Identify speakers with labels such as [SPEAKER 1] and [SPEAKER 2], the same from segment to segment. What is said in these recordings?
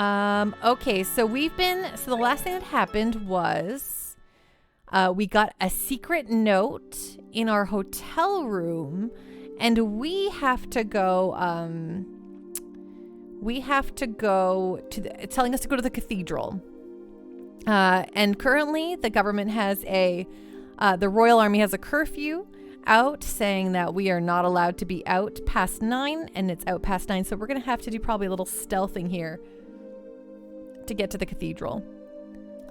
[SPEAKER 1] Okay, so the last thing that happened was we got a secret note in our hotel room, and we have to go it's telling us to go to the cathedral. And currently the government has the Royal Army has a curfew out saying that we are not allowed to be out past 9, and it's out past 9. So we're going to have to do probably a little stealthing here to get to the cathedral.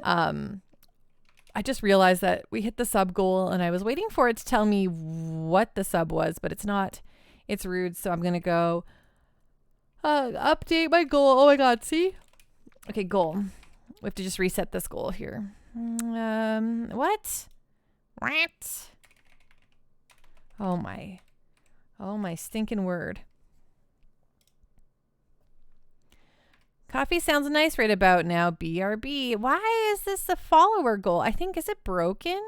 [SPEAKER 1] I just realized that we hit the sub goal, and I was waiting for it to tell me what the sub was, but it's not. It's rude. So I'm going to go update my goal. Oh my God. See? Okay. Goal. We have to just reset this goal here. What? Oh my stinking word. Coffee sounds nice right about now. BRB. Why is this a follower goal? I think, is it broken?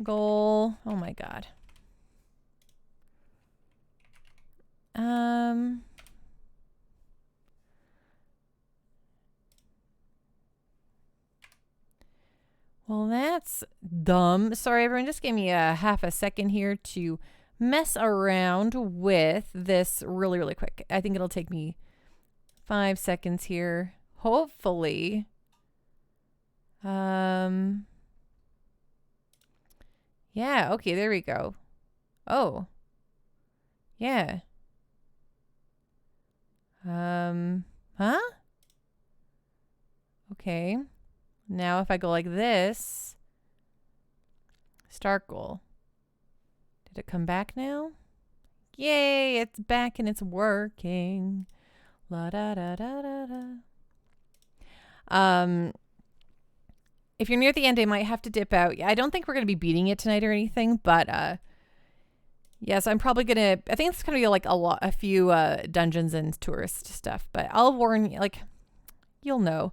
[SPEAKER 1] Goal. Oh my God. Well, that's dumb. Sorry, everyone. Just give me a half a second here to mess around with this really, really quick. I think it'll take me 5 seconds here. Hopefully. Yeah, okay, there we go. Oh. Yeah. Huh? Okay. Now if I go like this, start goal. Did it come back now? Yay, it's back and it's working. La da da da da da. If you're near the end, I might have to dip out. I don't think we're gonna be beating it tonight or anything, but yes, I'm probably gonna. I think it's gonna be like a few dungeons and tourist stuff. But I'll warn you, like, you'll know.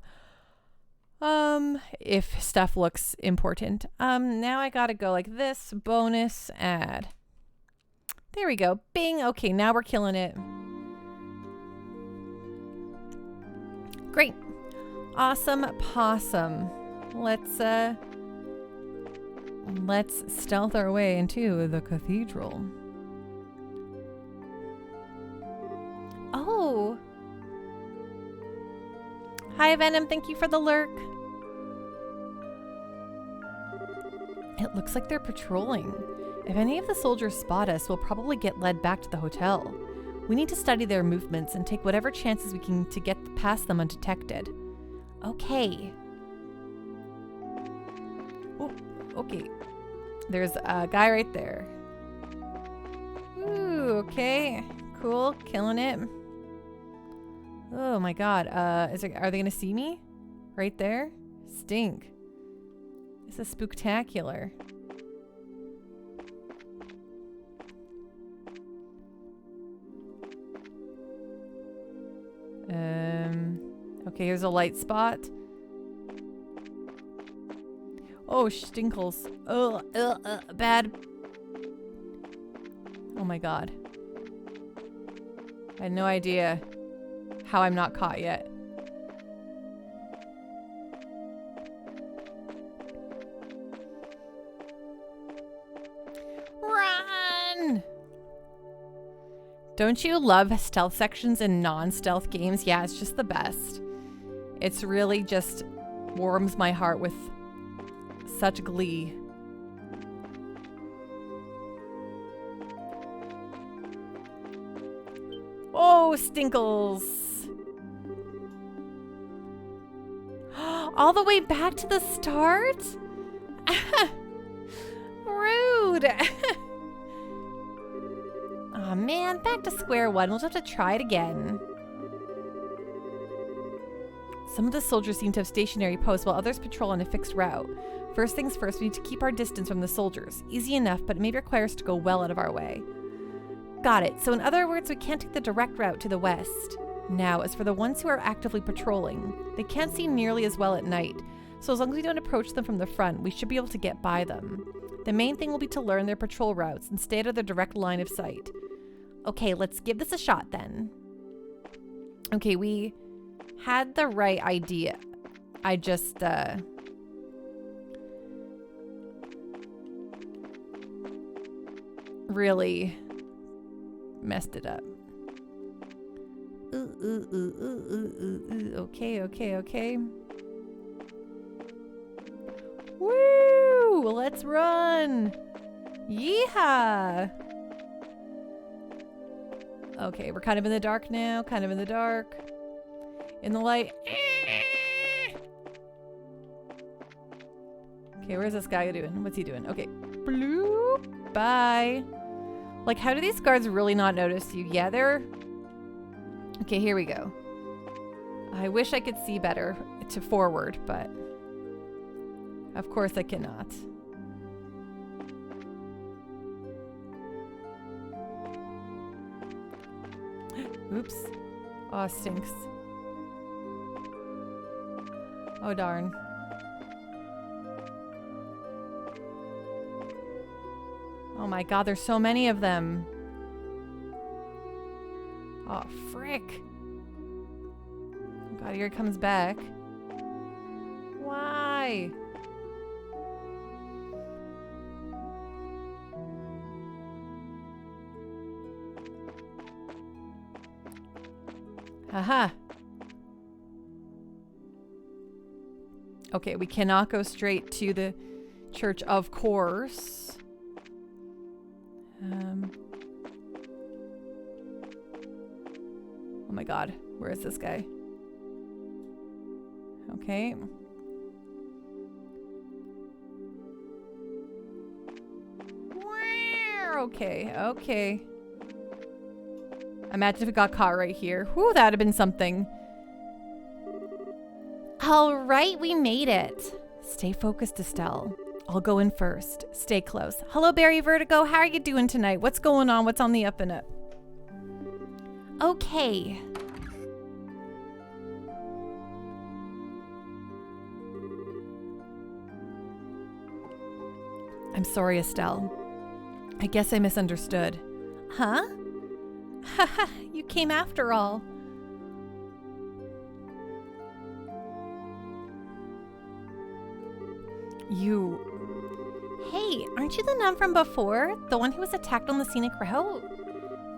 [SPEAKER 1] If stuff looks important. Now I gotta go like this. Bonus add. There we go. Bing. Okay, now we're killing it. Great. Awesome possum. Let's stealth our way into the cathedral. Oh. Hi, Venom. Thank you for the lurk. It looks like they're patrolling. If any of the soldiers spot us, we'll probably get led back to the hotel. We need to study their movements and take whatever chances we can to get past them undetected. Okay. Oh, okay. There's a guy right there. Ooh, okay. Cool. Killing it. Oh my God. Are they going to see me? Right there? Stink. This is spooktacular. Okay, here's a light spot. Oh, stinkles. Bad. Oh my God. I had no idea how I'm not caught yet. Run! Don't you love stealth sections in non-stealth games? Yeah, it's just the best. It's really just warms my heart with such glee. Oh, stinkles. All the way back to the start? Rude. Oh man, back to square one. We'll just have to try it again. Some of the soldiers seem to have stationary posts while others patrol on a fixed route. First things first, we need to keep our distance from the soldiers. Easy enough, but it may require us to go well out of our way. Got it. So in other words, we can't take the direct route to the west. Now, as for the ones who are actively patrolling, they can't see nearly as well at night. So as long as we don't approach them from the front, we should be able to get by them. The main thing will be to learn their patrol routes and stay out of their direct line of sight. Okay, let's give this a shot then. Okay, we had the right idea. I just, really messed it up. Okay. Woo! Let's run! Yeehaw! Okay, we're kind of in the dark now. In the light. Okay, where's this guy doing? What's he doing? Okay. Bloop. Bye. Like, how do these guards really not notice you? Yeah, they're... Okay, here we go. I wish I could see better to forward, but... Of course I cannot. Oops. Oh, stinks. Oh, darn. Oh my god, there's so many of them. Oh, frick. Oh god, here it comes back. Why? Haha. Okay, we cannot go straight to the church, of course. Oh my god, where is this guy? Okay. Okay. Imagine if it got caught right here. Whew, that would have been something. All right, we made it. Stay focused, Estelle. I'll go in first. Stay close. Hello, Barry Vertigo. How are you doing tonight? What's going on? What's on the up and up? Okay. I'm sorry, Estelle. I guess I misunderstood. Huh? Haha, you came after all. You... Hey, aren't you the nun from before? The one who was attacked on the scenic route?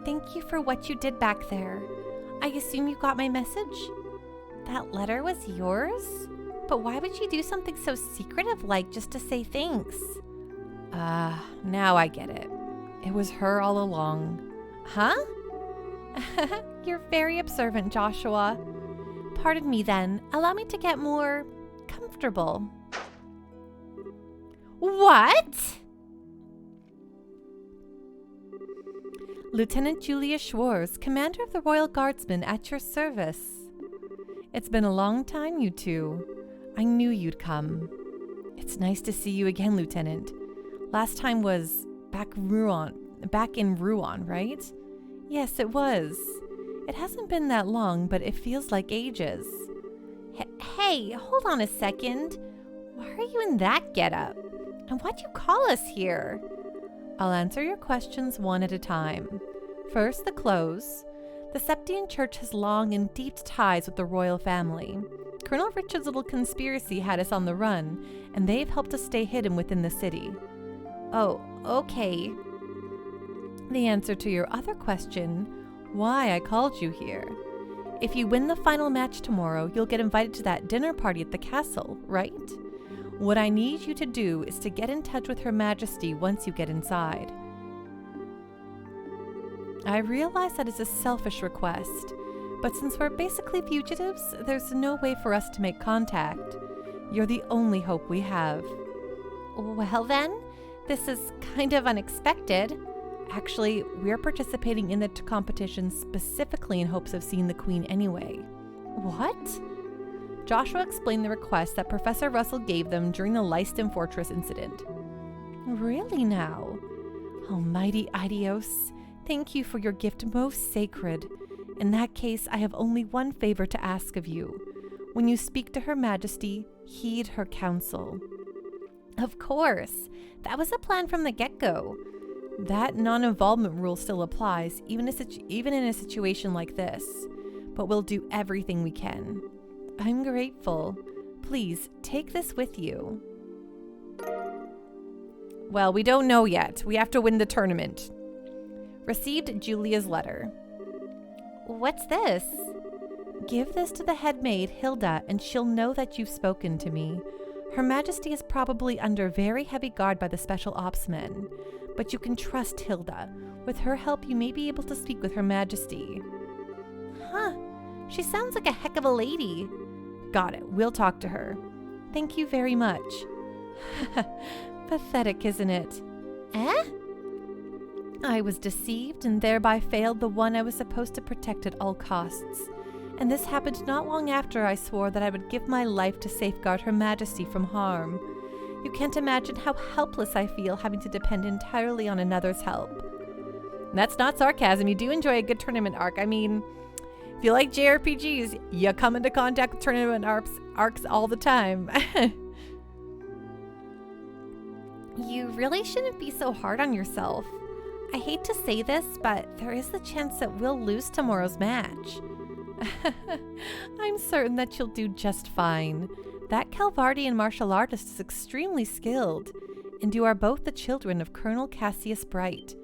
[SPEAKER 1] Thank you for what you did back there. I assume you got my message? That letter was yours? But why would you do something so secretive like just to say thanks? Now I get it. It was her all along. Huh? You're very observant, Joshua. Pardon me then. Allow me to get more comfortable. What? Lieutenant Julia Schwartz, commander of the Royal Guardsmen, at your service. It's been a long time, you two. I knew you'd come. It's nice to see you again, Lieutenant. Last time was back in Rouen, right? Yes, it was. It hasn't been that long, but it feels like ages. Hey, hold on a second. Why are you in that getup? And why'd you call us here? I'll answer your questions one at a time. First, the clothes. The Septian Church has long and deep ties with the royal family. Colonel Richard's little conspiracy had us on the run, and they've helped us stay hidden within the city. Oh, okay. The answer to your other question, why I called you here. If you win the final match tomorrow, you'll get invited to that dinner party at the castle, right? What I need you to do is to get in touch with Her Majesty once you get inside. I realize that is a selfish request, but since we're basically fugitives, there's no way for us to make contact. You're the only hope we have. Well then, this is kind of unexpected. Actually, we're participating in the competition specifically in hopes of seeing the Queen anyway. What? Joshua explained the request that Professor Russell gave them during the Leiston Fortress incident. Really now? Almighty Idios, thank you for your gift most sacred. In that case, I have only one favor to ask of you. When you speak to Her Majesty, heed her counsel. Of course. That was a plan from the get-go. That non-involvement rule still applies, even in a situation like this. but we'll do everything we can. I'm grateful. Please, take this with you. Well, we don't know yet. We have to win the tournament. Received Julia's letter. What's this? Give this to the head maid, Hilda, and she'll know that you've spoken to me. Her Majesty is probably under very heavy guard by the Special Ops men, but you can trust Hilda. With her help, you may be able to speak with Her Majesty. Huh. She sounds like a heck of a lady. Got it. We'll talk to her. Thank you very much. Pathetic, isn't it? Eh? I was deceived and thereby failed the one I was supposed to protect at all costs. And this happened not long after I swore that I would give my life to safeguard Her Majesty from harm. You can't imagine how helpless I feel having to depend entirely on another's help. That's not sarcasm. You do enjoy a good tournament arc. I mean, if you like JRPGs, you come into contact with tournament arcs all the time. You really shouldn't be so hard on yourself. I hate to say this, but there is the chance that we'll lose tomorrow's match. I'm certain that you'll do just fine. That Calvardian martial artist is extremely skilled, and you are both the children of Colonel Cassius Bright.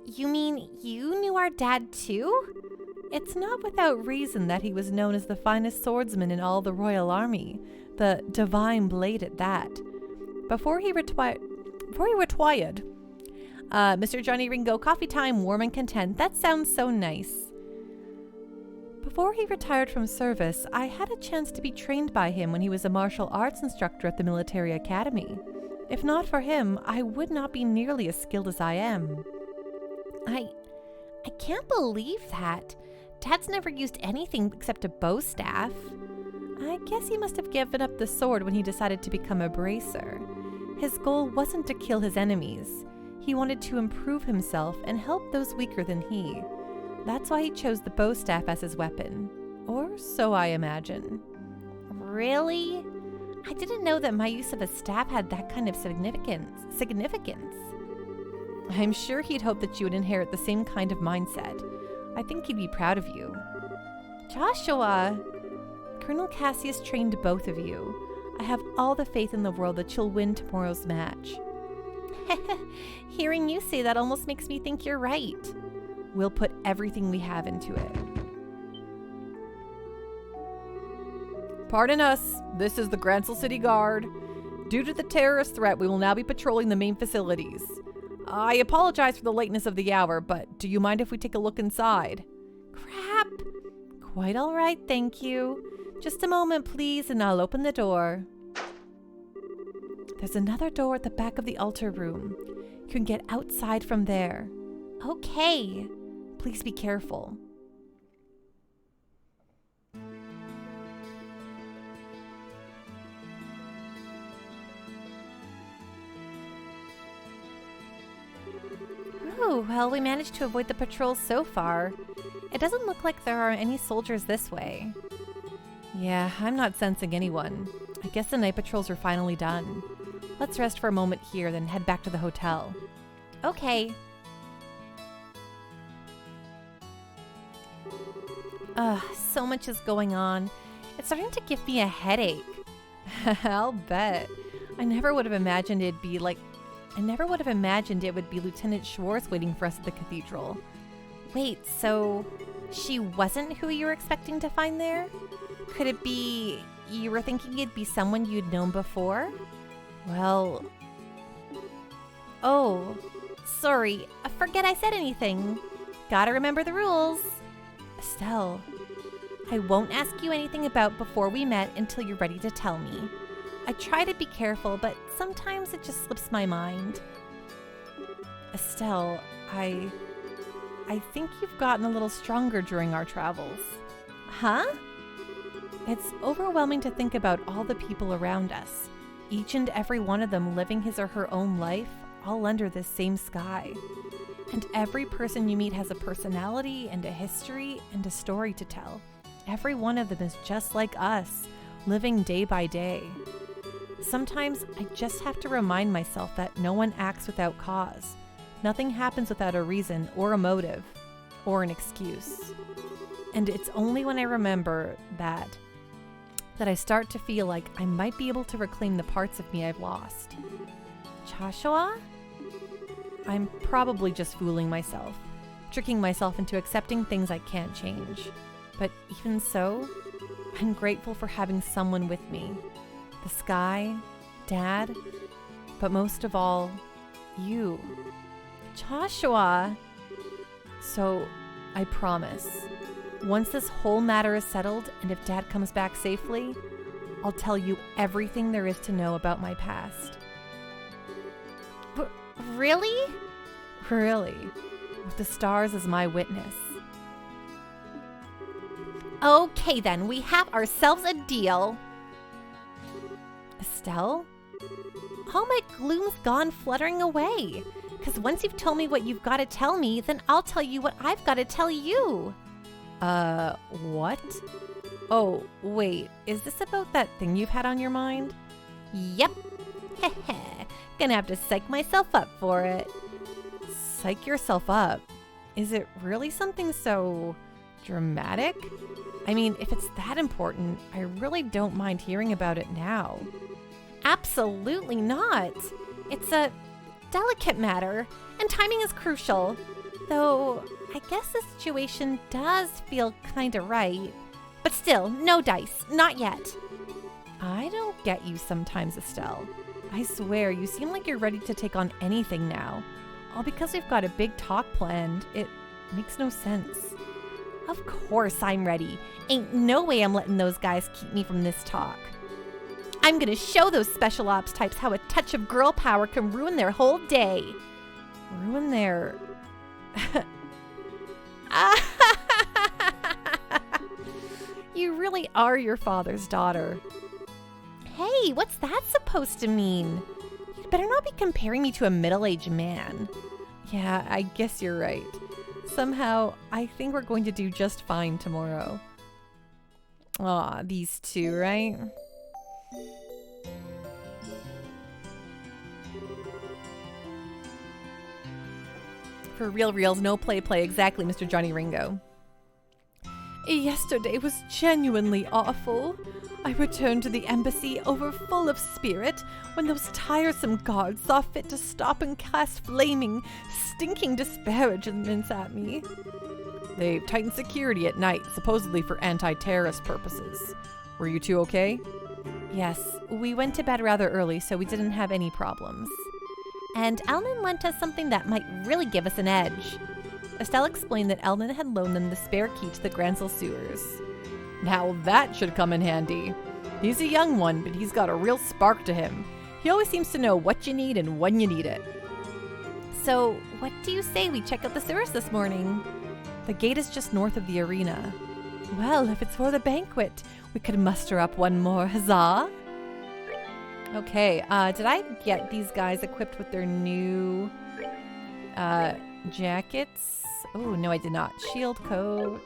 [SPEAKER 1] You mean you knew our dad too? It's not without reason that he was known as the finest swordsman in all the royal army, the divine blade at that. Before he retired, Mr. Johnny Ringo, coffee time, warm and content. That sounds so nice. Before he retired from service, I had a chance to be trained by him when he was a martial arts instructor at the military academy. If not for him, I would not be nearly as skilled as I am. I can't believe that. Dad's never used anything except a bow staff. I guess he must have given up the sword when he decided to become a bracer. His goal wasn't to kill his enemies. He wanted to improve himself and help those weaker than he. That's why he chose the bow staff as his weapon. Or so I imagine. Really? I didn't know that my use of a staff had that kind of significance. I'm sure he'd hope that you would inherit the same kind of mindset. I think he'd be proud of you. Joshua! Colonel Cassius trained both of you. I have all the faith in the world that you'll win tomorrow's match. Hearing you say that almost makes me think you're right. We'll put everything we have into it. Pardon us, this is the Grancel City Guard. Due to the terrorist threat, we will now be patrolling the main facilities. I apologize for the lateness of the hour, but do you mind if we take a look inside? Crap! Quite all right, thank you. Just a moment, please, and I'll open the door. There's another door at the back of the altar room. You can get outside from there. Okay. Please be careful. Oh, well, we managed to avoid the patrols so far. It doesn't look like there are any soldiers this way. Yeah, I'm not sensing anyone. I guess the night patrols are finally done. Let's rest for a moment here, then head back to the hotel. Okay. So much is going on. It's starting to give me a headache. I'll bet. I never would have imagined it would be Lieutenant Schwartz waiting for us at the cathedral. Wait, so she wasn't who you were expecting to find there? Could it be you were thinking it'd be someone you'd known before? Well... Oh, sorry. Forget I said anything. Gotta remember the rules. Estelle, I won't ask you anything about before we met until you're ready to tell me. I try to be careful, but sometimes it just slips my mind. Estelle, I think you've gotten a little stronger during our travels. Huh? It's overwhelming to think about all the people around us, each and every one of them living his or her own life, all under this same sky. And every person you meet has a personality and a history and a story to tell. Every one of them is just like us, living day by day. Sometimes I just have to remind myself that no one acts without cause. Nothing happens without a reason or a motive. or an excuse. And it's only when I remember that I start to feel like I might be able to reclaim the parts of me I've lost. Joshua? I'm probably just fooling myself, tricking myself into accepting things I can't change. But even so, I'm grateful for having someone with me. The sky, Dad, but most of all, you. Joshua! So, I promise, once this whole matter is settled and if Dad comes back safely, I'll tell you everything there is to know about my past.
[SPEAKER 2] Really?
[SPEAKER 1] Really, with the stars as my witness.
[SPEAKER 2] Okay then, we have ourselves a deal.
[SPEAKER 1] Estelle?
[SPEAKER 2] All my gloom's gone fluttering away. Because once you've told me what you've got to tell me, then I'll tell you what I've got to tell you.
[SPEAKER 1] What? Oh, wait, is this about that thing you've had on your mind?
[SPEAKER 2] Yep. Heh. Gonna have to psych myself up for it.
[SPEAKER 1] Psych yourself up? Is it really something so dramatic? I mean, if it's that important, I really don't mind hearing about it now.
[SPEAKER 2] Absolutely not. It's a delicate matter, and timing is crucial. Though, I guess the situation does feel kinda right. But still, no dice. Not yet.
[SPEAKER 1] I don't get you sometimes, Estelle. I swear, you seem like you're ready to take on anything now. All because we've got a big talk planned. It makes no sense.
[SPEAKER 2] Of course I'm ready. Ain't no way I'm letting those guys keep me from this talk. I'm gonna show those special ops types how a touch of girl power can ruin their whole day.
[SPEAKER 1] Ruin their... You really are your father's daughter.
[SPEAKER 2] Hey, what's that supposed to mean? You'd better not be comparing me to a middle-aged man.
[SPEAKER 1] Yeah, I guess you're right. Somehow, I think we're going to do just fine tomorrow. Aw, these two, right? For reals, no play, exactly, Mr. Johnny Ringo. Yesterday was genuinely awful. I returned to the embassy overfull of spirit when those tiresome guards saw fit to stop and cast flaming, stinking disparagements at me. They've tightened security at night, supposedly for anti-terrorist purposes. Were you two okay? Yes, we went to bed rather early, so we didn't have any problems.
[SPEAKER 2] And Elnan lent us something that might really give us an edge.
[SPEAKER 1] Estelle explained that Elnan had loaned them the spare key to the Grancel sewers. Now that should come in handy. He's a young one, but he's got a real spark to him. He always seems to know what you need and when you need it.
[SPEAKER 2] So, what do you say we check out the sewers this morning?
[SPEAKER 1] The gate is just north of the arena. Well, if it's for the banquet, we could muster up one more huzzah. Okay, did I get these guys equipped with their new jackets? Oh, no, I did not. Shield coat.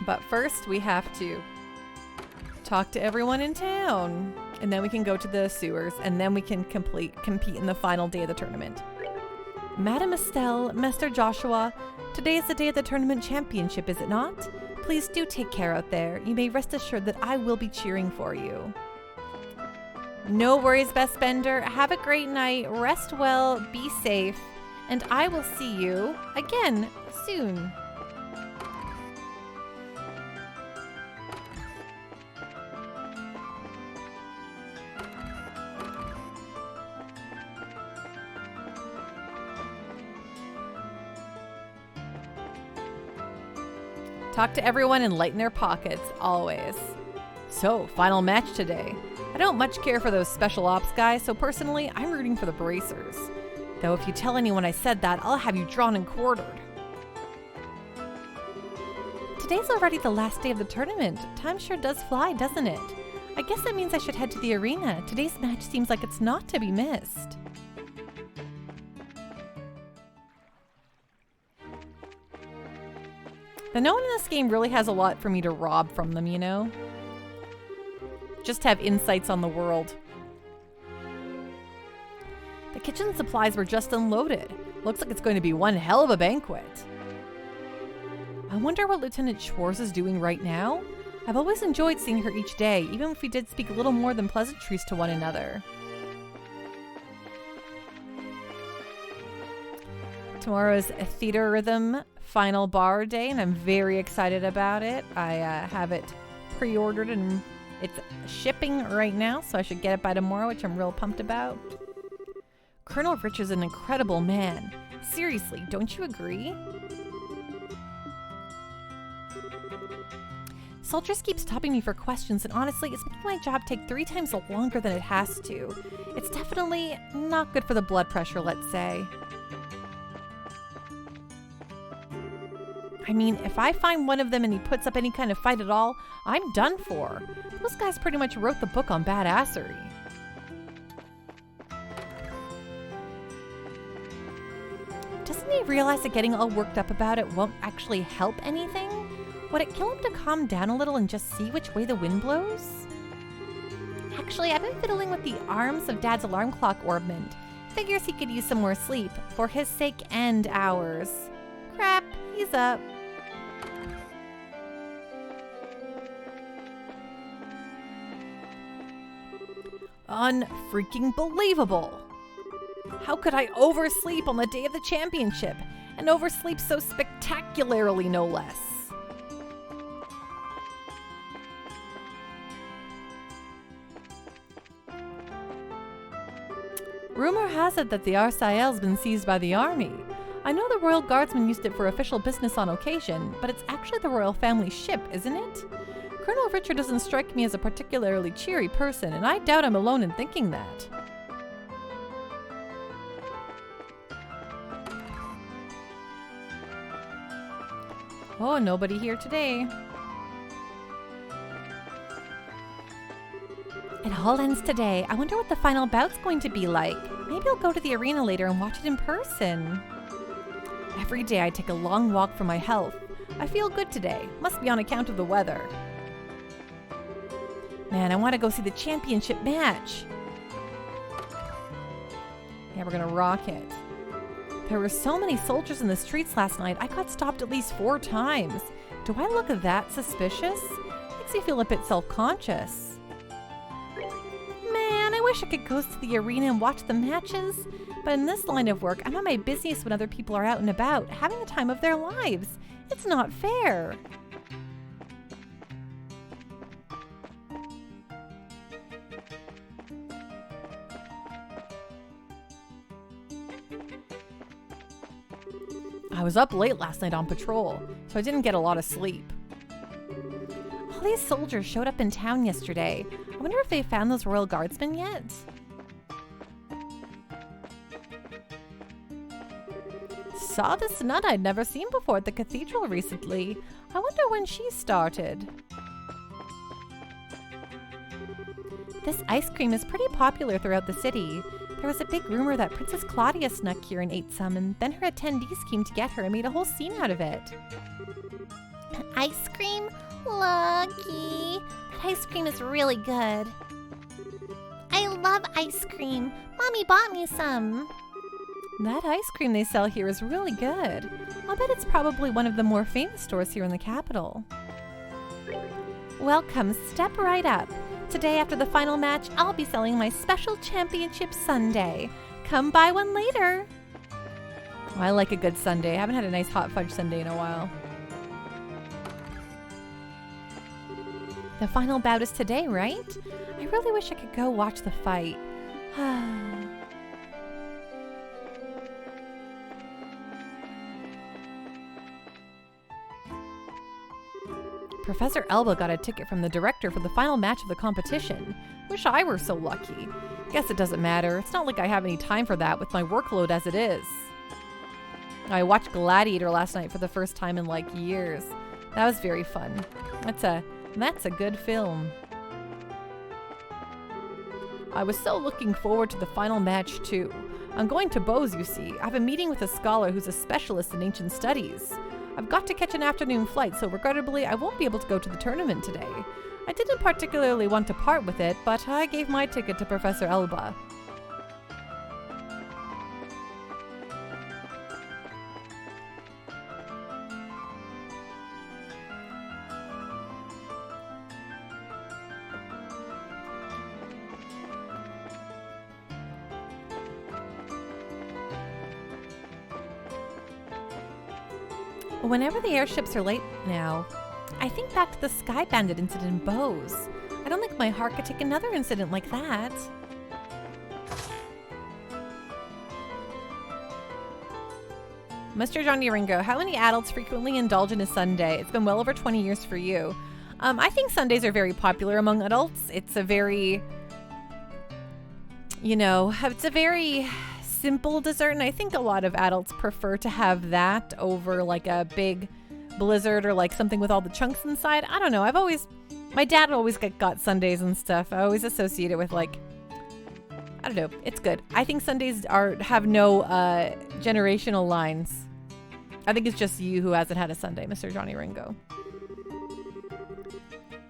[SPEAKER 1] But first, we have to talk to everyone in town. And then we can go to the sewers, and then we can compete in the final day of the tournament. Madam Estelle, Master Joshua, today is the day of the tournament championship, is it not? Please do take care out there. You may rest assured that I will be cheering for you. No worries, Best Bender. Have a great night. Rest well. Be safe. And I will see you again soon. Talk to everyone and lighten their pockets, always. So, final match today. I don't much care for those special ops guys, so personally, I'm rooting for the bracers. Though if you tell anyone I said that, I'll have you drawn and quartered. Today's already the last day of the tournament. Time sure does fly, doesn't it? I guess that means I should head to the arena. Today's match seems like it's not to be missed. But no one in this game really has a lot for me to rob from them, you know? just have insights on the world. The kitchen supplies were just unloaded. Looks like it's going to be one hell of a banquet. I wonder what Lieutenant Schwartz is doing right now. I've always enjoyed seeing her each day, even if we did speak a little more than pleasantries to one another. Tomorrow's a Theater Rhythm final bar day, and I'm very excited about it. I have it pre-ordered, and it's shipping right now, so I should get it by tomorrow, which I'm real pumped about. Colonel Rich is an incredible man. Seriously, don't you agree? Soldiers keep stopping me for questions, and honestly, it's making my job take 3 times longer than it has to. It's definitely not good for the blood pressure, let's say. I mean, if I find one of them and he puts up any kind of fight at all, I'm done for. Those guys pretty much wrote the book on badassery. Doesn't he realize that getting all worked up about it won't actually help anything? Would it kill him to calm down a little and just see which way the wind blows? Actually, I've been fiddling with the arms of Dad's alarm clock orbment. Figures he could use some more sleep, for his sake and ours. Crap, he's up. Unfreaking believable! How could I oversleep on the day of the championship? And oversleep so spectacularly, no less. Rumor has it that the Grancel has been seized by the army. I know the Royal Guardsmen used it for official business on occasion, but it's actually the royal family ship, isn't it? Colonel Richard doesn't strike me as a particularly cheery person, and I doubt I'm alone in thinking that. Oh, nobody here today. It all ends today. I wonder what the final bout's going to be like. Maybe I'll go to the arena later and watch it in person. Every day I take a long walk for my health. I feel good today. Must be on account of the weather. Man, I want to go see the championship match. Yeah, we're gonna rock it. There were so many soldiers in the streets last night, I got stopped at least 4 times. Do I look that suspicious? Makes me feel a bit self-conscious. Man, I wish I could go to the arena and watch the matches. But in this line of work, I'm at my busiest when other people are out and about, having the time of their lives. It's not fair. I was up late last night on patrol, so I didn't get a lot of sleep. All these soldiers showed up in town yesterday. I wonder if they found those Royal Guardsmen yet? Saw this nun I'd never seen before at the cathedral recently. I wonder when she started. This ice cream is pretty popular throughout the city. There was a big rumor that Princess Claudia snuck here and ate some, and then her attendees came to get her and made a whole scene out of it. Ice cream? Lucky. That ice cream is really good. I love ice cream. Mommy bought me some. That ice cream they sell here is really good. I'll bet it's probably one of the more famous stores here in the capital. Welcome, step right up. Today after the final match, I'll be selling my special championship sundae. Come buy one later. Oh, I like a good sundae. I haven't had a nice hot fudge sundae in a while. The final bout is today, right? I really wish I could go watch the fight. Professor Elba got a ticket from the director for the final match of the competition. Wish I were so lucky. Guess it doesn't matter. It's not like I have any time for that with my workload as it is. I watched Gladiator last night for the first time in like years. That was very fun. That's a good film. I was so looking forward to the final match too. I'm going to Bose, you see. I have a meeting with a scholar who's a specialist in ancient studies. I've got to catch an afternoon flight, so regrettably I won't be able to go to the tournament today. I didn't particularly want to part with it, but I gave my ticket to Professor Elba. Whenever the airships are late now, I think back to the Sky Bandit incident in Bose. I don't think my heart could take another incident like that. Mr. Johnny Ringo, how many adults frequently indulge in a sundae? It's been well over 20 years for you. I think sundaes are very popular among adults. It's a very, it's a very simple dessert, and I think a lot of adults prefer to have that over like a big blizzard or like something with all the chunks inside. I don't know. My dad always got sundaes and stuff. I always associate it with like, I don't know. It's good. I think sundaes have no generational lines. I think it's just you who hasn't had a sundae, Mr. Johnny Ringo.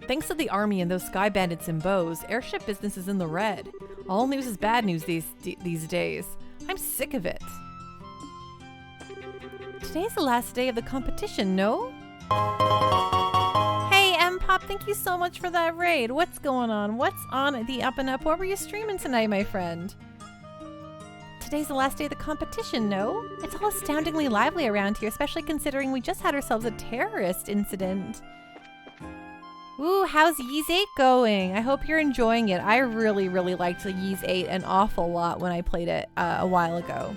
[SPEAKER 1] Thanks to the army and those Sky Bandits in Bose, airship business is in the red. All news is bad news these days. I'm sick of it. Today's the last day of the competition, no? Hey, M-Pop, thank you so much for that raid. What's going on? What's on the up and up? What were you streaming tonight, my friend? Today's the last day of the competition, no? It's all astoundingly lively around here, especially considering we just had ourselves a terrorist incident. Ooh, how's Ys 8 going? I hope you're enjoying it. I really, really liked Ys 8 an awful lot when I played it a while ago.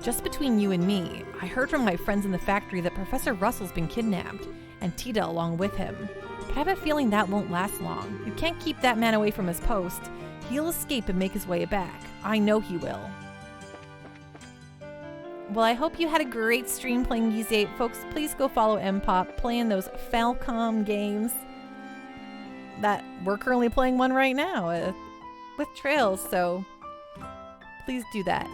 [SPEAKER 1] Just between you and me, I heard from my friends in the factory that Professor Russell's been kidnapped, and Tita along with him. But I have a feeling that won't last long. You can't keep that man away from his post. He'll escape and make his way back. I know he will. Well, I hope you had a great stream playing Ys 8. Folks, please go follow M-Pop playing those Falcom games that we're currently playing one right now with Trails, so please do that.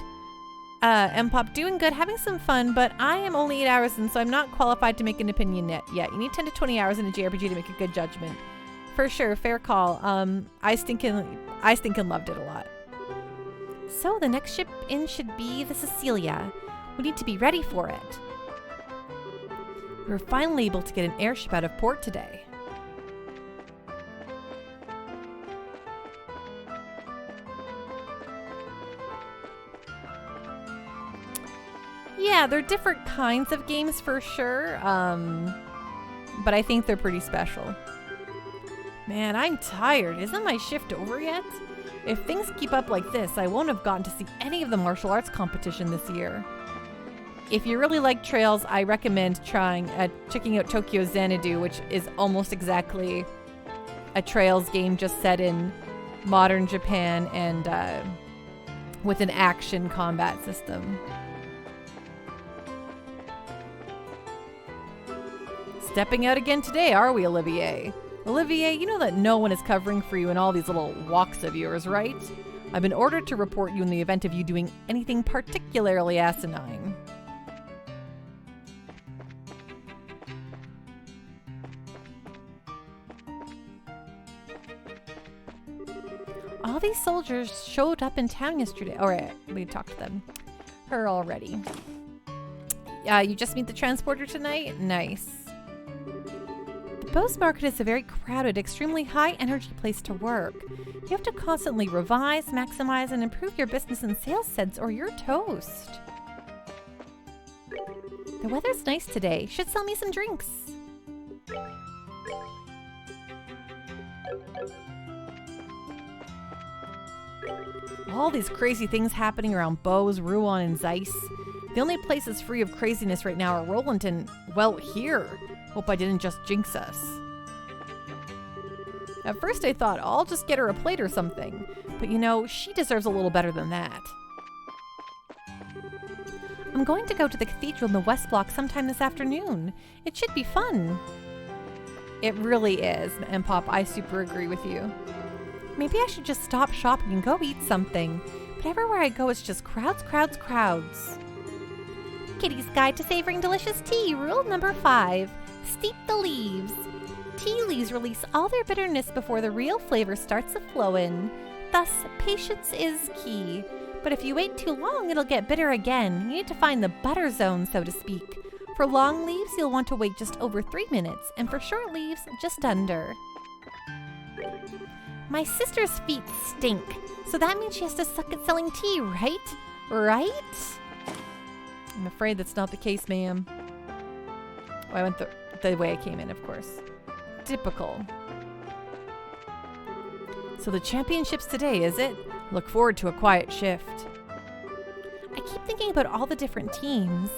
[SPEAKER 1] M-Pop, doing good, having some fun, but I am only 8 hours in, so I'm not qualified to make an opinion yet. You need 10 to 20 hours in a JRPG to make a good judgment. For sure, fair call. I stinkin' loved it a lot. So the next ship in should be the Cecilia. We need to be ready for it. We were finally able to get an airship out of port today. Yeah, they're different kinds of games for sure, but I think they're pretty special. Man, I'm tired. Isn't my shift over yet? If things keep up like this, I won't have gotten to see any of the martial arts competition this year. If you really like Trails, I recommend checking out Tokyo Xanadu, which is almost exactly a Trails game just set in modern Japan and with an action combat system. Stepping out again today, are we, Olivier? Olivier, you know that no one is covering for you in all these little walks of yours, right? I've been ordered to report you in the event of you doing anything particularly asinine. All these soldiers showed up in town yesterday. Alright, we talked to them. Her already. You just meet the transporter tonight? Nice. The Bose Market is a very crowded, extremely high-energy place to work. You have to constantly revise, maximize, and improve your business and sales sense, or you're toast. The weather's nice today. Should sell me some drinks. All these crazy things happening around Bose, Rouen, and Zeiss. The only places free of craziness right now are Roland and, well, here. Hope I didn't just jinx us. At first I thought, I'll just get her a plate or something. But you know, she deserves a little better than that. I'm going to go to the cathedral in the West Block sometime this afternoon. It should be fun. It really is, M-Pop. I super agree with you. Maybe I should just stop shopping and go eat something. But everywhere I go, it's just crowds, crowds, crowds. Kitty's Guide to Savoring Delicious Tea, rule number 5.
[SPEAKER 2] Steep the leaves. Tea leaves release all their bitterness before the real flavor starts a-flowin'. Thus, patience is key. But if you wait too long, it'll get bitter again. You need to find the butter zone, so to speak. For long leaves, you'll want to wait just over 3 minutes, and for short leaves, just under. My sister's feet stink, so that means she has to suck at selling tea, right? Right?
[SPEAKER 1] I'm afraid that's not the case, ma'am. Oh, I went the way I came in, of course. Typical. So the championship's today, is it? Look forward to a quiet shift.
[SPEAKER 2] I keep thinking about all the different teams.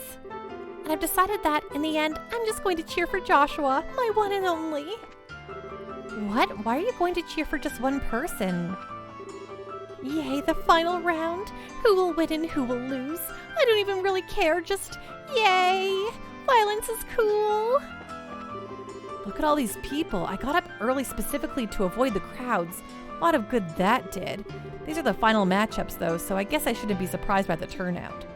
[SPEAKER 2] And I've decided that, in the end, I'm just going to cheer for Joshua, my one and only. What? Why are you going to cheer for just one person? Yay, the final round. Who will win and who will lose? I don't even really care, just yay! Violence is cool.
[SPEAKER 1] Look at all these people. I got up early specifically to avoid the crowds. A lot of good that did. These are the final matchups, though, so I guess I shouldn't be surprised by the turnout.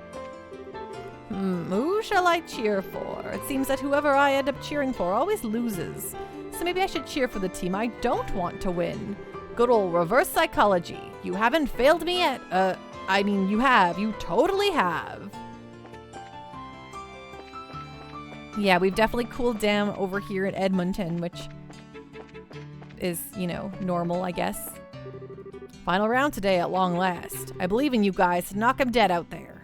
[SPEAKER 1] Who shall I cheer for? It seems that whoever I end up cheering for always loses. So maybe I should cheer for the team I don't want to win. Good old reverse psychology. You haven't failed me yet. I mean, you have. You totally have. Yeah, we've definitely cooled down over here in Edmonton, which is, you know, normal, I guess. Final round today at long last. I believe in you guys. Knock 'em dead out there.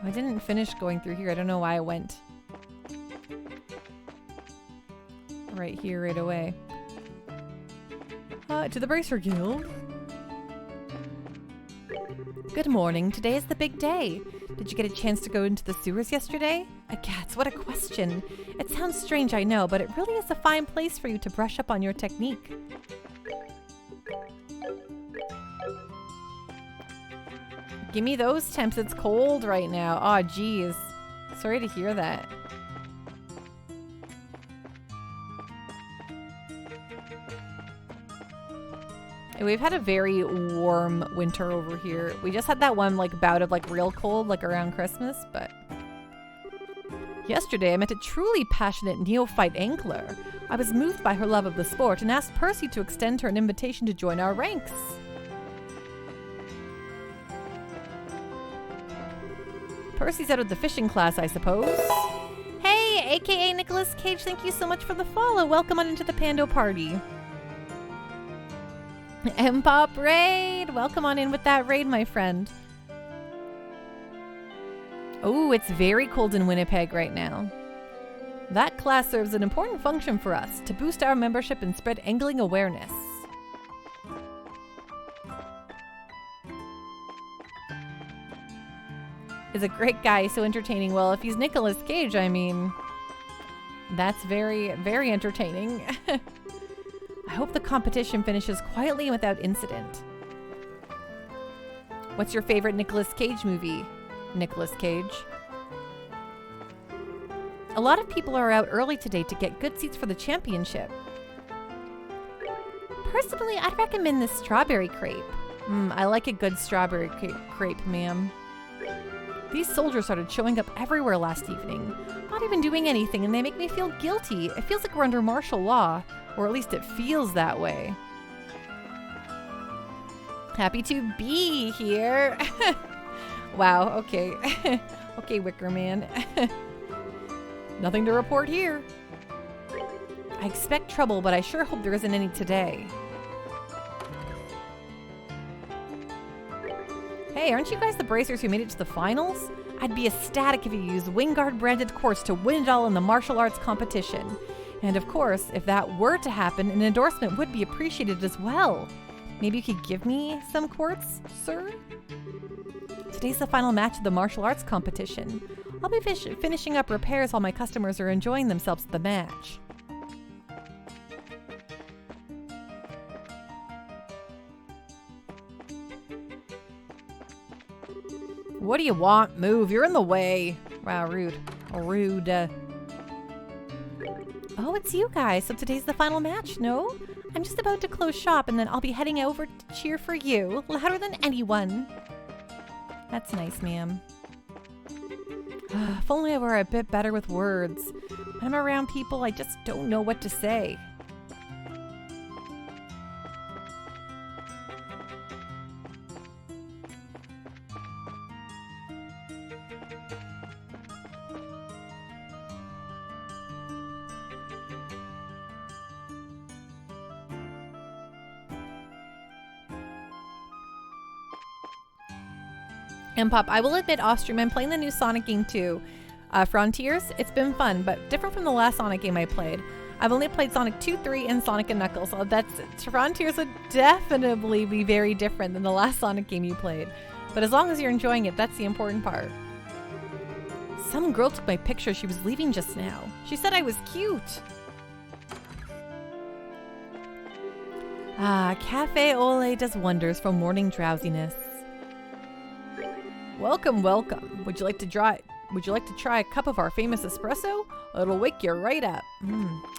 [SPEAKER 1] I didn't finish going through here. I don't know why I went right here right away. To the Bracer Guild. Good morning. Today is the big day. Did you get a chance to go into the sewers yesterday? Agats, what a question. It sounds strange, I know, but it really is a fine place for you to brush up on your technique. Give me those temps. It's cold right now. Aw, geez. Sorry to hear that. We've had a very warm winter over here. We just had that one like bout of like real cold like around Christmas, but yesterday I met a truly passionate neophyte angler. I was moved by her love of the sport and asked Percy to extend her an invitation to join our ranks. Percy's out of the fishing class, I suppose. Hey, aka Nicolas Cage, thank you so much for the follow. Welcome on into the Pando party. M-Pop raid! Welcome on in with that raid, my friend. Oh, it's very cold in Winnipeg right now. That class serves an important function for us, to boost our membership and spread angling awareness. Is a great guy, so entertaining. Well, if he's Nicolas Cage, I mean, that's very, very entertaining. I hope the competition finishes quietly and without incident. What's your favorite Nicolas Cage movie, Nicolas Cage? A lot of people are out early today to get good seats for the championship. Personally, I'd recommend this strawberry crepe. I like a good strawberry crepe, ma'am. These soldiers started showing up everywhere last evening, not even doing anything, and they make me feel guilty. It feels like we're under martial law, or at least it feels that way. Happy to be here. Wow, okay. Okay, Wicker Man. Nothing to report here. I expect trouble, but I sure hope there isn't any today. Hey, aren't you guys the Bracers who made it to the finals? I'd be ecstatic if you used Wingard branded quartz to win it all in the martial arts competition. And of course, if that were to happen, an endorsement would be appreciated as well. Maybe you could give me some quartz, sir? Today's the final match of the martial arts competition. I'll be finishing up repairs while my customers are enjoying themselves at the match. What do you want? Move. You're in the way. Wow, rude. Rude. Oh, it's you guys. So today's the final match, no? I'm just about to close shop and then I'll be heading over to cheer for you. Louder than anyone. That's nice, ma'am. If only I were a bit better with words. When I'm around people, I just don't know what to say. And Pop, I will admit, off-stream, I'm playing the new Sonic game too. Frontiers, it's been fun, but different from the last Sonic game I played. I've only played Sonic 2, 3, and Sonic & Knuckles, so Frontiers would definitely be very different than the last Sonic game you played. But as long as you're enjoying it, that's the important part. Some girl took my picture. She was leaving just now. She said I was cute. Cafe Ole does wonders for morning drowsiness. Welcome, welcome. Would you like to try a cup of our famous espresso? It'll wake you right up.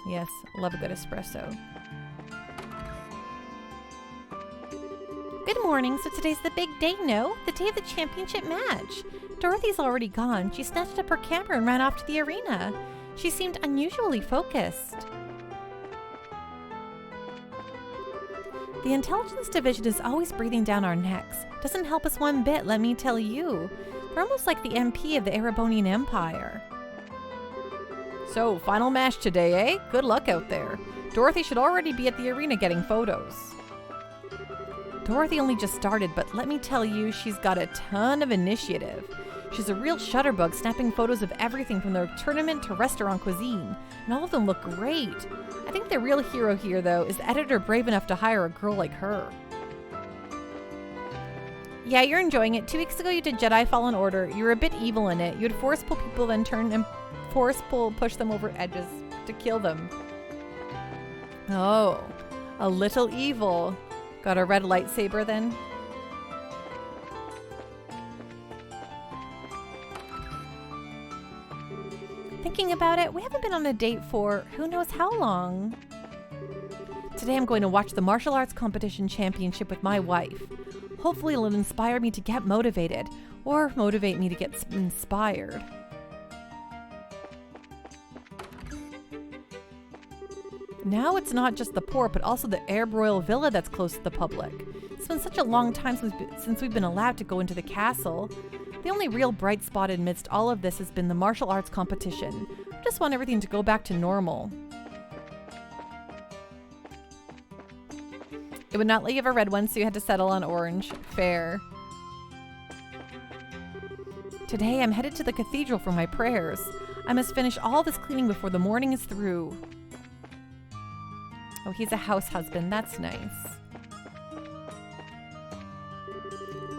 [SPEAKER 1] Yes, love a good espresso.
[SPEAKER 2] Good morning. So today's the big day, no? The day of the championship match. Dorothy's already gone. She snatched up her camera and ran off to the arena. She seemed unusually focused. The intelligence division is always breathing down our necks. Doesn't help us one bit, let me tell you. They're almost like the MP of the Erebonian Empire.
[SPEAKER 1] So, final match today, eh? Good luck out there. Dorothy should already be at the arena getting photos. Dorothy only just started, but let me tell you, she's got a ton of initiative. She's a real shutterbug, snapping photos of everything from the tournament to restaurant cuisine, and all of them look great. I think the real hero here, though, is the editor brave enough to hire a girl like her.
[SPEAKER 2] Yeah, you're enjoying it. 2 weeks ago you did Jedi Fallen Order. You were a bit evil in it. You would force pull people, then turn and push them over edges to kill them.
[SPEAKER 1] Oh, a little evil. Got a red lightsaber then?
[SPEAKER 2] Thinking about it, we haven't been on a date for who knows how long.
[SPEAKER 1] Today I'm going to watch the martial arts competition championship with my wife. Hopefully it'll inspire me to get motivated, or motivate me to get inspired. Now it's not just the port, but also the Air Royal Villa that's close to the public. It's been such a long time since we've been allowed to go into the castle. The only real bright spot amidst all of this has been the martial arts competition. I just want everything to go back to normal. It would not let you have a red one, so you had to settle on orange. Fair. Today I'm headed to the cathedral for my prayers. I must finish all this cleaning before the morning is through. Oh, he's a house husband. That's nice.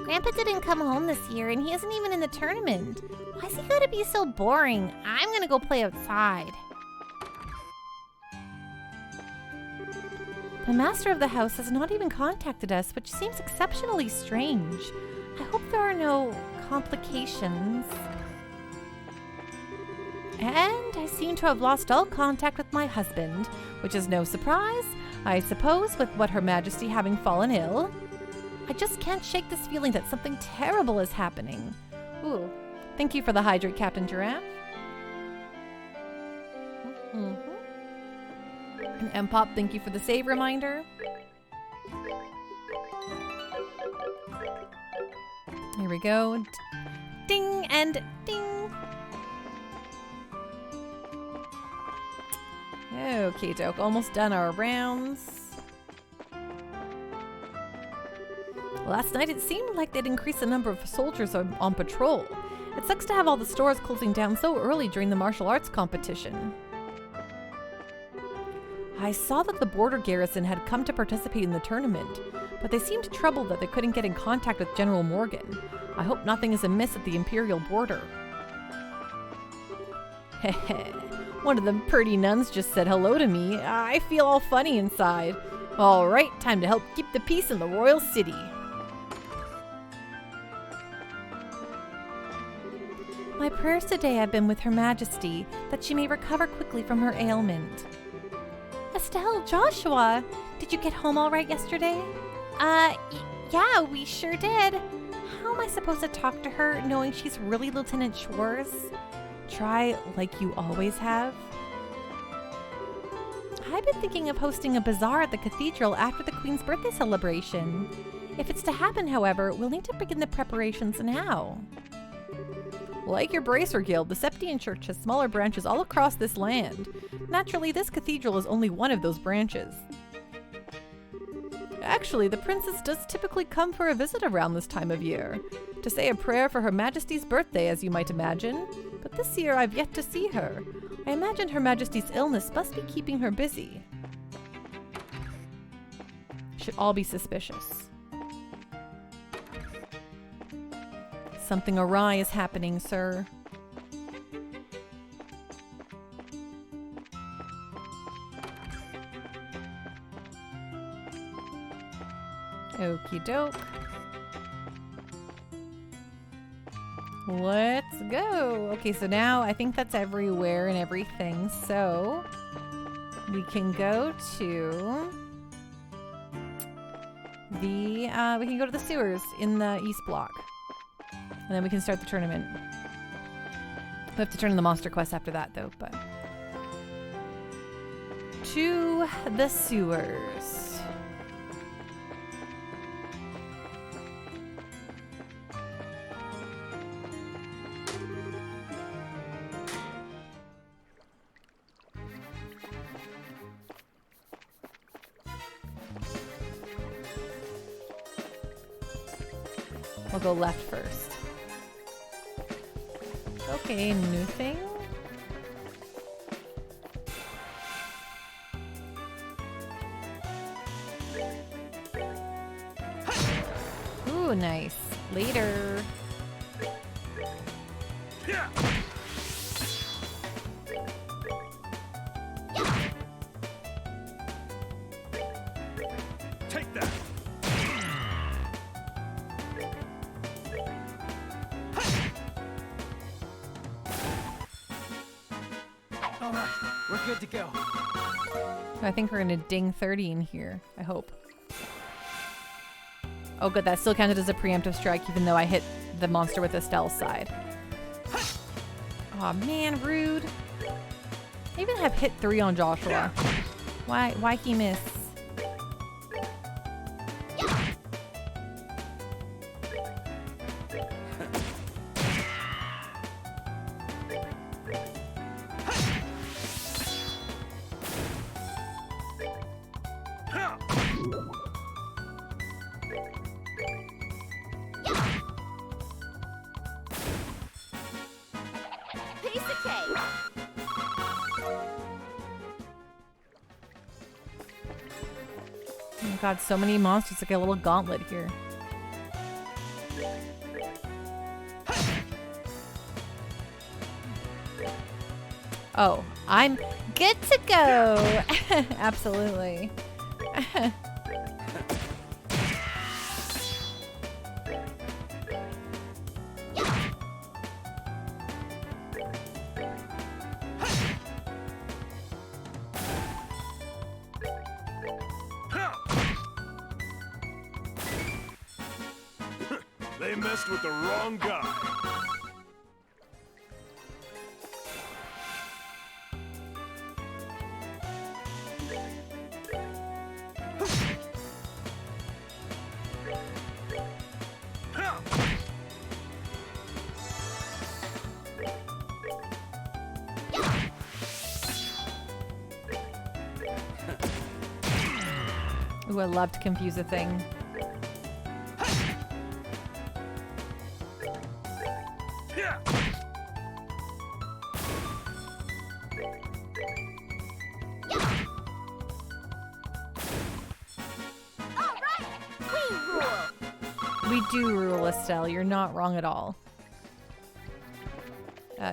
[SPEAKER 2] Grandpa didn't come home this year, and he isn't even in the tournament. Why's he gotta be so boring? I'm gonna go play outside.
[SPEAKER 1] The master of the house has not even contacted us, which seems exceptionally strange. I hope there are no complications. And I seem to have lost all contact with my husband, which is no surprise, I suppose, with what Her Majesty having fallen ill. I just can't shake this feeling that something terrible is happening. Ooh, thank you for the hydrate, Captain Giraffe. And M-Pop, thank you for the save reminder. Here we go. Ding and ding. Okay, Doke, almost done our rounds. Last night it seemed like they'd increased the number of soldiers on patrol. It sucks to have all the stores closing down so early during the martial arts competition. I saw that the border garrison had come to participate in the tournament, but they seemed troubled that they couldn't get in contact with General Morgan. I hope nothing is amiss at the Imperial border. Heh. One of them pretty nuns just said hello to me. I feel all funny inside. All right, time to help keep the peace in the royal city. My prayers today have been with Her Majesty, that she may recover quickly from her ailment.
[SPEAKER 2] Estelle, Joshua, did you get home all right yesterday? Yeah, we sure did. How am I supposed to talk to her knowing she's really Lieutenant Schwartz?
[SPEAKER 1] Try like you always have? I've been thinking of hosting a bazaar at the cathedral after the Queen's birthday celebration. If it's to happen, however, we'll need to begin the preparations now. Like your Bracer Guild, the Septian Church has smaller branches all across this land. Naturally, this cathedral is only one of those branches. Actually, the princess does typically come for a visit around this time of year, to say a prayer for Her Majesty's birthday, as you might imagine. But this year I've yet to see her. I imagine Her Majesty's illness must be keeping her busy. Should all be suspicious. Something awry is happening, sir. Okie doke. Let's go. Okay, so now I think that's everywhere and everything. So we can go to the sewers in the east block. And then we can start the tournament. We have to turn in the monster quest after that though, but to the sewers. We'll go left first. Okay, new thing. Ooh, nice. Later.
[SPEAKER 3] Take that. All right, we're good to go.
[SPEAKER 1] I think we're gonna ding 30 in here. I hope. Oh good, that still counted as a preemptive strike even though I hit the monster with the stealth side. Aw man, rude. I even have hit 3 on Joshua. Why he miss? Oh god, so many monsters, like a little gauntlet here. Oh, I'm good to go! Absolutely.
[SPEAKER 3] They messed with the wrong guy.
[SPEAKER 1] Ooh, I love to confuse a thing. We do rule, Estelle. You're not wrong at all.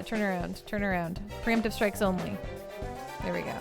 [SPEAKER 1] Turn around. Turn around. Preemptive strikes only. There we go.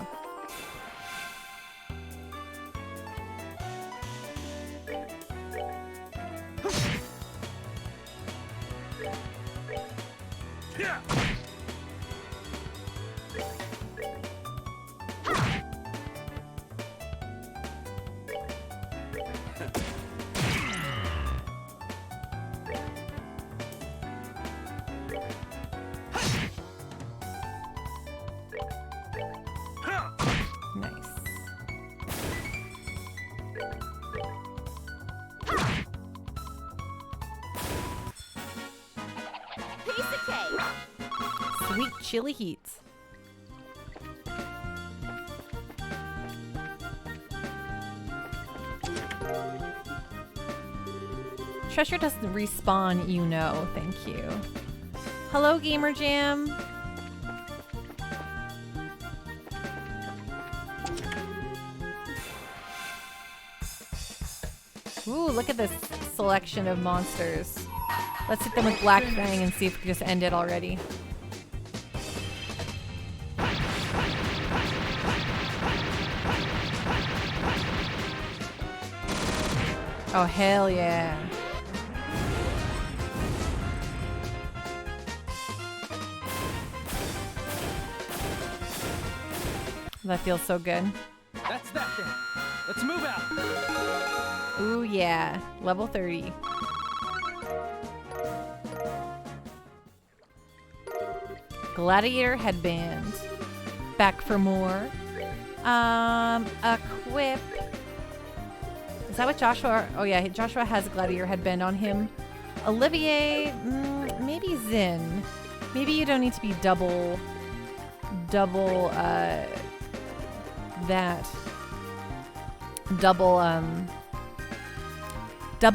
[SPEAKER 1] Sweet chili heat. Treasure doesn't respawn, you know. Thank you. Hello, Gamer Jam. Ooh, look at this selection of monsters. Let's hit them with Black Fang and see if we can just end it already. Oh, hell yeah. That feels so good.
[SPEAKER 3] That's that thing. Let's move out.
[SPEAKER 1] Ooh, yeah. Level 30. Gladiator headband. Back for more. Equip. Is that what Joshua... Oh, yeah. Joshua has a gladiator headband on him. Olivier... maybe Zin. Maybe you don't need to be double,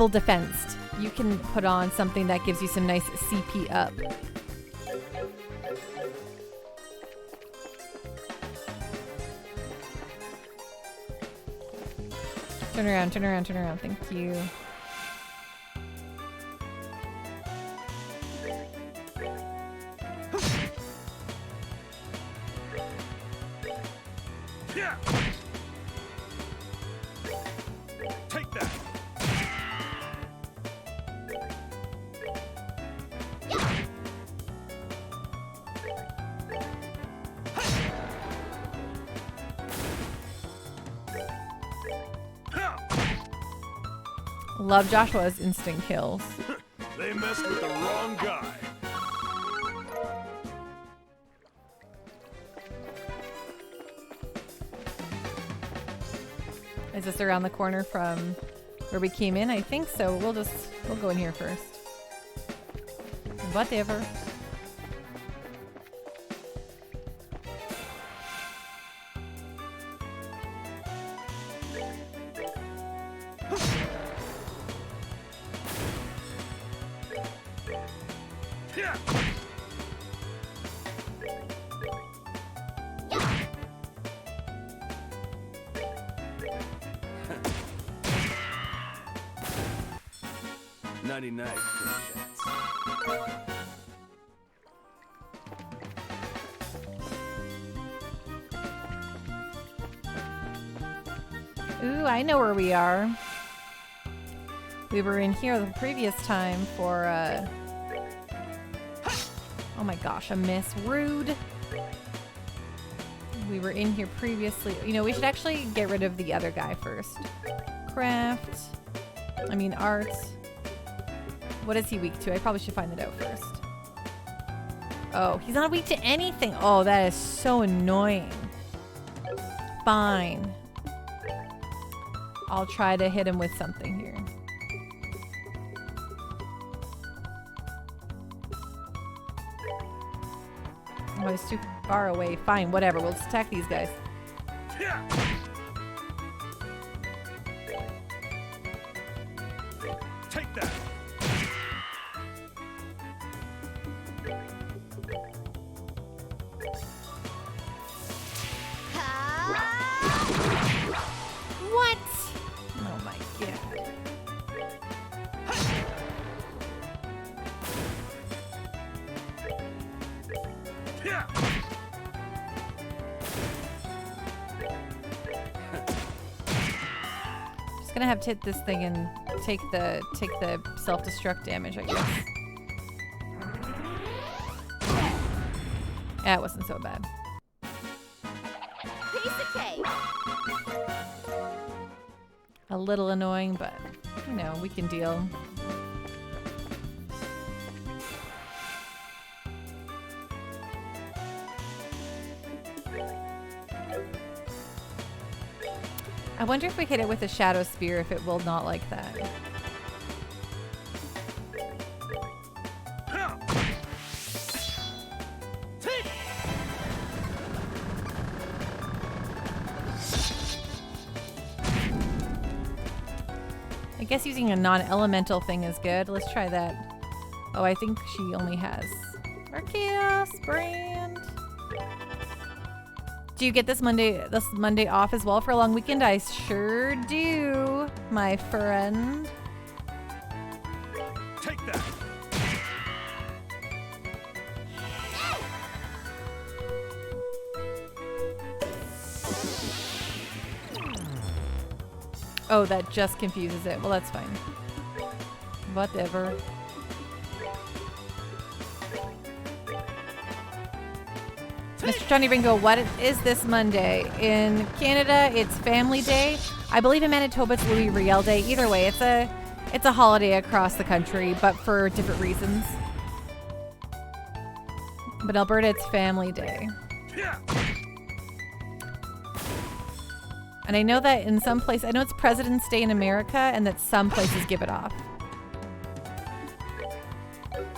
[SPEAKER 1] defensed. You can put on something that gives you some nice CP up. Turn around, turn around, turn around. Thank you.
[SPEAKER 3] Take that.
[SPEAKER 1] Love Joshua's instant kills.
[SPEAKER 3] They messed with the wrong guy.
[SPEAKER 1] Is this around the corner from where we came in? I think so. We'll go in here first. Whatever. Ooh, I know where we are. We were in here the previous time for, oh my gosh, a miss. Rude. We were in here previously. You know, we should actually get rid of the other guy first. Craft. I mean, arts. What is he weak to? I probably should find that out first. Oh, he's not weak to anything. Oh, that is so annoying. Fine. I'll try to hit him with something here. Oh, he's too far away. Fine, whatever. We'll just attack these guys.
[SPEAKER 3] Take that.
[SPEAKER 1] What? Oh my god. Just gonna have to hit this thing and take the self-destruct damage, I guess. That wasn't so bad.
[SPEAKER 2] Piece of cake.
[SPEAKER 1] A little annoying, but you know, we can deal. I wonder if we hit it with a shadow spear, if it will not like that.
[SPEAKER 3] Take
[SPEAKER 1] guess using a non-elemental thing is good. Let's try that. Oh, I think she only has Arceus brand. Do you get this Monday off as well for a long weekend? I sure do, my friend.
[SPEAKER 3] Take that.
[SPEAKER 1] Oh, that just confuses it. Well, that's fine. Whatever. Mr. Johnny Ringo, what is this Monday? In Canada, it's Family Day. I believe in Manitoba, it's Louis Riel Day. Either way, it's a holiday across the country, but for different reasons. But Alberta, it's Family Day. And I know that in some places, I know it's President's Day in America, and that some places give it off.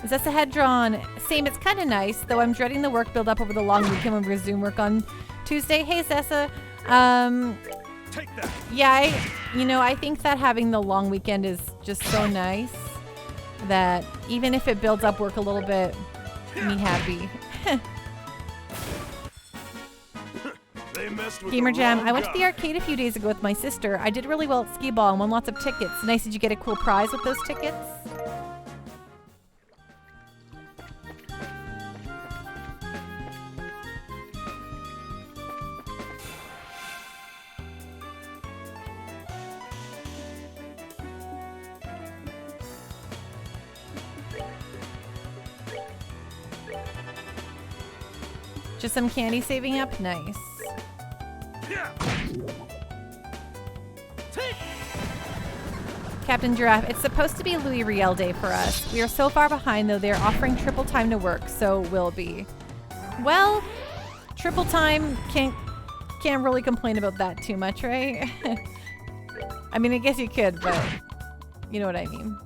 [SPEAKER 1] Is that the head drawn? Same, it's kind of nice, though I'm dreading the work build up over the long weekend when we resume work on Tuesday. Hey, Zessa.
[SPEAKER 3] Take that.
[SPEAKER 1] Yeah, I think that having the long weekend is just so nice that even if it builds up work a little bit, me happy. Gamer Jam, I went to the arcade a few days ago with my sister. I did really well at skee ball and won lots of tickets. Nice, did you get a cool prize with those tickets? Just some candy saving up? Nice. Captain Giraffe, it's supposed to be Louis Riel Day for us. We are so far behind, though. They're offering triple time to work, so we'll be. Well, triple time, can't really complain about that too much, right? I mean, I guess you could, but you know what I mean.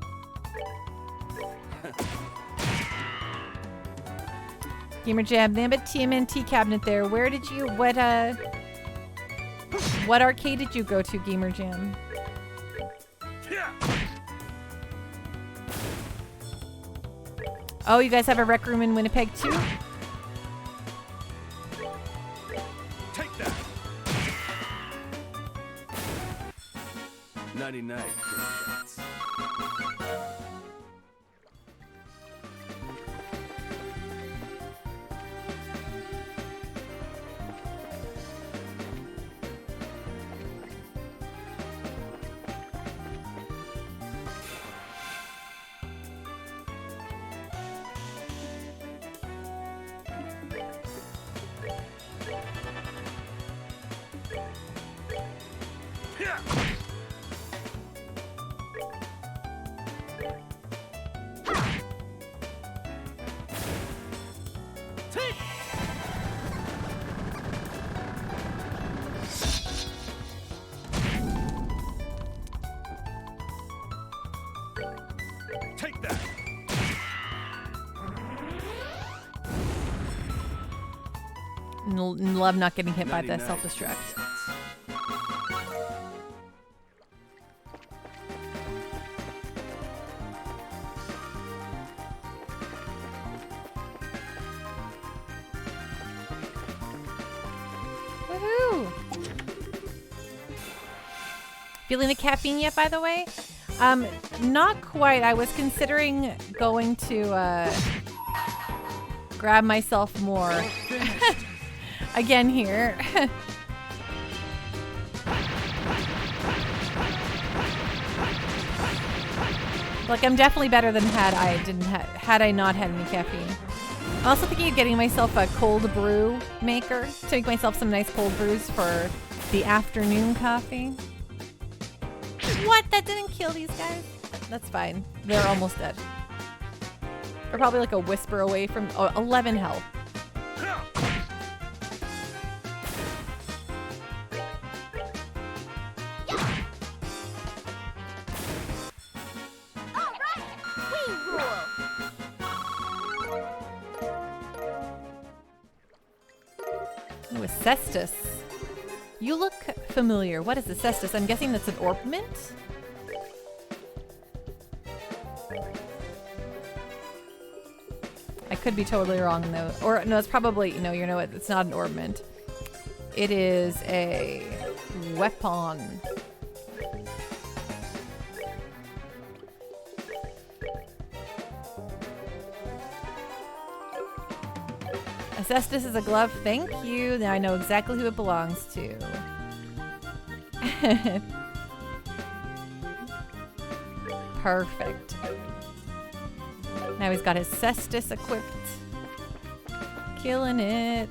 [SPEAKER 1] Gamer Jam, they have a TMNT cabinet there. Where did you, what arcade did you go to, Gamer Jam? Oh, you guys have a rec room in Winnipeg too?
[SPEAKER 3] Take that. 99 shots. Take that.
[SPEAKER 1] Love not getting hit by the self-destruct. Woohoo! Feeling the caffeine yet, by the way? Not quite. I was considering going to grab myself more. Again here. Like, I'm definitely better than had I not had any caffeine. I'm also thinking of getting myself a cold brew maker to make myself some nice cold brews for the afternoon coffee. What? That didn't kill these guys? That's fine. They're almost dead. They're probably like a whisper away from 11 health. Oh, a cestus. You look familiar. What is a cestus? I'm guessing that's an ornament? could be totally wrong though. Or no, it's probably you know what? It's not an ornament. It is a weapon. Assess this as a glove. Thank you. Now I know exactly who it belongs to. Perfect. Now he's got his cestus equipped. Killing it.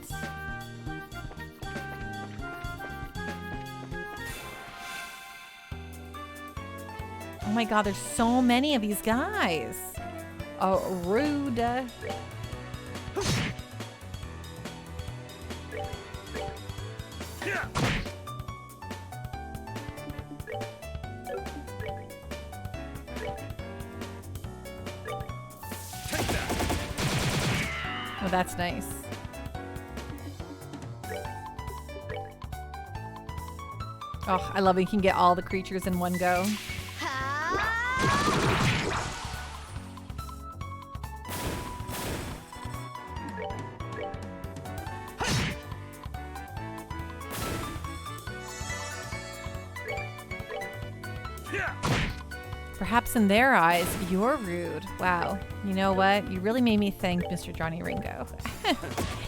[SPEAKER 1] Oh my god, there's so many of these guys. Oh, rude. Oh, that's nice. Oh, I love it. You can get all the creatures in one go. Perhaps in their eyes, you're rude. Wow. You know what? You really made me think, Mr. Johnny Ringo.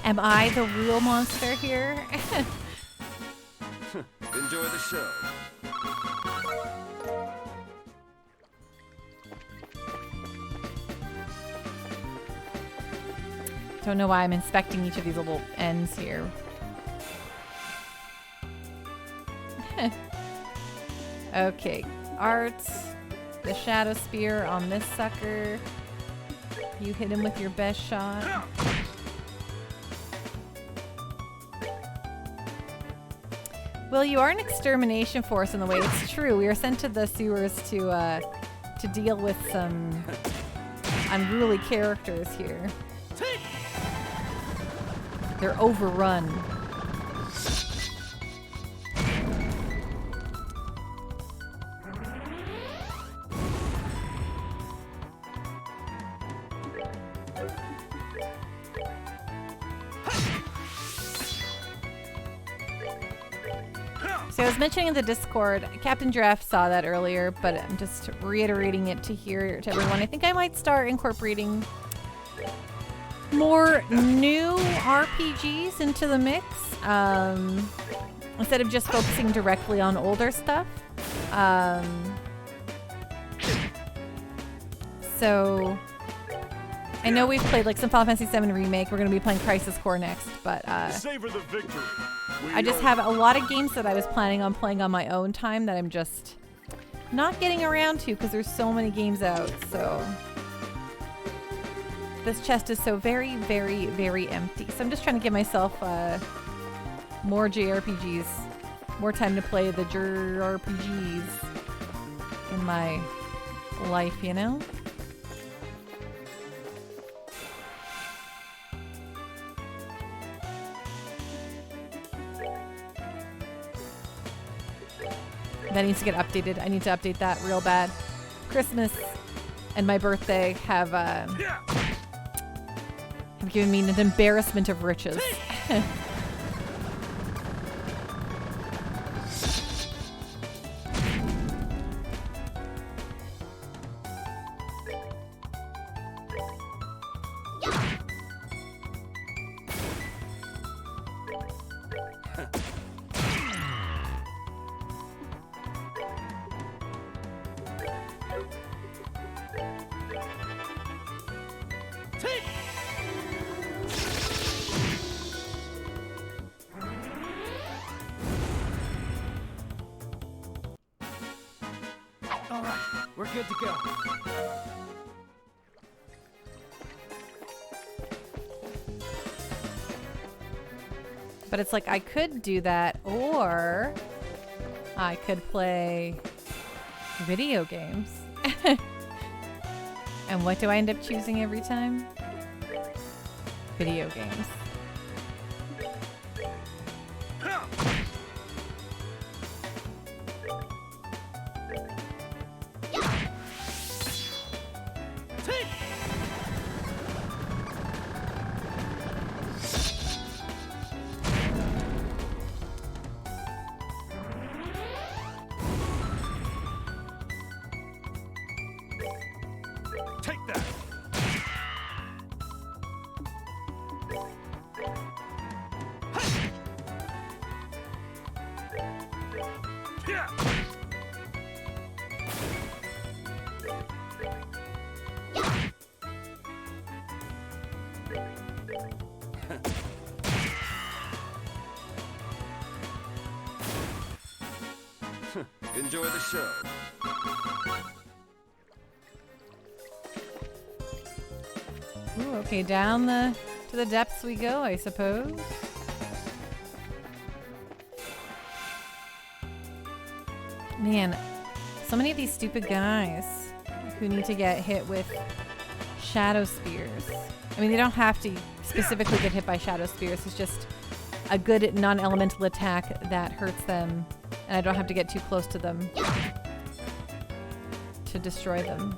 [SPEAKER 1] Am I the real monster here?
[SPEAKER 3] Enjoy the show.
[SPEAKER 1] Don't know why I'm inspecting each of these little ends here. Okay. Art. The shadow spear on this sucker. You hit him with your best shot. Well, you are an extermination force in the way. It's true. We are sent to the sewers to deal with some unruly characters here. They're overrun. So I was mentioning in the Discord, Captain Giraffe saw that earlier, but I'm just reiterating it to everyone. I think I might start incorporating more new RPGs into the mix, instead of just focusing directly on older stuff. So I know we've played like some Final Fantasy VII Remake. We're going to be playing Crisis Core next, but
[SPEAKER 4] savor the victory.
[SPEAKER 1] I just have a lot of games that I was planning on playing on my own time that I'm just not getting around to because there's so many games out. So this chest is so very, very, very empty. So I'm just trying to give myself more JRPGs, more time to play the JRPGs in my life, you know? That needs to get updated. I need to update that real bad. Christmas and my birthday have given me an embarrassment of riches.
[SPEAKER 3] We're good to go.
[SPEAKER 1] But it's like I could do that, or I could play video games. And what do I end up choosing every time? Video games.
[SPEAKER 3] Take that. Yeah.
[SPEAKER 4] Enjoy the show.
[SPEAKER 1] Ooh, okay, down to the depths we go, I suppose. Man, so many of these stupid guys who need to get hit with shadow spears. I mean, they don't have to specifically get hit by shadow spears. It's just a good non-elemental attack that hurts them, and I don't have to get too close to them to destroy them.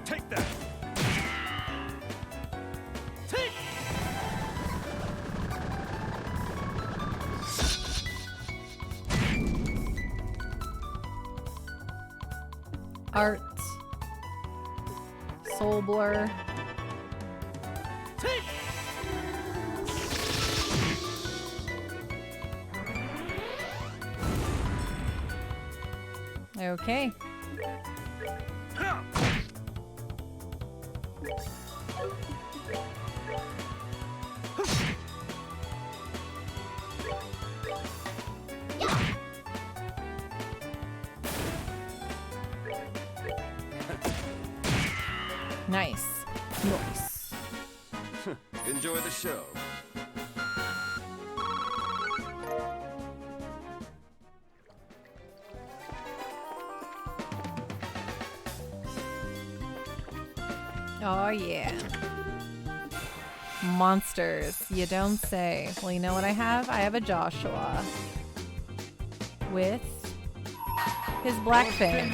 [SPEAKER 3] Take that. Take.
[SPEAKER 1] Art. Soul Blur.
[SPEAKER 3] Take.
[SPEAKER 1] Okay. Nice. Nice.
[SPEAKER 4] Enjoy the show.
[SPEAKER 1] Oh, yeah. Monsters. You don't say. Well, you know what I have? I have a Joshua. With his black fin.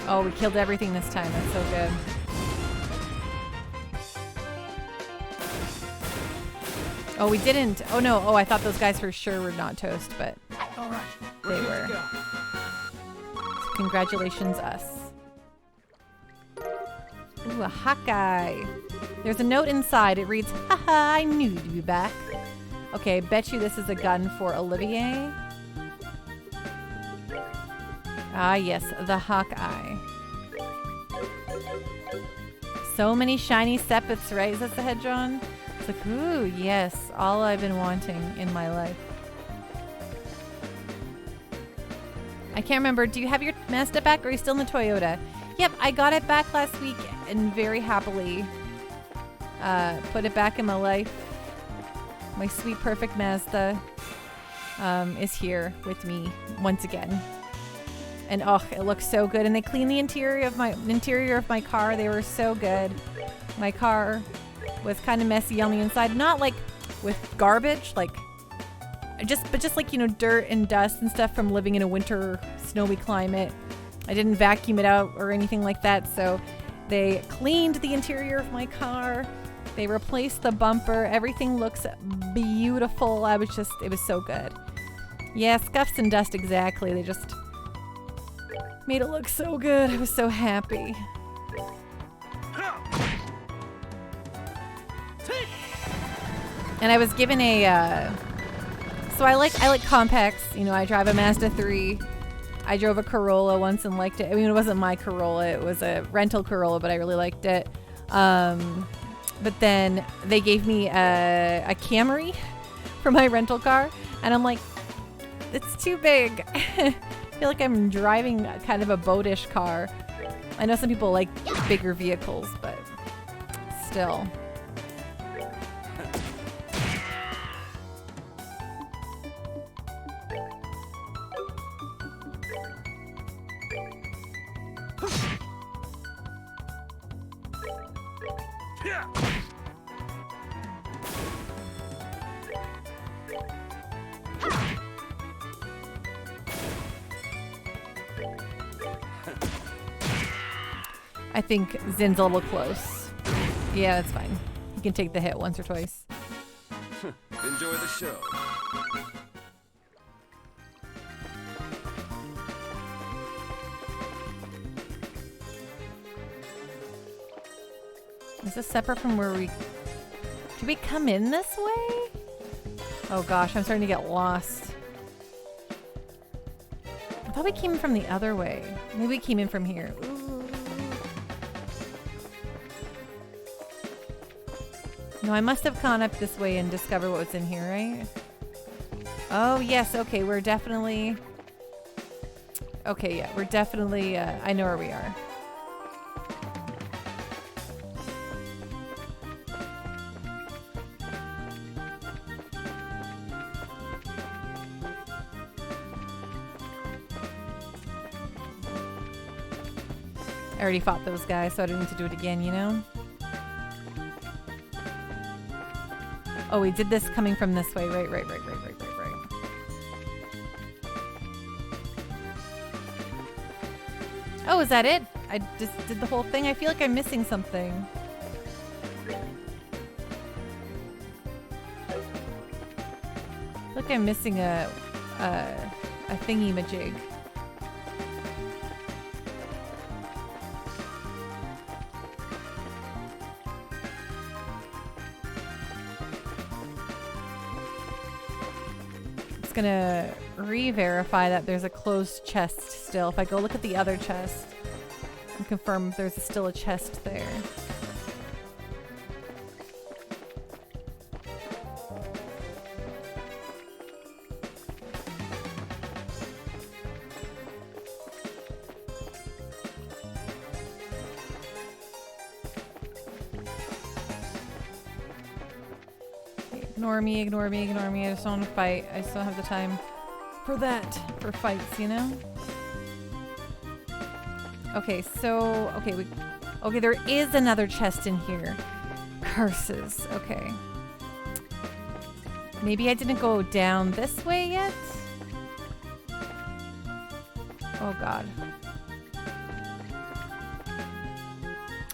[SPEAKER 1] Oh, we killed everything this time. That's so good. Oh, we didn't. Oh, no. Oh, I thought those guys for sure were not toast, but
[SPEAKER 3] All right.
[SPEAKER 1] they
[SPEAKER 3] We're good
[SPEAKER 1] were.
[SPEAKER 3] to go.
[SPEAKER 1] So congratulations, us. Ooh, a Hawkeye. There's a note inside. It reads, haha, I knew you'd be back. Okay, bet you this is a gun for Olivier. Ah, yes, the Hawkeye. So many shiny sepets, right? Is that the head drawn? It's like, ooh, yes, all I've been wanting in my life. I can't remember. Do you have your Mazda back or are you still in the Toyota? Yep, I got it back last week and very happily put it back in my life. My sweet, perfect Mazda is here with me once again. And oh, it looks so good. And they cleaned the interior of my car. They were so good. My car was kind of messy on the inside, not like with garbage, like just like, you know, dirt and dust and stuff from living in a winter snowy climate. I didn't vacuum it out or anything like that. So they cleaned the interior of my car. They replaced the bumper. Everything looks beautiful. It was so good. Yeah, scuffs and dust, exactly. They just made it look so good. I was so happy. And I was given a, so I like compacts. You know, I drive a Mazda 3. I drove a Corolla once and liked it. I mean, it wasn't my Corolla. It was a rental Corolla, but I really liked it. But then they gave me a Camry for my rental car. And I'm like, it's too big. I feel like I'm driving kind of a boatish car. I know some people like bigger vehicles, but still. I think Zin's a little close. Yeah, that's fine. can take the hit once or twice.
[SPEAKER 4] Enjoy the show.
[SPEAKER 1] Is this separate from where we... Did we come in this way? Oh gosh, I'm starting to get lost. I thought we came from the other way. Maybe we came in from here. Ooh. No, I must have gone up this way and discovered what was in here, right? Oh, yes. Okay, we're definitely... Okay, yeah, we're definitely... I know where we are. I already fought those guys, so I don't need to do it again, you know? Oh, we did this coming from this way. Right. Oh, is that it? I just did the whole thing? I feel like I'm missing something. Look, I'm missing a thingy-majig. Gonna re-verify that there's a closed chest still. If I go look at the other chest and confirm if there's still a chest there. Ignore me. I just don't want to fight. I just don't have the time for that. For fights, you know? Okay, so... Okay, there is another chest in here. Curses. Okay. Maybe I didn't go down this way yet? Oh, God.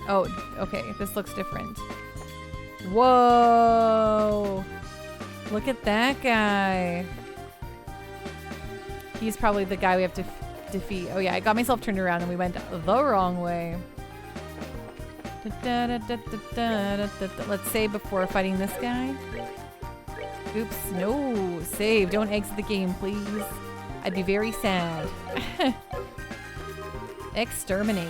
[SPEAKER 1] Oh, okay. This looks different. Whoa! Look at that guy. He's probably the guy we have to defeat. Oh yeah, I got myself turned around and we went the wrong way. Let's save before fighting this guy. Oops, no. Save. Don't exit the game, please. I'd be very sad. Exterminate.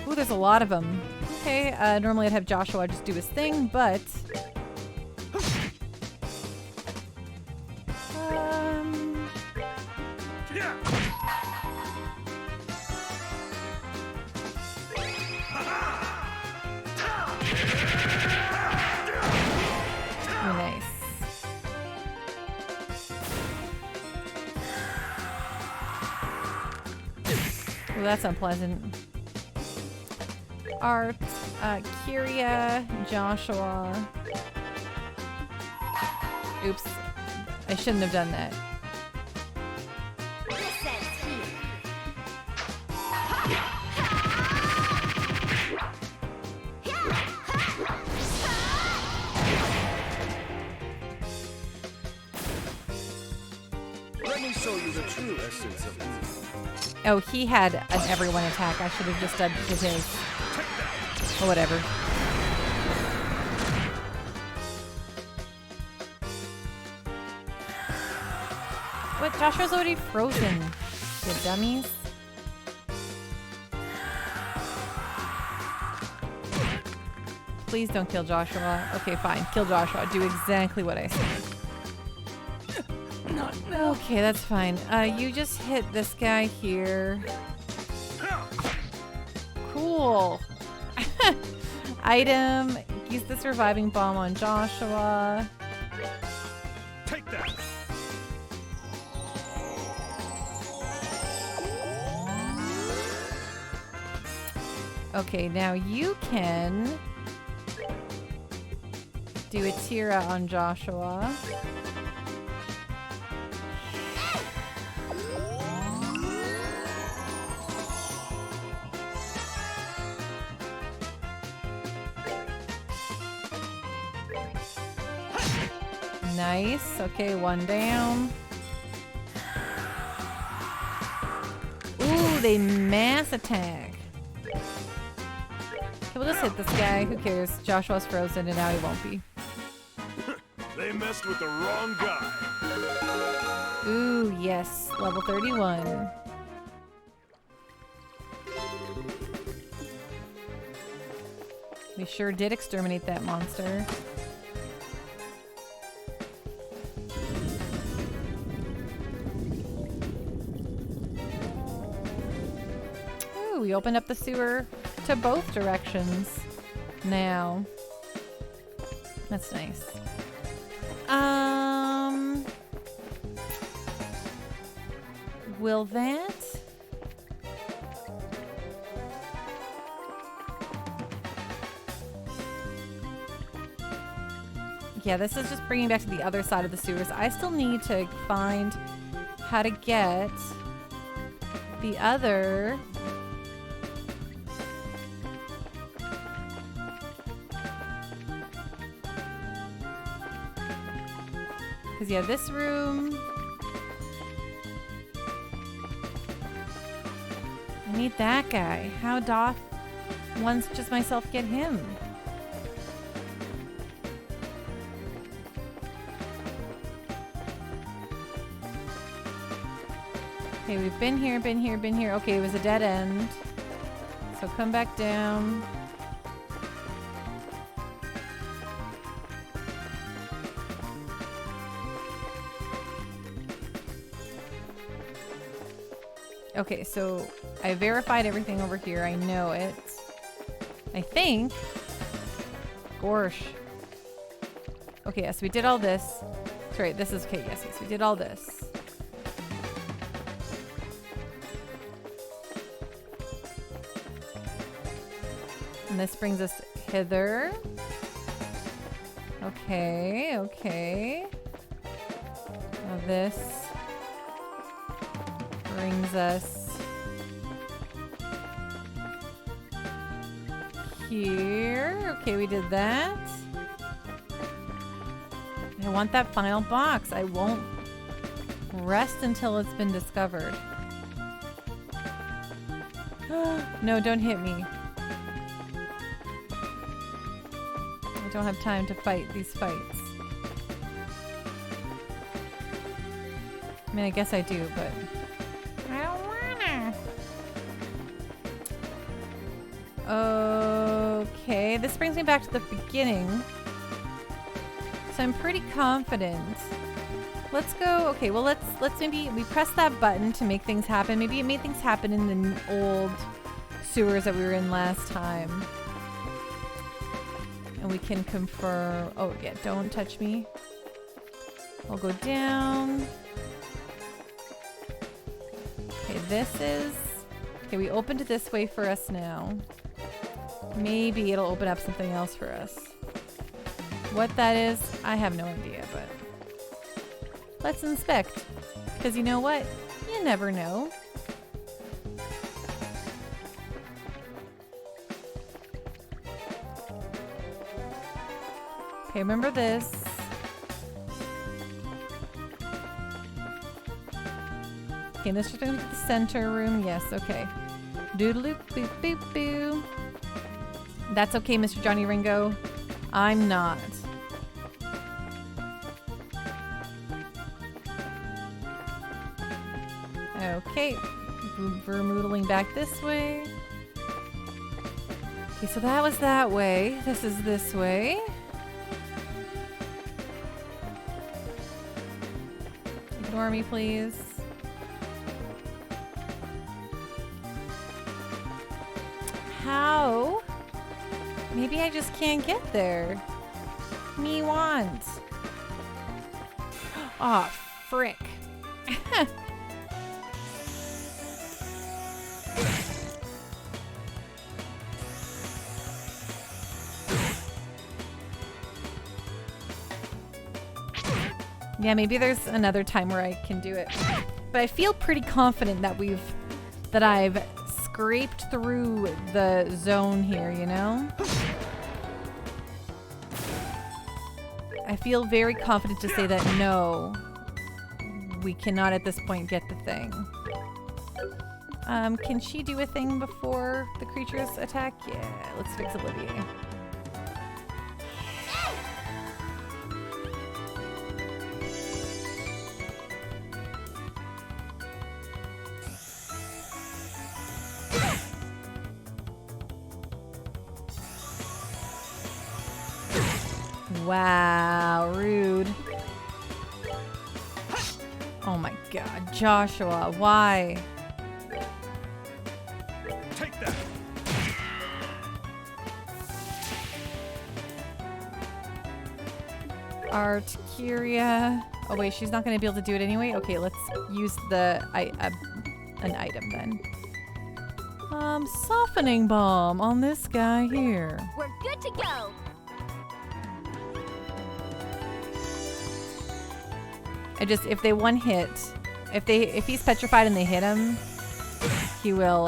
[SPEAKER 1] Ooh, there's a lot of them. Okay, normally I'd have Joshua just do his thing, but... Nice. Well, that's unpleasant. Art, Kyria, Joshua. Oops. I shouldn't have done that.
[SPEAKER 4] Let me show you the true essence of evil.
[SPEAKER 1] Oh, he had an everyone attack. I should have just done his. Or whatever. What? Joshua's already frozen. You dummies. Please don't kill Joshua. Okay, fine. Kill Joshua. Do exactly what I said. Okay, that's fine. You just hit this guy here. Cool. Item. Use the surviving bomb on Joshua.
[SPEAKER 3] Take that.
[SPEAKER 1] Okay, now you can do a Tira on Joshua. Nice. Okay, one down. Ooh, they mass attack. Okay, we'll just hit this guy. Who cares? Joshua's frozen and now he won't be.
[SPEAKER 4] They messed with the wrong guy.
[SPEAKER 1] Ooh, yes. Level 31. We sure did exterminate that monster. Ooh, we opened up the sewer to both directions now. That's nice. Will that? Yeah, this is just bringing back to the other side of the sewers. I still need to find how to get the other... Because, yeah, this room... I need that guy. How doth once just myself get him? Okay, we've been here, been here, been here. Okay, it was a dead end. So come back down. Okay, so I verified everything over here. I know it. I think. Gorsh. Okay, yes, we did all this. Sorry, this is okay. Yes, we did all this. And this brings us hither. Okay, okay. Now this brings us here. Okay, we did that. I want that final box. I won't rest until it's been discovered. No, don't hit me. I don't have time to fight these fights. I mean, I guess I do, but I don't wanna. Okay, this brings me back to the beginning. So I'm pretty confident. Let's go. Okay, well let's maybe we press that button to make things happen. Maybe it made things happen in the old sewers that we were in last time. And we can confirm. Oh yeah, don't touch me. I'll go down. Okay, this is... Okay, we opened it this way for us now. Maybe it'll open up something else for us. What that is, I have no idea, but... Let's inspect. Because you know what? You never know. Okay, remember this. Okay, this is going to be the center room. Yes, okay. Doodaloo, boop, boop, boo. That's okay, Mr. Johnny Ringo. I'm not. Okay, vermoodling back this way. Okay, so that was that way. This is this way. Ignore me, please. How? Maybe I just can't get there. Me want. Aw, frick. Yeah, maybe there's another time where I can do it. But I feel pretty confident that I've scraped through the zone here, you know? I feel very confident to say that no, we cannot at this point get the thing. Can she do a thing before the creatures attack? Yeah, let's fix Olivier. Wow, rude. Oh my god, Joshua, why?
[SPEAKER 4] Take that.
[SPEAKER 1] Artcuria. Oh wait, she's not going to be able to do it anyway? Okay, let's use the an item then. Softening bomb on this guy here.
[SPEAKER 2] We're good to go.
[SPEAKER 1] If they one hit, if he's petrified and they hit him, he will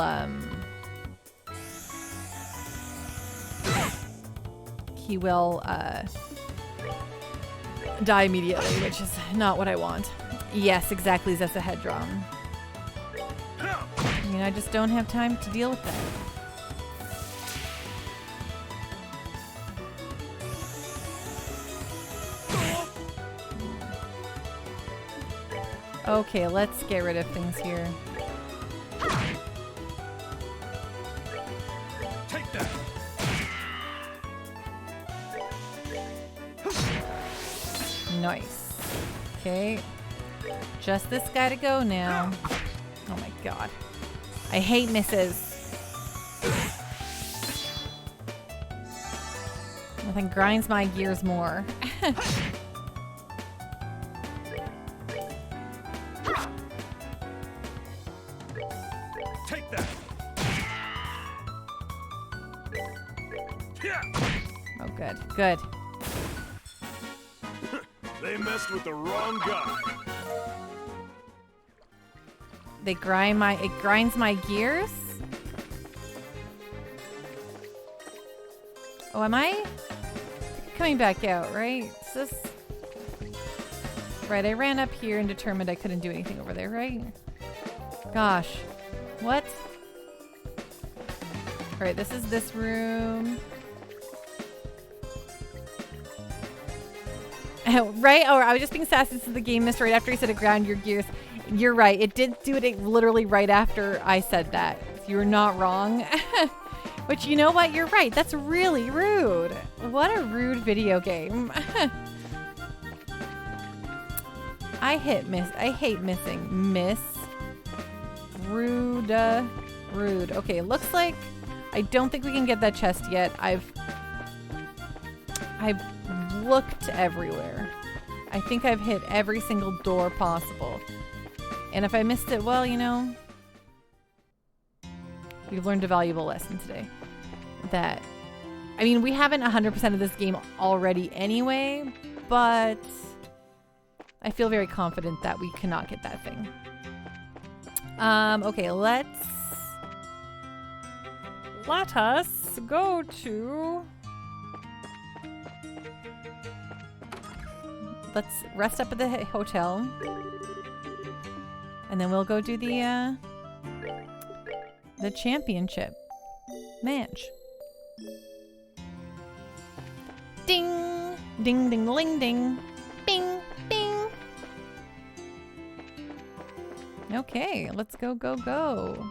[SPEAKER 1] die immediately, which is not what I want. Yes, exactly, that's a head drum. I mean, I just don't have time to deal with that. Okay, let's get rid of things here.
[SPEAKER 4] Take that.
[SPEAKER 1] Nice. Okay. Just this guy to go now. Oh my god. I hate misses. Nothing grinds my gears more.
[SPEAKER 4] Take that.
[SPEAKER 1] Oh, good. Good.
[SPEAKER 4] They messed with the wrong guy.
[SPEAKER 1] It grinds my gears? Oh, am I coming back out, right? Is this... Right, I ran up here and determined I couldn't do anything over there, right? Gosh. What? Alright, this is this room. Right? Oh, I was just being sassy since the game missed right after he said it ground your gears. You're right. It did do it literally right after I said that. You're not wrong. But you know what? You're right. That's really rude. What a rude video game. I hate missing. Miss. Rude. Rude. Okay, looks like I don't think we can get that chest yet. I've looked everywhere. I think I've hit every single door possible. And if I missed it, well, you know, we've learned a valuable lesson today. That, I mean, we haven't 100% of this game already anyway, but I feel very confident that we cannot get that thing. Okay, let us go to... Let's rest up at the hotel. And then we'll go do the championship match. Ding! Ding, ding, ling, ding. Bing, bing. Okay, let's go, go, go.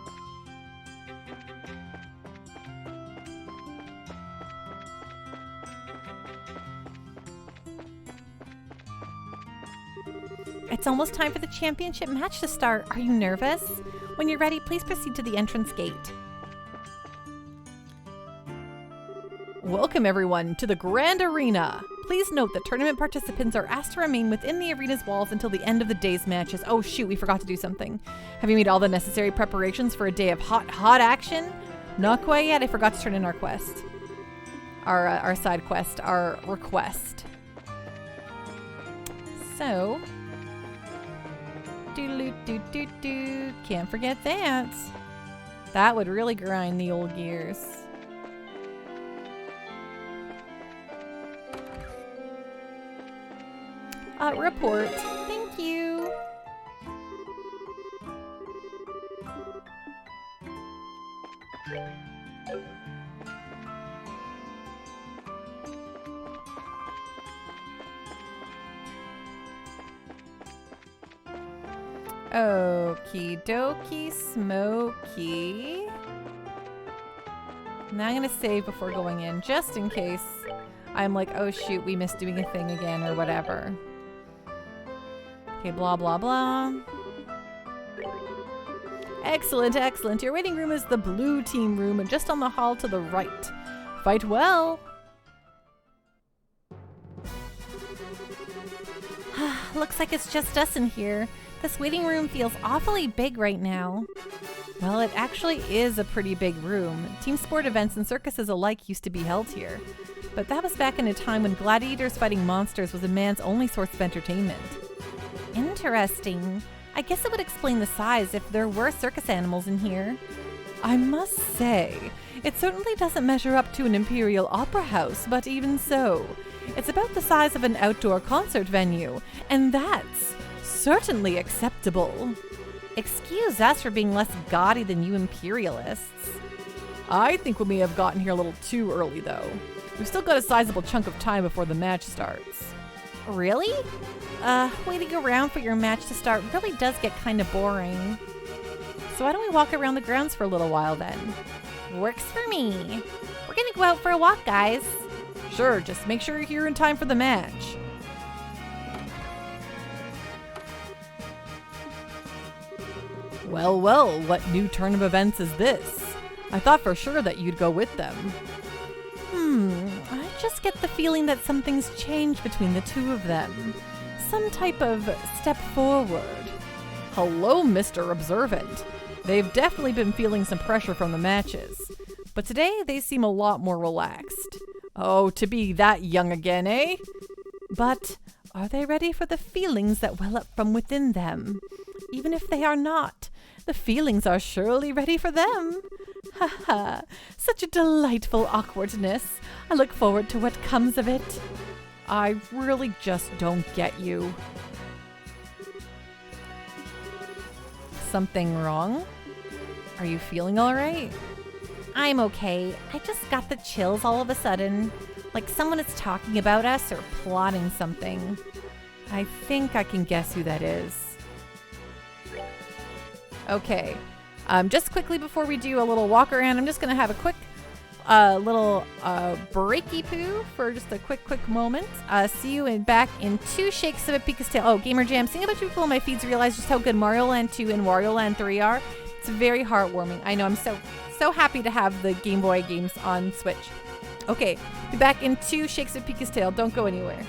[SPEAKER 1] It's almost time for the championship match to start. Are you nervous? When you're ready, please proceed to the entrance gate. Welcome everyone to the Grand Arena. Please note that tournament participants are asked to remain within the arena's walls until the end of the day's matches. Oh shoot, we forgot to do something. Have you made all the necessary preparations for a day of hot action? Not quite yet. I forgot to turn in our quest. Our side quest, our request. So... Do. Can't forget that. That would really grind the old gears. Report. Thank you. Okie dokie smoky. Now I'm gonna save before going in, just in case I'm like, oh shoot, we missed doing a thing again or whatever. Okay, blah blah blah. Excellent, excellent. Your waiting room is the blue team room and just on the hall to the right. Fight well.
[SPEAKER 2] Looks like it's just us in here. This waiting room feels awfully big right now.
[SPEAKER 1] Well, it actually is a pretty big room. Team sport events and circuses alike used to be held here. But that was back in a time when gladiators fighting monsters was a man's only source of entertainment.
[SPEAKER 2] Interesting. I guess it would explain the size if there were circus animals in here.
[SPEAKER 1] I must say, it certainly doesn't measure up to an imperial opera house, but even so, it's about the size of an outdoor concert venue, and that's certainly acceptable.
[SPEAKER 2] Excuse us for being less gaudy than you imperialists.
[SPEAKER 1] I think we may have gotten here a little too early, though. We've still got a sizable chunk of time before the match starts.
[SPEAKER 2] Really? Waiting around for your match to start really does get kind of boring.
[SPEAKER 1] So why don't we walk around the grounds for a little while then?
[SPEAKER 2] Works for me. We're gonna go out for a walk, guys.
[SPEAKER 1] Sure, just make sure you're here in time for the match. Well, well, what new turn of events is this? I thought for sure that you'd go with them. I just get the feeling that something's changed between the two of them. Some type of step forward. Hello, Mr. Observant. They've definitely been feeling some pressure from the matches. But today, they seem a lot more relaxed. Oh, to be that young again, eh? But are they ready for the feelings that well up from within them? Even if they are not, the feelings are surely ready for them. Ha ha, such a delightful awkwardness. I look forward to what comes of it. I really just don't get you. Something wrong? Are you feeling all right?
[SPEAKER 2] I'm okay. I just got the chills all of a sudden. Like someone is talking about us or plotting something.
[SPEAKER 1] I think I can guess who that is. Okay. Just quickly before we do a little walk around, I'm just going to have a quick little breaky poo for just a quick moment. See you back in 2 shakes of a Pika's tail. Oh, Gamer Jam, seeing a bunch of people on my feeds realize just how good Mario Land 2 and Wario Land 3 are. It's very heartwarming. I know, I'm so happy to have the Game Boy games on Switch. Okay, be back in 2 shakes of Pika's tail. Don't go anywhere.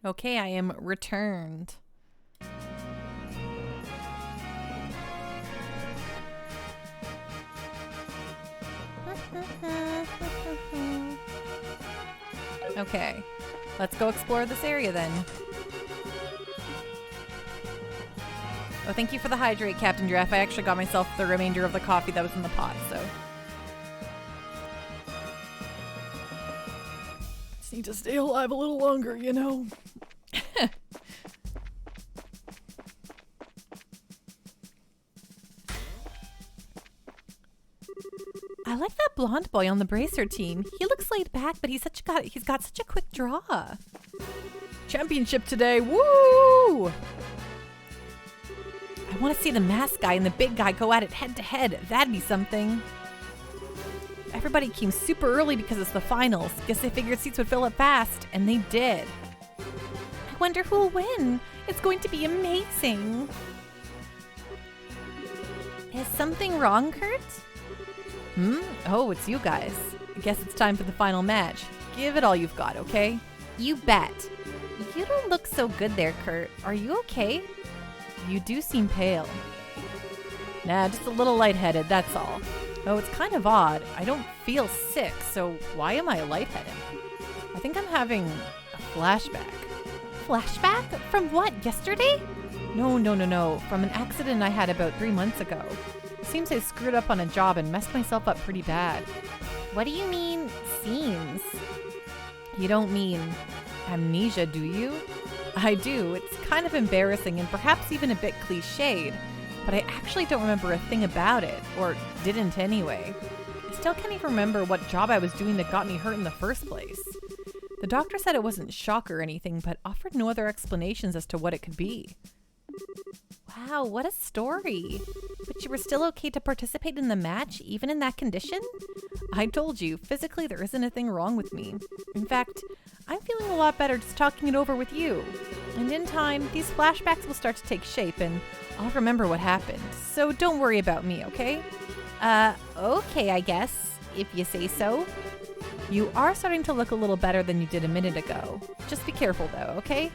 [SPEAKER 1] Okay, I am returned. Okay, let's go explore this area then. Oh, thank you for the hydrate, Captain Giraffe. I actually got myself the remainder of the coffee that was in the pot, so. Just need to stay alive a little longer, you know? I like that blonde boy on the bracer team. He looks laid back, but he's got such a quick draw. Championship today, woo! I want to see the masked guy and the big guy go at it head to head. That'd be something. Everybody came super early because it's the finals. Guess they figured seats would fill up fast, and they did. I wonder who'll win. It's going to be amazing. Is something wrong, Kurt? Oh, it's you guys. I guess it's time for the final match. Give it all you've got, okay? You bet. You don't look so good there, Kurt. Are you okay? You do seem pale. Nah, just a little lightheaded, that's all. Oh, it's kind of odd. I don't feel sick, so why am I lightheaded? I think I'm having a flashback. Flashback? From what, yesterday? No. From an accident I had about 3 months ago. Seems I screwed up on a job and messed myself up pretty bad. What do you mean, seems? You don't mean amnesia, do you? I do. It's kind of embarrassing and perhaps even a bit cliched, but I actually don't remember a thing about it, or didn't anyway. I still can't even remember what job I was doing that got me hurt in the first place. The doctor said it wasn't shock or anything, but offered no other explanations as to what it could be. Wow, what a story. But you were still okay to participate in the match, even in that condition? I told you, physically there isn't a thing wrong with me. In fact, I'm feeling a lot better just talking it over with you. And in time, these flashbacks will start to take shape and I'll remember what happened. So don't worry about me, okay? Okay, I guess, if you say so. You are starting to look a little better than you did a minute ago. Just be careful though, okay?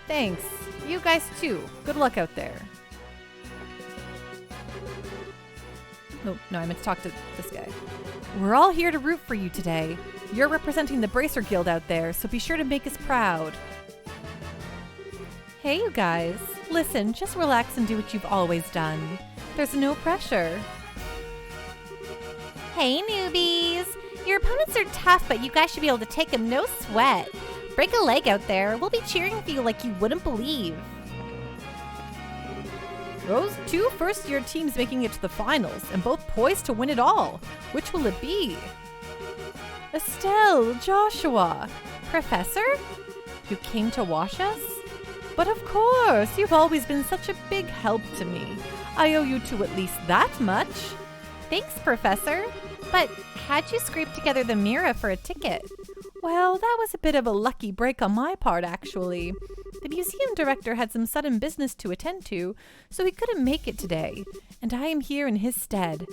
[SPEAKER 1] Thanks. You guys too. Good luck out there. Oh, no, I meant to talk to this guy. We're all here to root for you today. You're representing the Bracer Guild out there, so be sure to make us proud. Hey, you guys. Listen, just relax and do what you've always done. There's no pressure.
[SPEAKER 2] Hey, newbies. Your opponents are tough, but you guys should be able to take them no sweat. Break a leg out there. We'll be cheering for you like you wouldn't believe.
[SPEAKER 1] Those two first-year teams making it to the finals, and both poised to win it all. Which will it be? Estelle, Joshua, Professor? You came to wash us? But of course, you've always been such a big help to me. I owe you two at least that much.
[SPEAKER 2] Thanks, Professor. But how'd you scrape together the Mira for a ticket?
[SPEAKER 1] Well, that was a bit of a lucky break on my part, actually. The museum director had some sudden business to attend to, so he couldn't make it today, and I am here in his stead.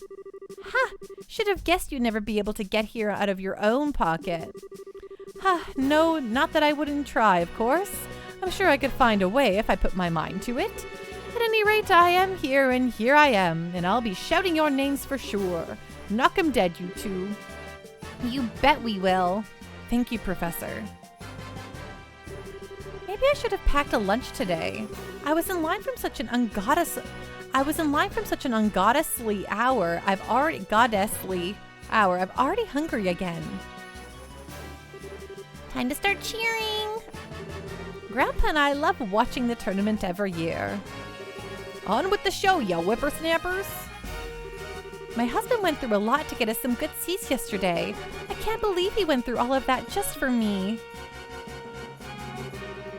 [SPEAKER 2] Ha! Should have guessed you'd never be able to get here out of your own pocket.
[SPEAKER 1] Ha! No, not that I wouldn't try, of course. I'm sure I could find a way if I put my mind to it. At any rate, I am here, and here I am, and I'll be shouting your names for sure. Knock 'em dead, you two.
[SPEAKER 2] You bet we will.
[SPEAKER 1] Thank you, Professor. Maybe I should have packed a lunch today. I was in line from such an ungoddessly hour. I'm already hungry again.
[SPEAKER 2] Time to start cheering.
[SPEAKER 1] Grandpa and I love watching the tournament every year. On with the show, you whippersnappers. My husband went through a lot to get us some good seats yesterday. I can't believe he went through all of that just for me.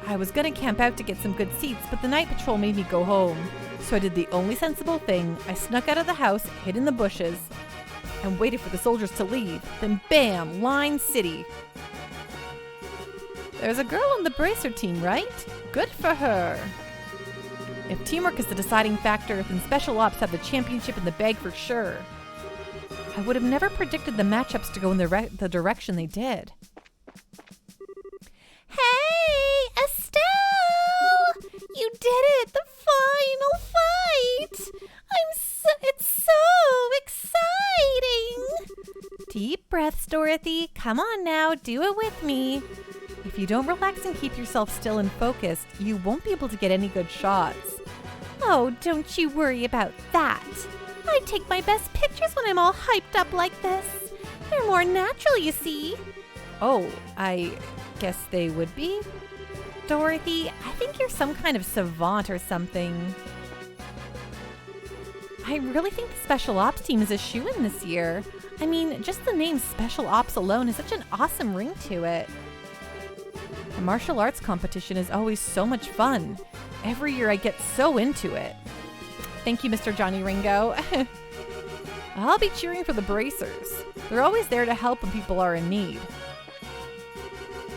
[SPEAKER 1] I was gonna camp out to get some good seats, but the night patrol made me go home. So I did the only sensible thing. I snuck out of the house, hid in the bushes, and waited for the soldiers to leave. Then bam, Line City. There's a girl on the Bracer team, right? Good for her. If teamwork is the deciding factor, then Special Ops have the championship in the bag for sure. I would have never predicted the matchups to go in the direction they did.
[SPEAKER 2] Hey, Estelle! breaths, Dorothy. Come on now, do it with me.
[SPEAKER 1] If you don't relax and keep yourself still and focused, you won't be able to get any good shots.
[SPEAKER 2] Oh, don't you worry about that. I take my best pictures when I'm all hyped up like this. They're more natural, you see.
[SPEAKER 1] Oh, I guess they would be?
[SPEAKER 2] Dorothy, I think you're some kind of savant or something.
[SPEAKER 1] I really think the Special Ops team is a shoo-in this year. I mean, just the name Special Ops alone has such an awesome ring to it. The martial arts competition is always so much fun. Every year I get so into it. Thank you, Mr. Johnny Ringo. I'll be cheering for the Bracers. They're always there to help when people are in need.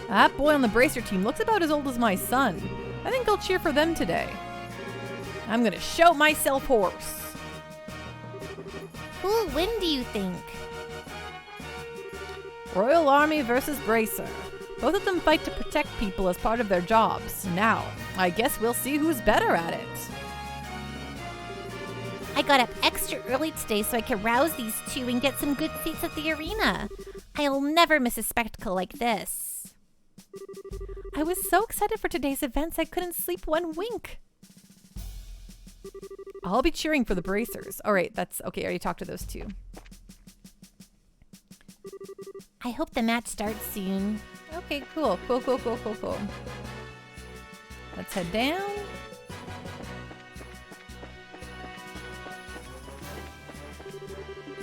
[SPEAKER 1] That boy on the Bracer team looks about as old as my son. I think I'll cheer for them today. I'm gonna shout myself hoarse.
[SPEAKER 2] Who'll win, do you think?
[SPEAKER 1] Royal Army versus Bracer. Both of them fight to protect people as part of their jobs. Now, I guess we'll see who's better at it.
[SPEAKER 2] I got up extra early today so I could rouse these two and get some good seats at the arena. I'll never miss a spectacle like this.
[SPEAKER 1] I was so excited for today's events I couldn't sleep one wink. I'll be cheering for the Bracers. All right, that's okay. I already talked to those two.
[SPEAKER 2] I hope the match starts soon.
[SPEAKER 1] Okay, cool. Let's head down.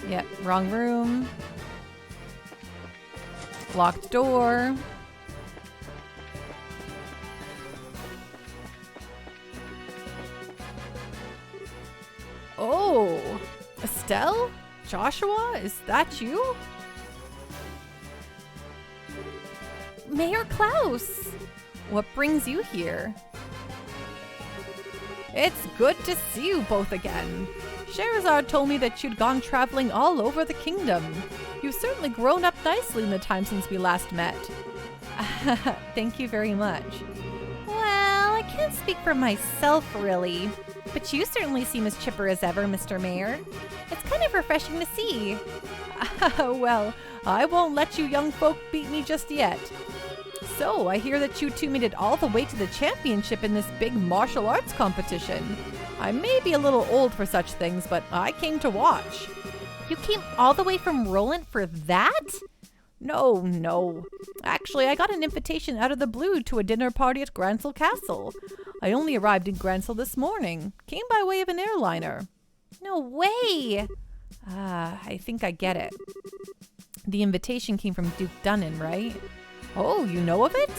[SPEAKER 1] Yep, wrong room. Locked door. Oh, Estelle? Joshua? Is that you?
[SPEAKER 2] Mayor Klaus!
[SPEAKER 1] What brings you here? It's good to see you both again. Sherazade told me that you'd gone traveling all over the kingdom. You've certainly grown up nicely in the time since we last met. Thank you very much.
[SPEAKER 2] Well, I can't speak for myself, really. But you certainly seem as chipper as ever, Mr. Mayor. It's kind of refreshing to see.
[SPEAKER 1] Well, I won't let you young folk beat me just yet. So, I hear that you two made it all the way to the championship in this big martial arts competition. I may be a little old for such things, but I came to watch.
[SPEAKER 2] You came all the way from Roland for that?
[SPEAKER 1] No. Actually, I got an invitation out of the blue to a dinner party at Grand-cel Castle. I only arrived in Grancel this morning. Came by way of an airliner.
[SPEAKER 2] No way!
[SPEAKER 1] I think I get it. The invitation came from Duke Dunnan, right? Oh, you know of it?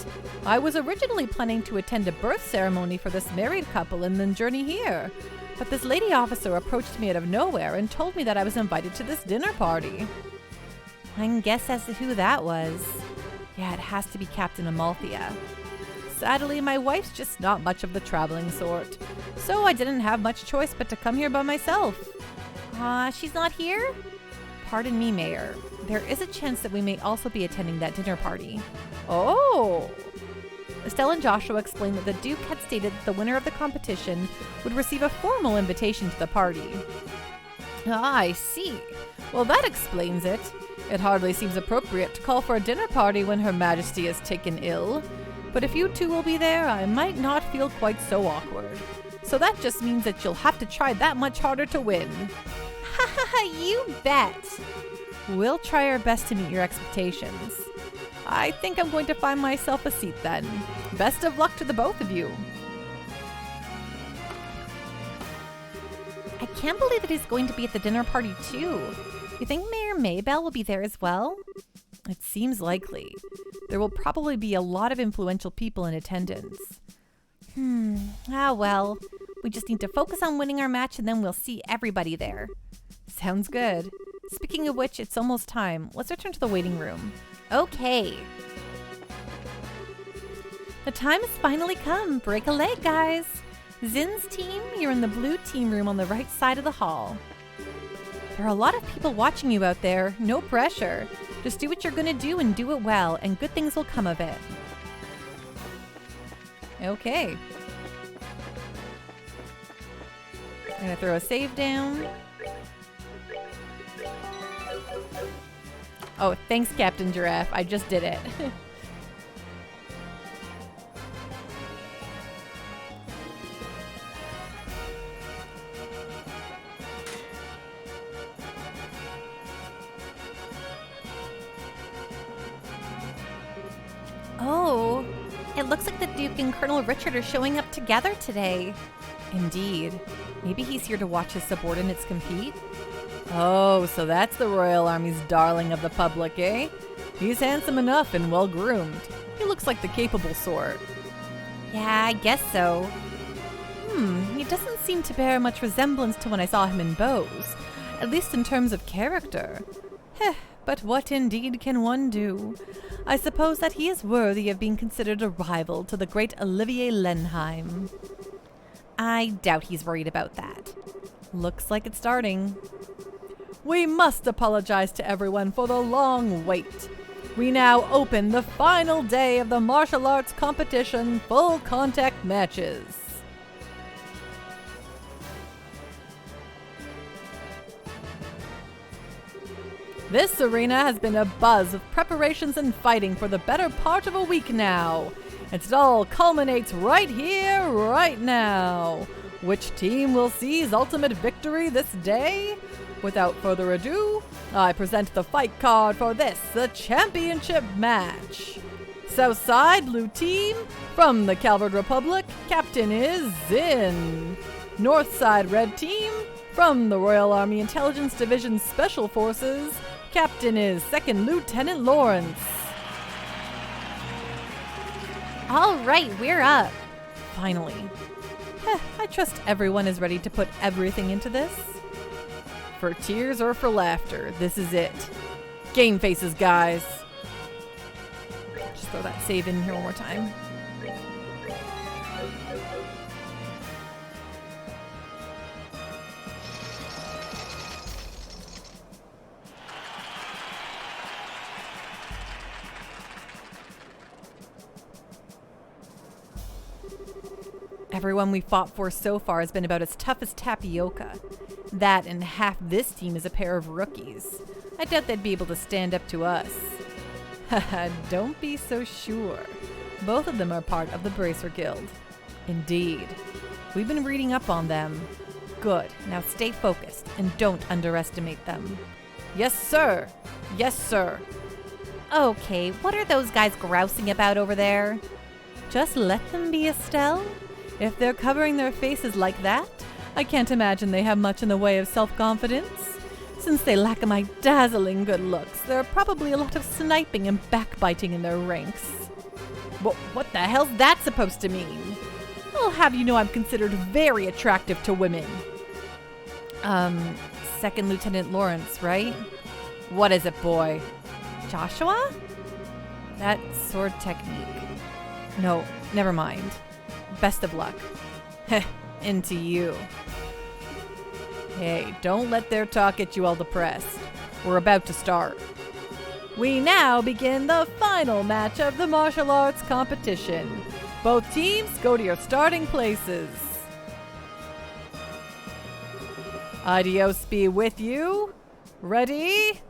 [SPEAKER 1] I was originally planning to attend a birth ceremony for this married couple and then journey here. But this lady officer approached me out of nowhere and told me that I was invited to this dinner party.
[SPEAKER 2] I can guess as to who that was.
[SPEAKER 1] Yeah, it has to be Captain Amalthea. Sadly, my wife's just not much of the traveling sort, so I didn't have much choice but to come here by myself.
[SPEAKER 2] She's not here?
[SPEAKER 1] Pardon me, Mayor. There is a chance that we may also be attending that dinner party. Oh! Estelle and Joshua explained that the Duke had stated that the winner of the competition would receive a formal invitation to the party. I see. Well, that explains it. It hardly seems appropriate to call for a dinner party when Her Majesty is taken ill. But if you two will be there, I might not feel quite so awkward. So that just means that you'll have to try that much harder to win.
[SPEAKER 2] You bet!
[SPEAKER 1] We'll try our best to meet your expectations. I think I'm going to find myself a seat then. Best of luck to the both of you.
[SPEAKER 2] I can't believe that he's going to be at the dinner party too. You think Mayor Maybelle will be there as well?
[SPEAKER 1] It seems likely. There will probably be a lot of influential people in attendance.
[SPEAKER 2] Well. We just need to focus on winning our match and then we'll see everybody there.
[SPEAKER 1] Sounds good. Speaking of which, it's almost time. Let's return to the waiting room.
[SPEAKER 2] Okay. The time has finally come. Break a leg, guys. Zin's team, you're in the blue team room on the right side of the hall.
[SPEAKER 1] There are a lot of people watching you out there. No pressure. Just do what you're going to do and do it well, and good things will come of it. Okay. I'm going to throw a save down. Oh, thanks, Captain Giraffe. I just did it.
[SPEAKER 2] Oh, it looks like the Duke and Colonel Richard are showing up together today.
[SPEAKER 1] Indeed. Maybe he's here to watch his subordinates compete? Oh, so that's the Royal Army's darling of the public, eh? He's handsome enough and well-groomed. He looks like the capable sort.
[SPEAKER 2] Yeah, I guess so.
[SPEAKER 1] He doesn't seem to bear much resemblance to when I saw him in Bose, at least in terms of character. Heh, but what indeed can one do? I suppose that he is worthy of being considered a rival to the great Olivier Lenheim.
[SPEAKER 2] I doubt he's worried about that.
[SPEAKER 1] Looks like it's starting. We must apologize to everyone for the long wait. We now open the final day of the martial arts competition full contact matches. This arena has been a buzz of preparations and fighting for the better part of a week now. It all culminates right here, right now. Which team will seize ultimate victory this day? Without further ado, I present the fight card for this, the championship match. Southside Blue Team, from the Calvard Republic, captain is Zin. Northside Red Team, from the Royal Army Intelligence Division Special Forces, captain is 2nd Lieutenant Lawrence.
[SPEAKER 2] All right, we're up.
[SPEAKER 1] Finally. I trust everyone is ready to put everything into this. For tears or for laughter, this is it. Game faces, guys. Just throw that save in here one more time. Everyone we fought for so far has been about as tough as tapioca. That and half this team is a pair of rookies. I doubt they'd be able to stand up to us. Haha, don't be so sure. Both of them are part of the Bracer Guild. Indeed. We've been reading up on them. Good. Now stay focused and don't underestimate them. Yes, sir. Yes, sir.
[SPEAKER 2] Okay, what are those guys grousing about over there?
[SPEAKER 1] Just let them be, Estelle. If they're covering their faces like that, I can't imagine they have much in the way of self-confidence. Since they lack my dazzling good looks, there are probably a lot of sniping and backbiting in their ranks. What the hell's that supposed to mean? I'll have you know I'm considered very attractive to women. 2nd Lieutenant Lawrence, right? What is it, boy? Joshua? That sword technique. No, never mind. Best of luck. Heh, into you. Hey, don't let their talk get you all depressed. We're about to start. We now begin the final match of the martial arts competition. Both teams go to your starting places. Adios be with you. Ready?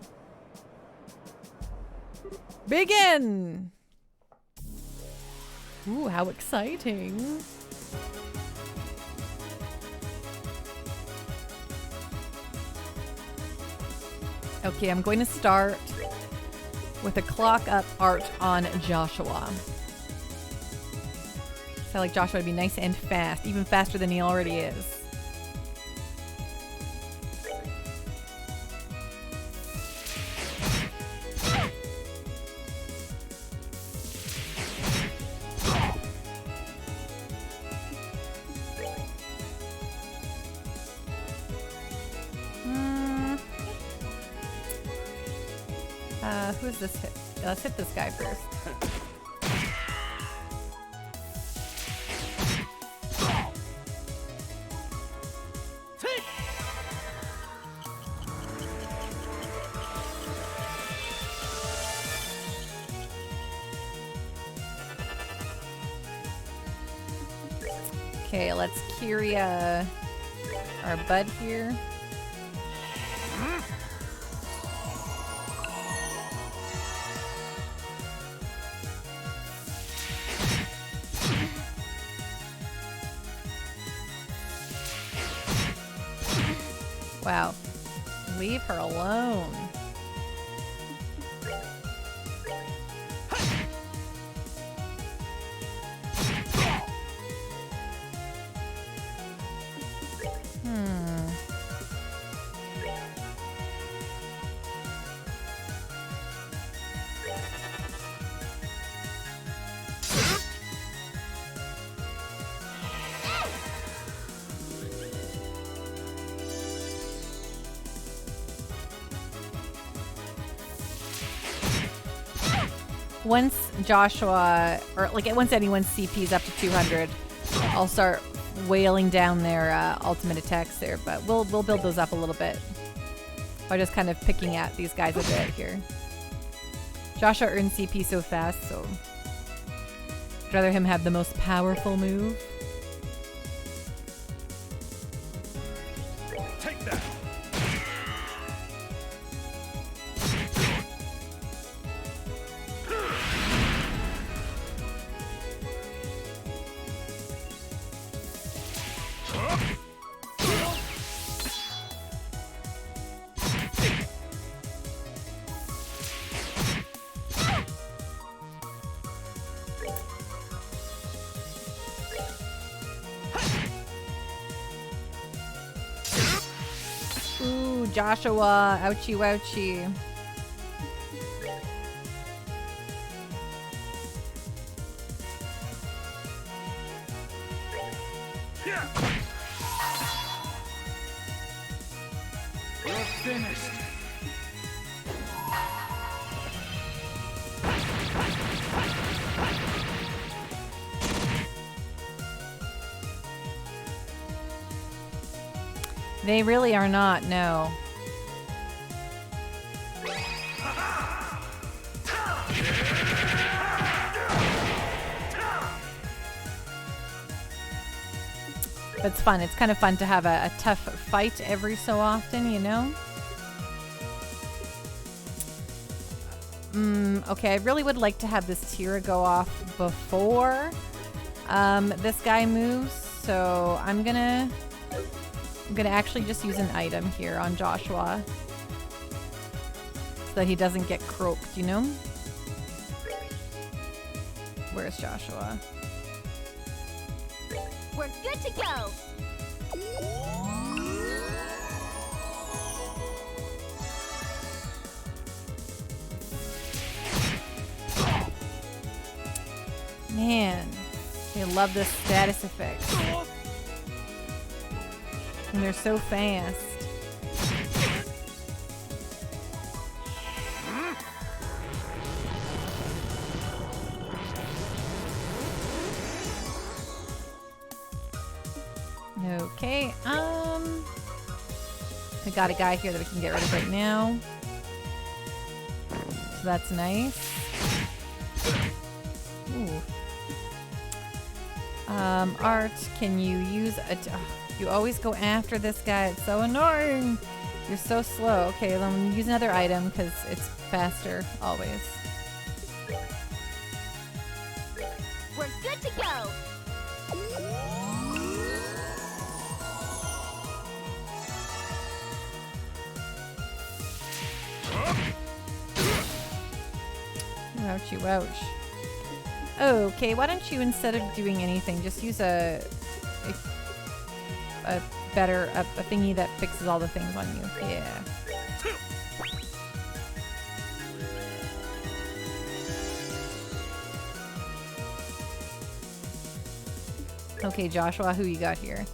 [SPEAKER 1] Begin! Ooh, how exciting. Okay, I'm going to start with a clock up art on Joshua. So I like Joshua to be nice and fast, even faster than he already is. Who's this hit? Let's hit this guy first. Okay, let's Kyria our bud here. Wow. Leave her alone. Once Joshua, or like once anyone's CP is up to 200, I'll start wailing down their ultimate attacks there. But we'll build those up a little bit by just kind of picking at these guys a bit here. Joshua earns CP so fast, so I'd rather him have the most powerful move.
[SPEAKER 4] Take that.
[SPEAKER 1] Ooh, Joshua, ouchie wouchie.
[SPEAKER 3] You're finished.
[SPEAKER 1] They really are not, no. But it's fun. It's kind of fun to have a tough fight every so often, you know? Okay, I really would like to have this Tira go off before this guy moves, so I'm gonna actually just use an item here on Joshua so that he doesn't get croaked, you know? Where's Joshua?
[SPEAKER 2] We're good to go.
[SPEAKER 1] Man, they love this status effect. And they're so fast. Okay, we got a guy here that we can get rid of right now. So that's nice. Ooh. Art, can you use a... you always go after this guy. It's so annoying. You're so slow. Okay, then use another item because it's faster always.
[SPEAKER 2] We're good to go.
[SPEAKER 1] Ouchie wouch. Okay, why don't you, instead of doing anything, just use a thingy that fixes all the things on you. Yeah. Okay, Joshua, who you got here?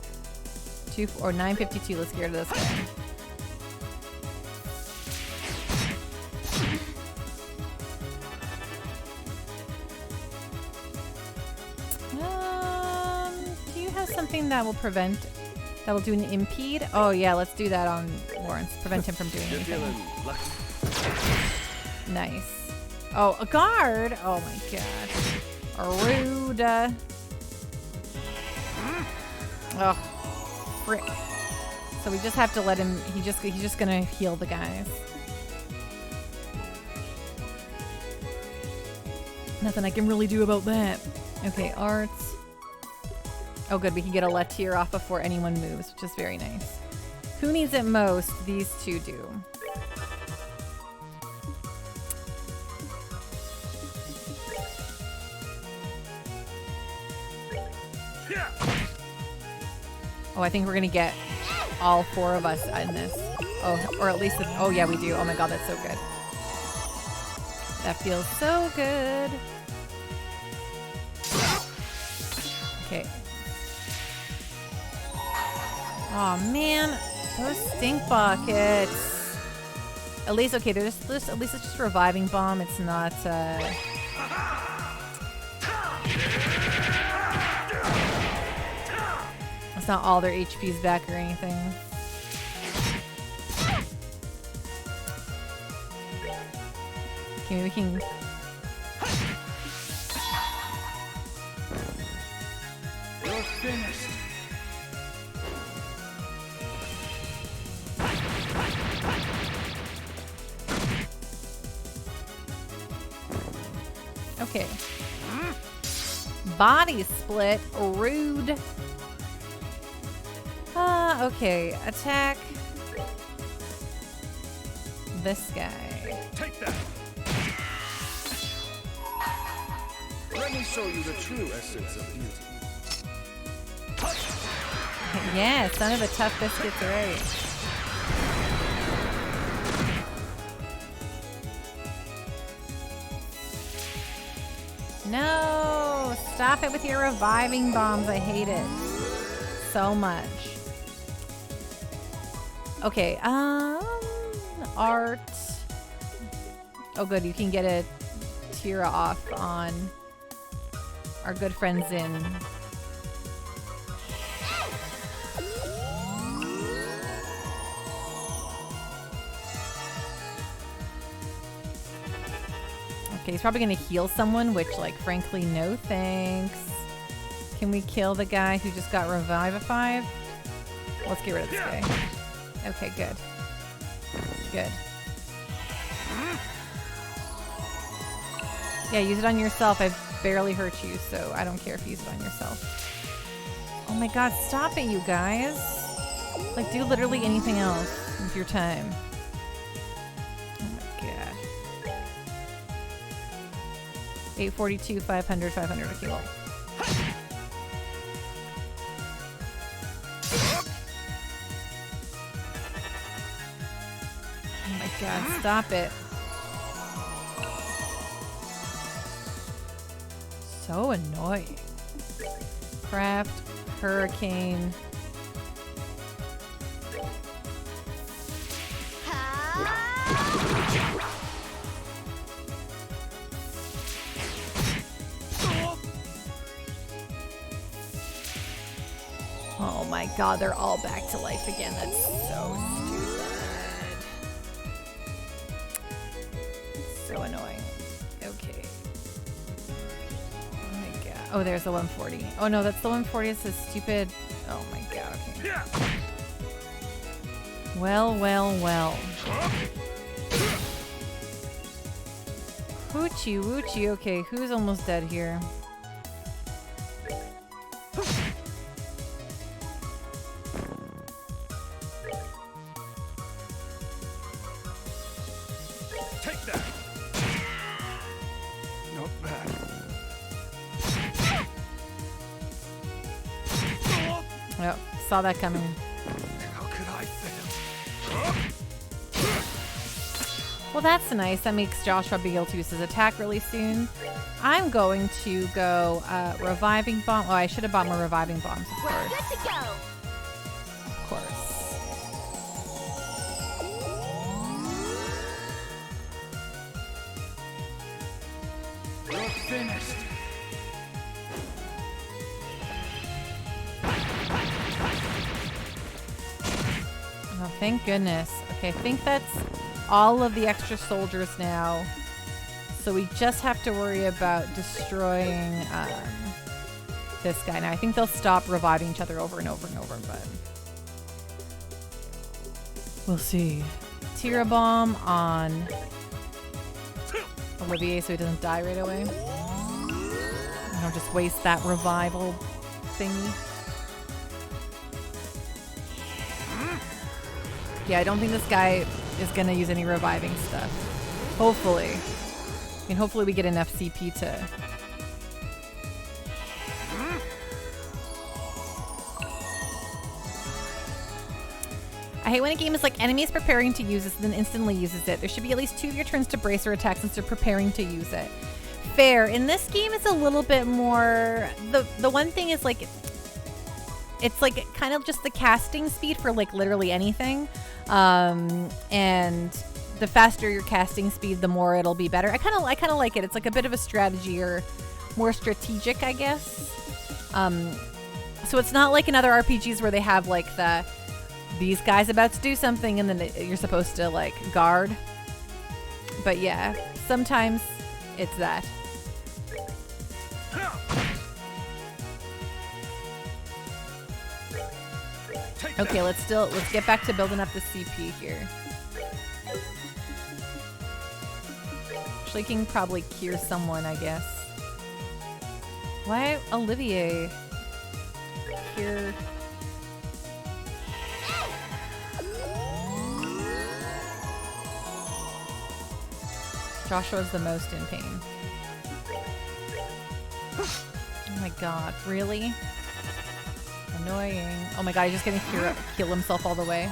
[SPEAKER 1] 952. Let's get rid of this guy. Do you have something that will prevent? That will do an impede? Oh yeah, let's do that on Lawrence. Prevent him from doing
[SPEAKER 4] You're
[SPEAKER 1] anything.
[SPEAKER 4] feeling lucky.
[SPEAKER 1] Nice. Oh, a guard! Oh my god. Rude. Oh, frick. So we just have to let him. He's just gonna heal the guys. Nothing I can really do about that. Okay, arts. Oh good, we can get a Letier off before anyone moves, which is very nice. Who needs it most? These two do. Oh, I think we're gonna get all 4 of us in this. Oh, or at least, oh yeah, we do. Oh my god, that's so good. That feels so good. Okay. Oh man, those stink buckets. At least, okay, they're just at least it's just reviving bomb. It's not, it's not all their HP's back or anything. Okay, we can.
[SPEAKER 3] You're finished.
[SPEAKER 1] Okay. Body split. Rude. Okay. Attack this guy.
[SPEAKER 3] Take that.
[SPEAKER 4] Let me show you the true essence of beauty.
[SPEAKER 1] Yeah, son of a tough biscuit's right. No! Stop it with your reviving bombs. I hate it so much. Okay, art. Oh good, you can get a Tira off on our good friend Zin. Okay, he's probably gonna heal someone, which, like, frankly, no thanks. Can we kill the guy who just got revivified? Let's get rid of this guy. Okay, good. Good. Yeah, use it on yourself. I've barely hurt you, so I don't care if you use it on yourself. Oh my god, stop it, you guys. Like, do literally anything else with your time. Oh my god. 842, 500, 500. Okay, well. Oh my god, stop it. So annoying. Craft, hurricane. Oh my god, they're all back to life again. That's so stupid. So annoying. Okay. Oh my god. Oh, there's the 140. Oh no, that's the 140. It's this stupid. Oh my god, okay. Well, well, well. Hoochie woochie. Okay, who's almost dead here?
[SPEAKER 3] Take that. Not bad.
[SPEAKER 1] Oh, saw that coming.
[SPEAKER 3] How could I fail?
[SPEAKER 1] Well, that's nice. That makes Joshua be able to use his attack really soon. I'm going to go reviving bomb. Oh, I should have bought more reviving bombs, of course.
[SPEAKER 2] We're good to go.
[SPEAKER 1] Of course.
[SPEAKER 3] You're finished.
[SPEAKER 1] Oh, thank goodness. Okay, I think that's all of the extra soldiers now. So we just have to worry about destroying this guy. Now, I think they'll stop reviving each other over and over and over, but we'll see. Tira bomb on Olivier so he doesn't die right away. I don't just waste that revival thingy. Yeah, I don't think this guy is going to use any reviving stuff. Hopefully. I mean, hopefully we get enough CP to... I hate when a game is like, enemy is preparing to use this and then instantly uses it. There should be at least 2 of your turns to brace or attack since they're preparing to use it. Fair. In this game, it's a little bit more... The one thing is like... It's like kind of just the casting speed for like literally anything. And the faster your casting speed, the more it'll be better. I kind of like it. It's like a bit of a strategy or more strategic, I guess. So it's not like in other RPGs where they have like these guys about to do something and then you're supposed to like guard. But yeah, sometimes it's that. Okay, let's get back to building up the CP here. Actually, can probably cure someone, I guess. Why Olivier? Cure. Joshua's the most in pain. Oh my god, really? Annoying. Oh my god, he's just gonna kill himself all the way.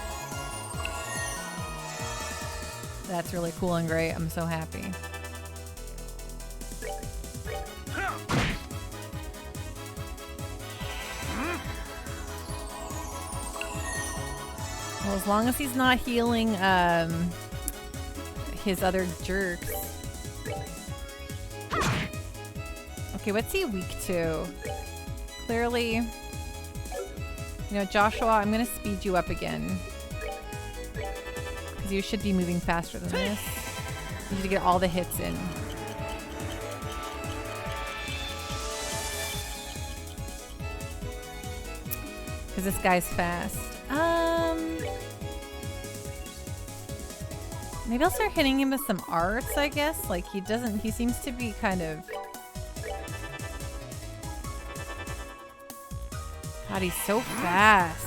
[SPEAKER 1] That's really cool and great. I'm so happy. Well, as long as he's not healing his other jerks. Okay, what's he weak to? Clearly... You know, Joshua, I'm going to speed you up again. Because you should be moving faster than this. You need to get all the hits in. Because this guy's fast. Maybe I'll start hitting him with some arts, I guess. Like, he seems to be kind of... God, he's so fast.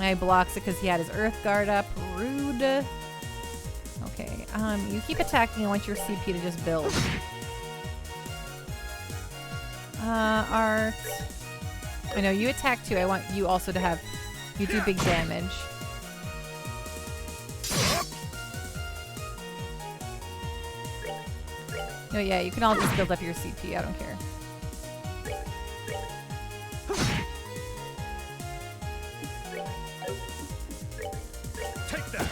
[SPEAKER 1] I blocks it because he had his earth guard up. Rude. Okay, you keep attacking. I want your CP to just build. Art. I know you attack too. I want you also to have... You do big damage. Oh yeah, you can all just build up your CP, I don't care.
[SPEAKER 4] Take that.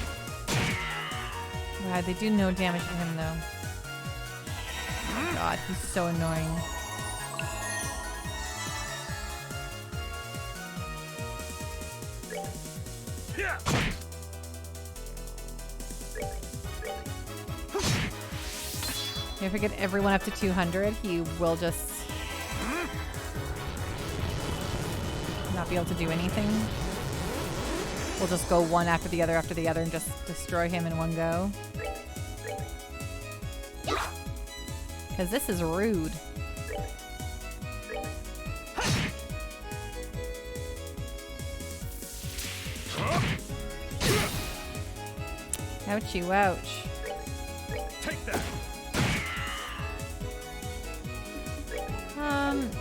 [SPEAKER 1] Wow, they do no damage to him though. Oh my god, he's so annoying.
[SPEAKER 4] Yeah.
[SPEAKER 1] If I get everyone up to 200, he will just not be able to do anything. We'll just go one after the other and just destroy him in one go. Because this is rude. Ouchie, ouch.
[SPEAKER 4] Take that.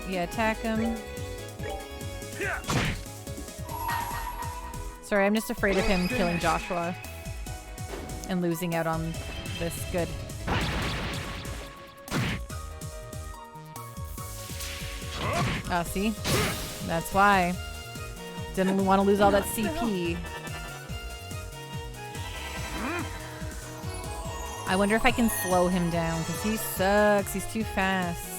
[SPEAKER 1] Yeah, attack him. Sorry, I'm just afraid of him killing Joshua and losing out on this good. Oh, see? That's why. Didn't want to lose all that CP. I wonder if I can slow him down because he sucks. He's too fast.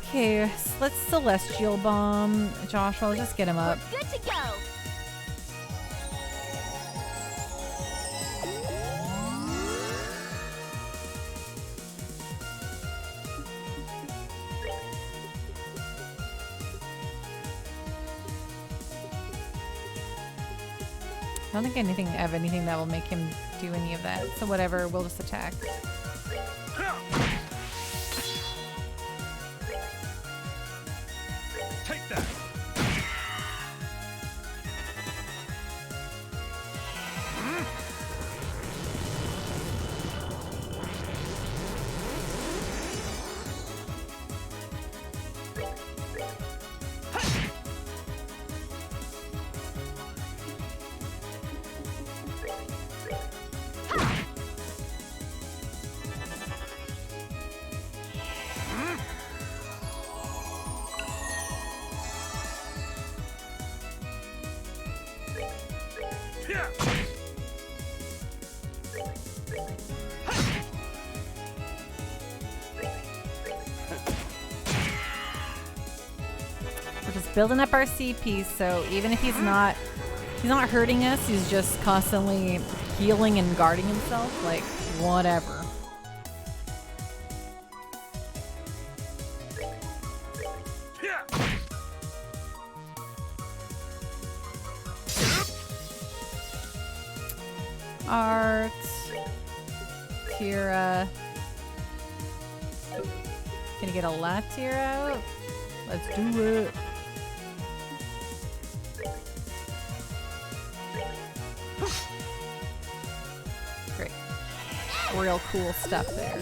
[SPEAKER 1] Okay, let's Celestial Bomb Joshua. Let's just get him up.
[SPEAKER 2] We're good to go.
[SPEAKER 1] I don't think I have anything that will make him do any of that. So whatever, we'll just attack.
[SPEAKER 4] Take that.
[SPEAKER 1] We're just building up our CP, so even if he's not hurting us, he's just constantly healing and guarding himself, like whatever. Art, Tira. Gonna get a Latir out? Let's do it. Great. Real cool stuff there.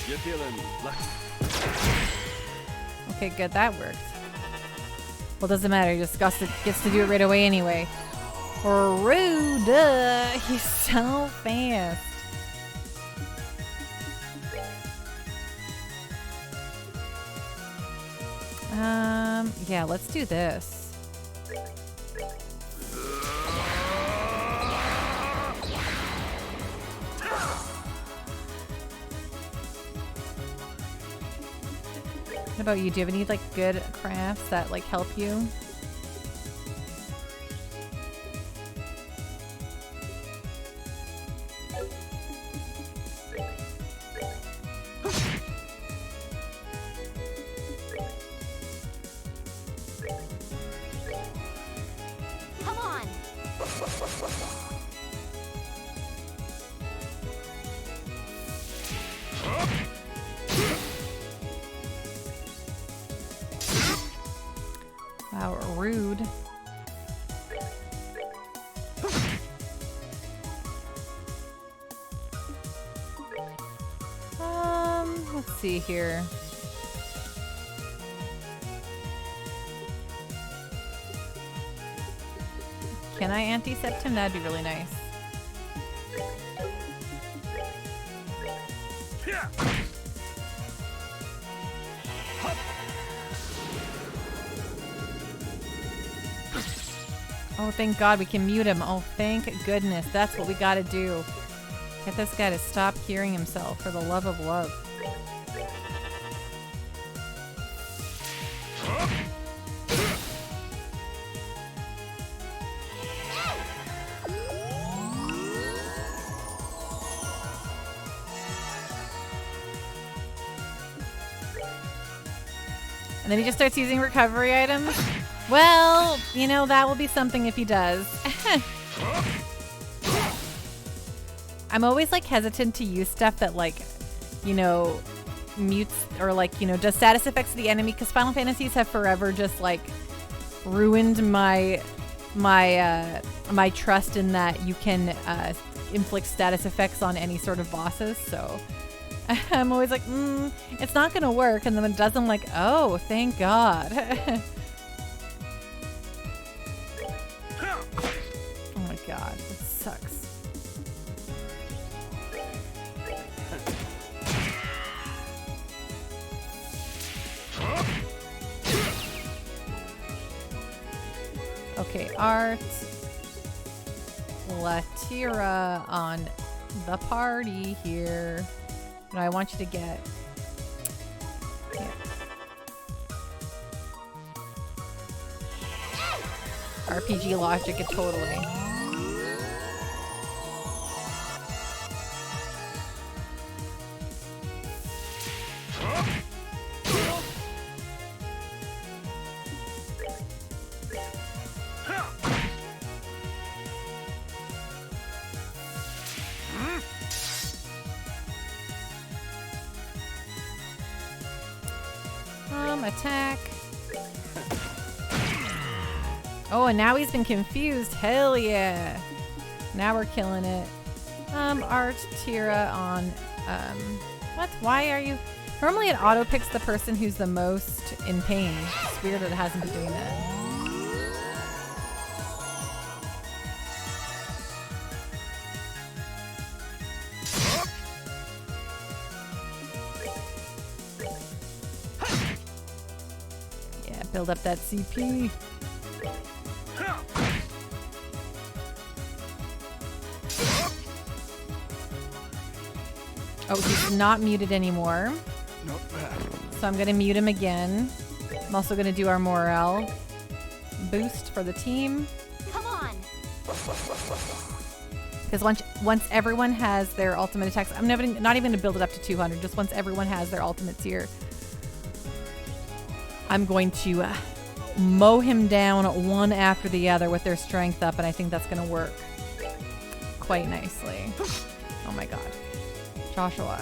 [SPEAKER 4] You're feeling lucky.
[SPEAKER 1] Okay, good. That worked. Well, doesn't matter. He just gets to do it right away anyway. Rude! He's so fast. Yeah, let's do this. What about you? Do you have any like good crafts that like help you?
[SPEAKER 2] Come on.
[SPEAKER 1] Wow, rude. Let's see here. Can I anti-sept him? That'd be really nice. Oh, thank God we can mute him. Oh, thank goodness. That's what we gotta do. Get this guy to stop hearing himself, for the love of love. And then he just starts using recovery items. Well, you know, that will be something if he does. I'm always like hesitant to use stuff that like, you know, mutes or like, you know, does status effects to the enemy, because Final Fantasies have forever just like ruined my trust in that you can inflict status effects on any sort of bosses. So I'm always like, it's not gonna work, and then it does. I'm like, oh, thank God. Oh my God, it sucks. Okay, Art, Latira on the party here. No, I want you to get. Yeah. RPG logic, totally. Attack. Oh, and now he's been confused. Hell yeah. Now we're killing it. Art, Tira on, what? Why are you? Normally it auto picks the person who's the most in pain. It's weird that it hasn't been doing that. Yeah, build up that CP. Oh, he's not muted anymore.
[SPEAKER 4] Not bad.
[SPEAKER 1] So I'm going to mute him again. I'm also going to do our morale boost for the team.
[SPEAKER 2] Come on.
[SPEAKER 1] Because once everyone has their ultimate attacks, I'm not even going to build it up to 200. Just once everyone has their ultimates here, I'm going to mow him down one after the other with their strength up, and I think that's going to work quite nicely. Oh my god. Joshua.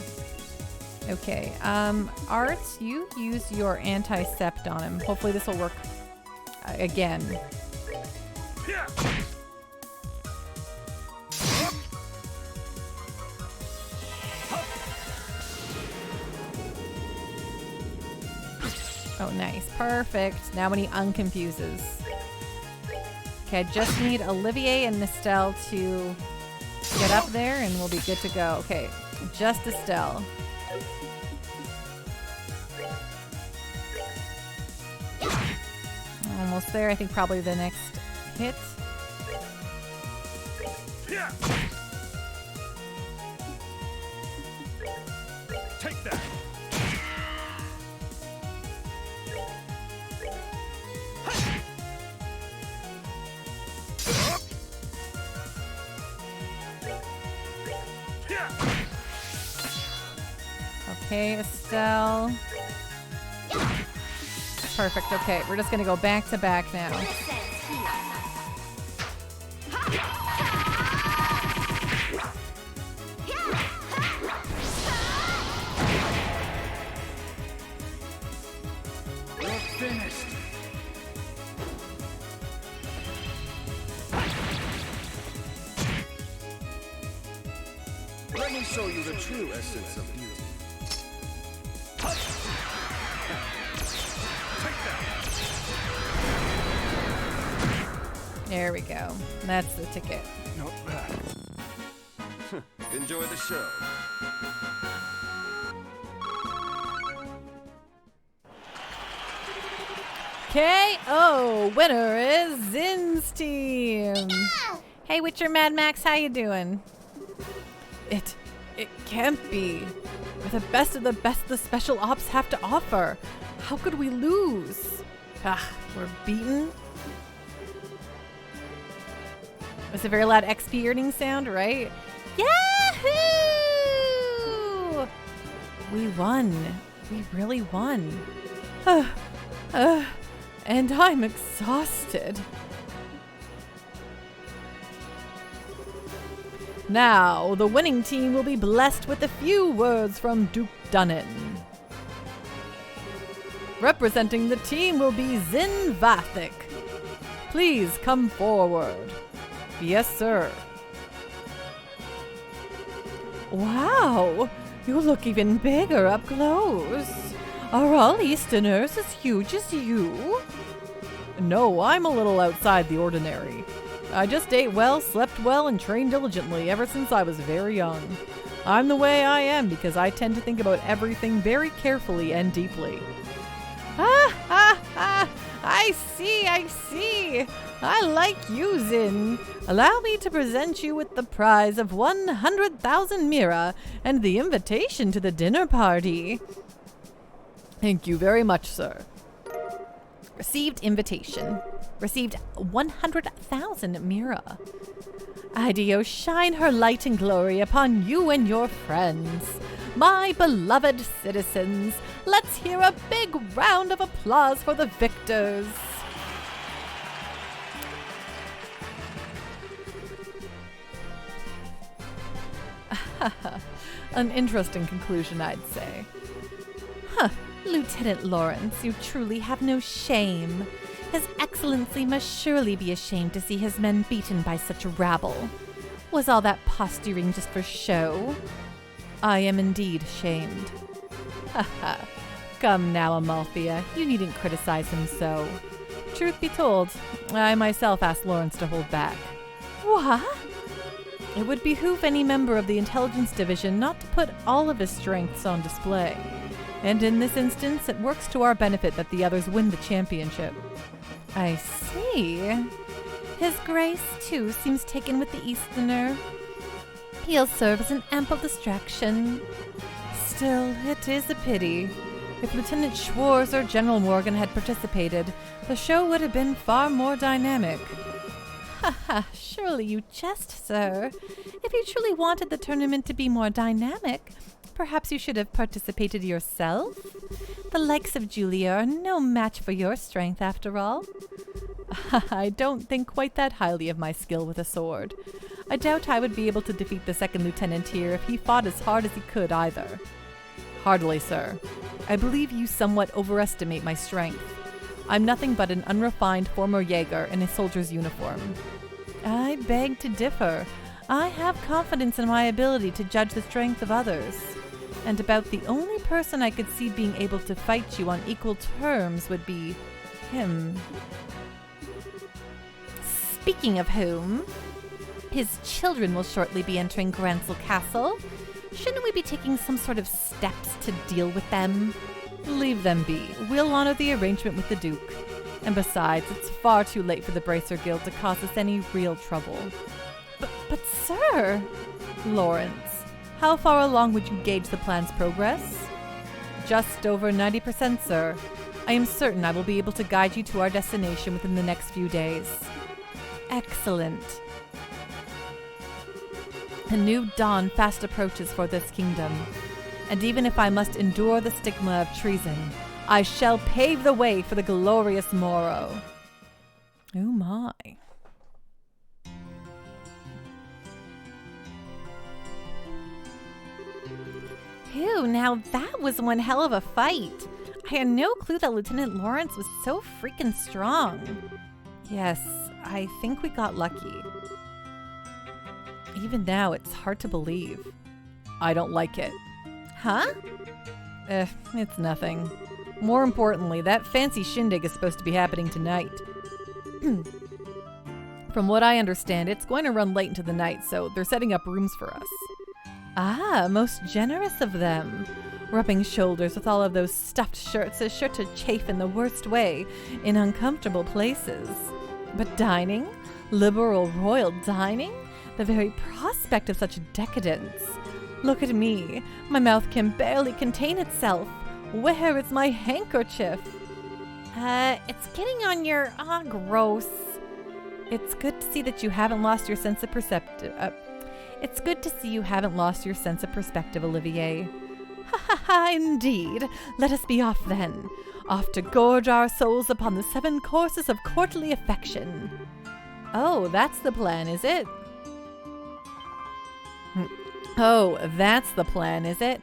[SPEAKER 1] Okay, Arts, you use your anti-sept on him. Hopefully this will work again. Oh, nice. Perfect. Now when he unconfuses. Okay, I just need Olivier and Estelle to get up there and we'll be good to go. Okay, just Estelle. Almost there. I think probably the next hit.
[SPEAKER 4] Take that.
[SPEAKER 1] Okay, Estelle. Perfect. Okay, we're just gonna go back to back now.
[SPEAKER 4] You're finished. Let me show you the true essence of beauty.
[SPEAKER 1] There we go. That's the ticket.
[SPEAKER 4] Not bad. Enjoy the show.
[SPEAKER 1] KO! Winner is Zin's team. Hey, Witcher Mad Max, how you doing? It can't be. We're the best of the best the special ops have to offer. How could we lose? We're beaten. It's a very loud XP earning sound, right? Yahoo! We won. We really won. And I'm exhausted. Now, the winning team will be blessed with a few words from Duke Dunnan. Representing the team will be Zin Vathic. Please come forward. Yes, sir. Wow, you look even bigger up close. Are all Easterners as huge as you? No, I'm a little outside the ordinary. I just ate well, slept well, and trained diligently ever since I was very young. I'm the way I am because I tend to think about everything very carefully and deeply. I see. I like you, Zin. Allow me to present you with the prize of 100,000 Mira and the invitation to the dinner party. Thank you very much, sir. Received invitation. Received 100,000 Mira. Ideo shine her light and glory upon you and your friends. My beloved citizens, let's hear a big round of applause for the victors. An interesting conclusion, I'd say.
[SPEAKER 2] Lieutenant Lawrence, you truly have no shame. His Excellency must surely be ashamed to see his men beaten by such rabble. Was all that posturing just for show?
[SPEAKER 1] I am indeed shamed. Haha. Come now, Amalthea, you needn't criticize him so. Truth be told, I myself asked Lawrence to hold back.
[SPEAKER 2] What?
[SPEAKER 1] It would behoove any member of the Intelligence Division not to put all of his strengths on display. And in this instance, it works to our benefit that the others win the championship.
[SPEAKER 2] I see. His Grace, too, seems taken with the Easterner. He'll serve as an ample distraction.
[SPEAKER 1] Still, it is a pity. If Lieutenant Schwartz or General Morgan had participated, the show would have been far more dynamic.
[SPEAKER 2] Haha, surely you jest, sir. If you truly wanted the tournament to be more dynamic, perhaps you should have participated yourself? The likes of Julia are no match for your strength, after all.
[SPEAKER 1] I don't think quite that highly of my skill with a sword. I doubt I would be able to defeat the second lieutenant here if he fought as hard as he could either. Hardly, sir. I believe you somewhat overestimate my strength. I'm nothing but an unrefined former Jaeger in a soldier's uniform. I beg to differ. I have confidence in my ability to judge the strength of others. And about the only person I could see being able to fight you on equal terms would be him.
[SPEAKER 2] Speaking of whom, his children will shortly be entering Grancel Castle. Shouldn't we be taking some sort of steps to deal with them?
[SPEAKER 1] Leave them be. We'll honor the arrangement with the Duke. And besides, it's far too late for the Bracer Guild to cause us any real trouble.
[SPEAKER 2] But sir...
[SPEAKER 1] Lawrence, how far along would you gauge the plan's progress? Just over 90%, sir. I am certain I will be able to guide you to our destination within the next few days.
[SPEAKER 2] Excellent.
[SPEAKER 1] A new dawn fast approaches for this kingdom, and even if I must endure the stigma of treason, I shall pave the way for the glorious morrow. Oh my.
[SPEAKER 2] Phew, now that was one hell of a fight. I had no clue that Lieutenant Lawrence was so freaking strong.
[SPEAKER 1] Yes, I think we got lucky. Even now, it's hard to believe. I don't like it.
[SPEAKER 2] Huh?
[SPEAKER 1] It's nothing. More importantly, that fancy shindig is supposed to be happening tonight. From what I understand, it's going to run late into the night, so they're setting up rooms for us. Ah, most generous of them. Rubbing shoulders with all of those stuffed shirts is sure to chafe in the worst way, in uncomfortable places. But dining? Liberal royal dining? The very prospect of such decadence. Look at me. My mouth can barely contain itself. Where is my handkerchief?
[SPEAKER 2] It's getting on your... gross.
[SPEAKER 1] It's good to see that you haven't lost your sense of perspective. It's good to see you haven't lost your sense of perspective, Olivier.
[SPEAKER 2] Ha ha ha, indeed. Let us be off then. Off to gorge our souls upon the 7 courses of courtly affection.
[SPEAKER 1] Oh, that's the plan, is it? Oh, that's the plan, is it?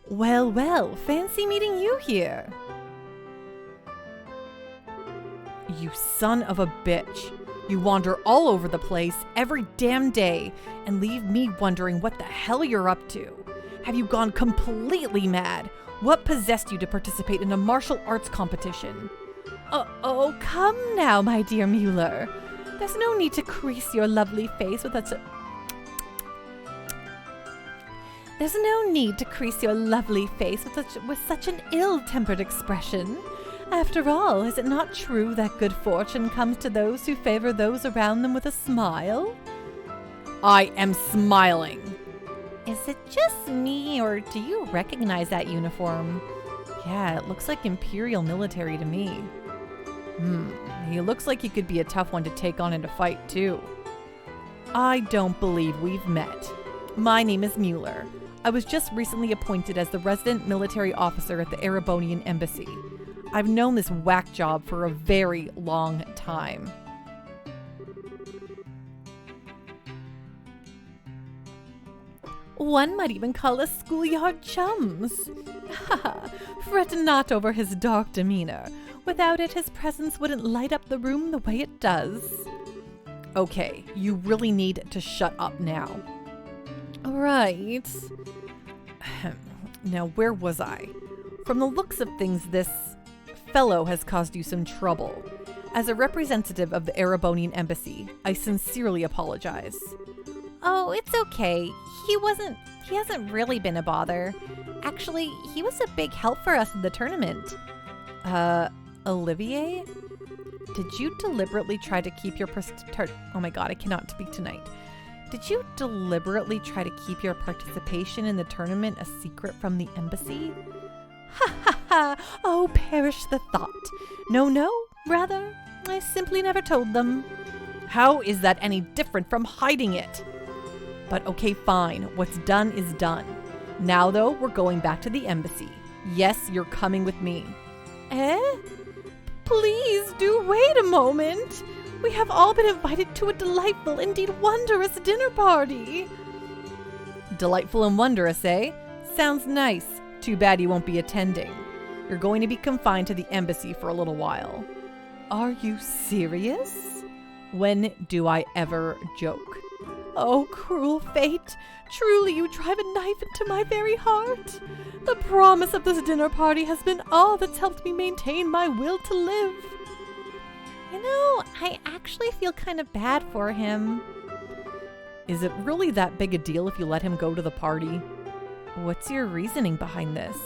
[SPEAKER 1] Well, well, fancy meeting you here. You son of a bitch. You wander all over the place every damn day and leave me wondering what the hell you're up to. Have you gone completely mad? What possessed you to participate in a martial arts competition?
[SPEAKER 2] Oh, come now, my dear Mueller. There's no need to crease your lovely face with such a... There's no need to crease your lovely face with such an ill-tempered expression. After all, is it not true that good fortune comes to those who favor those around them with a smile?
[SPEAKER 1] I am smiling.
[SPEAKER 2] Is it just me, or do you recognize that uniform?
[SPEAKER 1] Yeah, it looks like Imperial military to me. He looks like he could be a tough one to take on in a fight, too. I don't believe we've met. My name is Mueller. I was just recently appointed as the resident military officer at the Erebonian Embassy. I've known this whack job for a very long time. One might even call us schoolyard chums. Fret not over his dark demeanor. Without it, his presence wouldn't light up the room the way it does. Okay, you really need to shut up now. Right. Now, where was I? From the looks of things, this fellow has caused you some trouble. As a representative of the Erebonian embassy, I sincerely apologize.
[SPEAKER 2] Oh, it's okay. He hasn't really been a bother. Actually, he was a big help for us in the tournament.
[SPEAKER 1] Olivier? Did you deliberately try to keep your oh my god, I cannot speak tonight. Did you deliberately try to keep your participation in the tournament a secret from the embassy?
[SPEAKER 2] Ha ha ha! Oh, perish the thought. No, rather, I simply never told them.
[SPEAKER 1] How is that any different from hiding it? But okay, fine. What's done is done. Now, though, we're going back to the embassy. Yes, you're coming with me.
[SPEAKER 2] Please do wait a moment. We have all been invited to a delightful, indeed wondrous dinner party.
[SPEAKER 1] Delightful and wondrous, eh? Sounds nice. Too bad you won't be attending. You're going to be confined to the embassy for a little while. Are you serious? When do I ever joke?
[SPEAKER 2] Oh, cruel fate. Truly you drive a knife into my very heart. The promise of this dinner party has been all that's helped me maintain my will to live. You know, I actually feel kind of bad for him.
[SPEAKER 1] Is it really that big a deal if you let him go to the party? What's your reasoning behind this?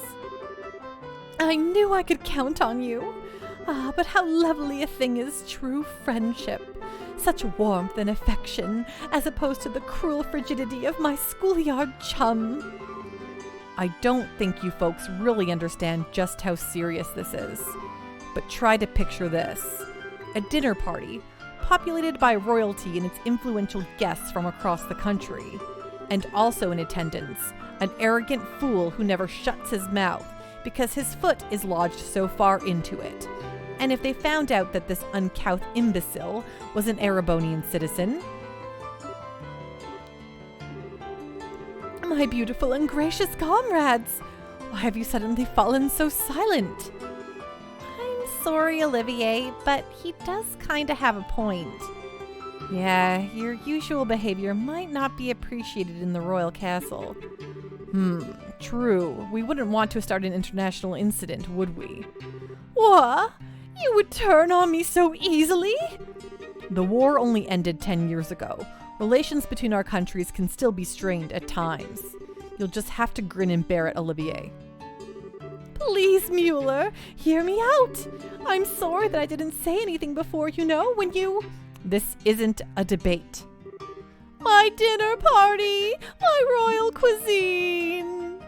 [SPEAKER 2] I knew I could count on you. But how lovely a thing is true friendship. Such warmth and affection, as opposed to the cruel frigidity of my schoolyard chum.
[SPEAKER 1] I don't think you folks really understand just how serious this is. But try to picture this. A dinner party, populated by royalty and its influential guests from across the country. And also in attendance, an arrogant fool who never shuts his mouth because his foot is lodged so far into it. And if they found out that this uncouth imbecile was an Erebonian citizen...
[SPEAKER 2] My beautiful and gracious comrades! Why have you suddenly fallen so silent?
[SPEAKER 1] I'm sorry, Olivier, but he does kind of have a point. Yeah, your usual behavior might not be appreciated in the royal castle. True. We wouldn't want to start an international incident, would we?
[SPEAKER 2] What? You would turn on me so easily?
[SPEAKER 1] The war only ended 10 years ago. Relations between our countries can still be strained at times. You'll just have to grin and bear it, Olivier.
[SPEAKER 2] Please, Mueller, hear me out. I'm sorry that I didn't say anything before, when you...
[SPEAKER 1] This isn't a debate.
[SPEAKER 2] My dinner party! My royal cuisine!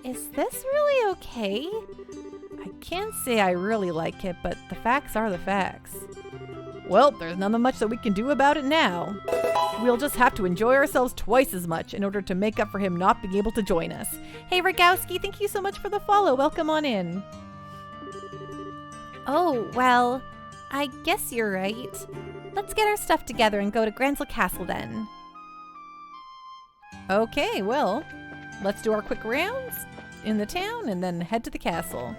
[SPEAKER 1] Is this really okay? I can't say I really like it, but the facts are the facts. Well, there's not much that we can do about it now. We'll just have to enjoy ourselves twice as much in order to make up for him not being able to join us.
[SPEAKER 2] Hey, Rogowski, thank you so much for the follow. Welcome on in.
[SPEAKER 1] Oh, well, I guess you're right. Let's get our stuff together and go to Grancel Castle then. Okay, well, let's do our quick rounds in the town and then head to the castle.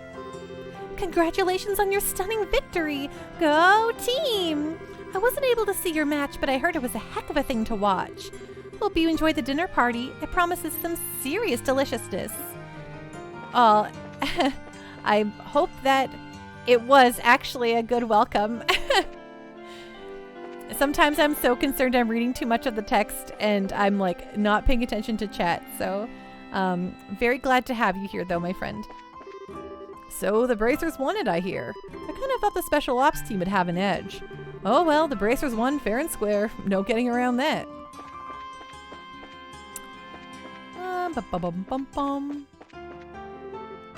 [SPEAKER 2] Congratulations on your stunning victory! Go team! I wasn't able to see your match, but I heard it was a heck of a thing to watch. Hope you enjoyed the dinner party. It promises some serious deliciousness.
[SPEAKER 1] I hope that it was actually a good welcome. Sometimes I'm so concerned I'm reading too much of the text and I'm like not paying attention to chat. So very glad to have you here though, my friend. So the Bracers won it, I hear. I kind of thought the Special Ops team would have an edge. Oh well, the Bracers won fair and square. No getting around that.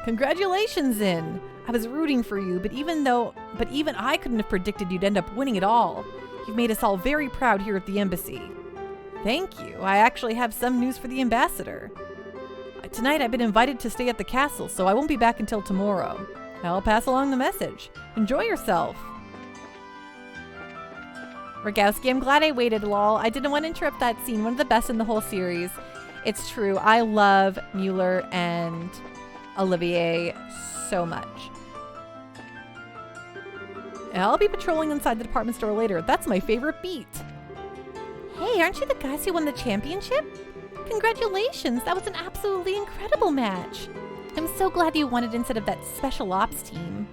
[SPEAKER 1] Congratulations, In. I was rooting for you, but even I couldn't have predicted you'd end up winning it all. You've made us all very proud here at the embassy. Thank you. I actually have some news for the ambassador. Tonight I've been invited to stay at the castle, so I won't be back until tomorrow. I'll pass along the message. Enjoy yourself. Rogowski, I'm glad I waited, lol. I didn't want to interrupt that scene. One of the best in the whole series. It's true. I love Mueller and Olivier so much. I'll be patrolling inside the department store later. That's my favorite beat.
[SPEAKER 2] Hey, aren't you the guys who won the championship? Congratulations. That was an absolutely incredible match. I'm so glad you won it instead of that special ops team.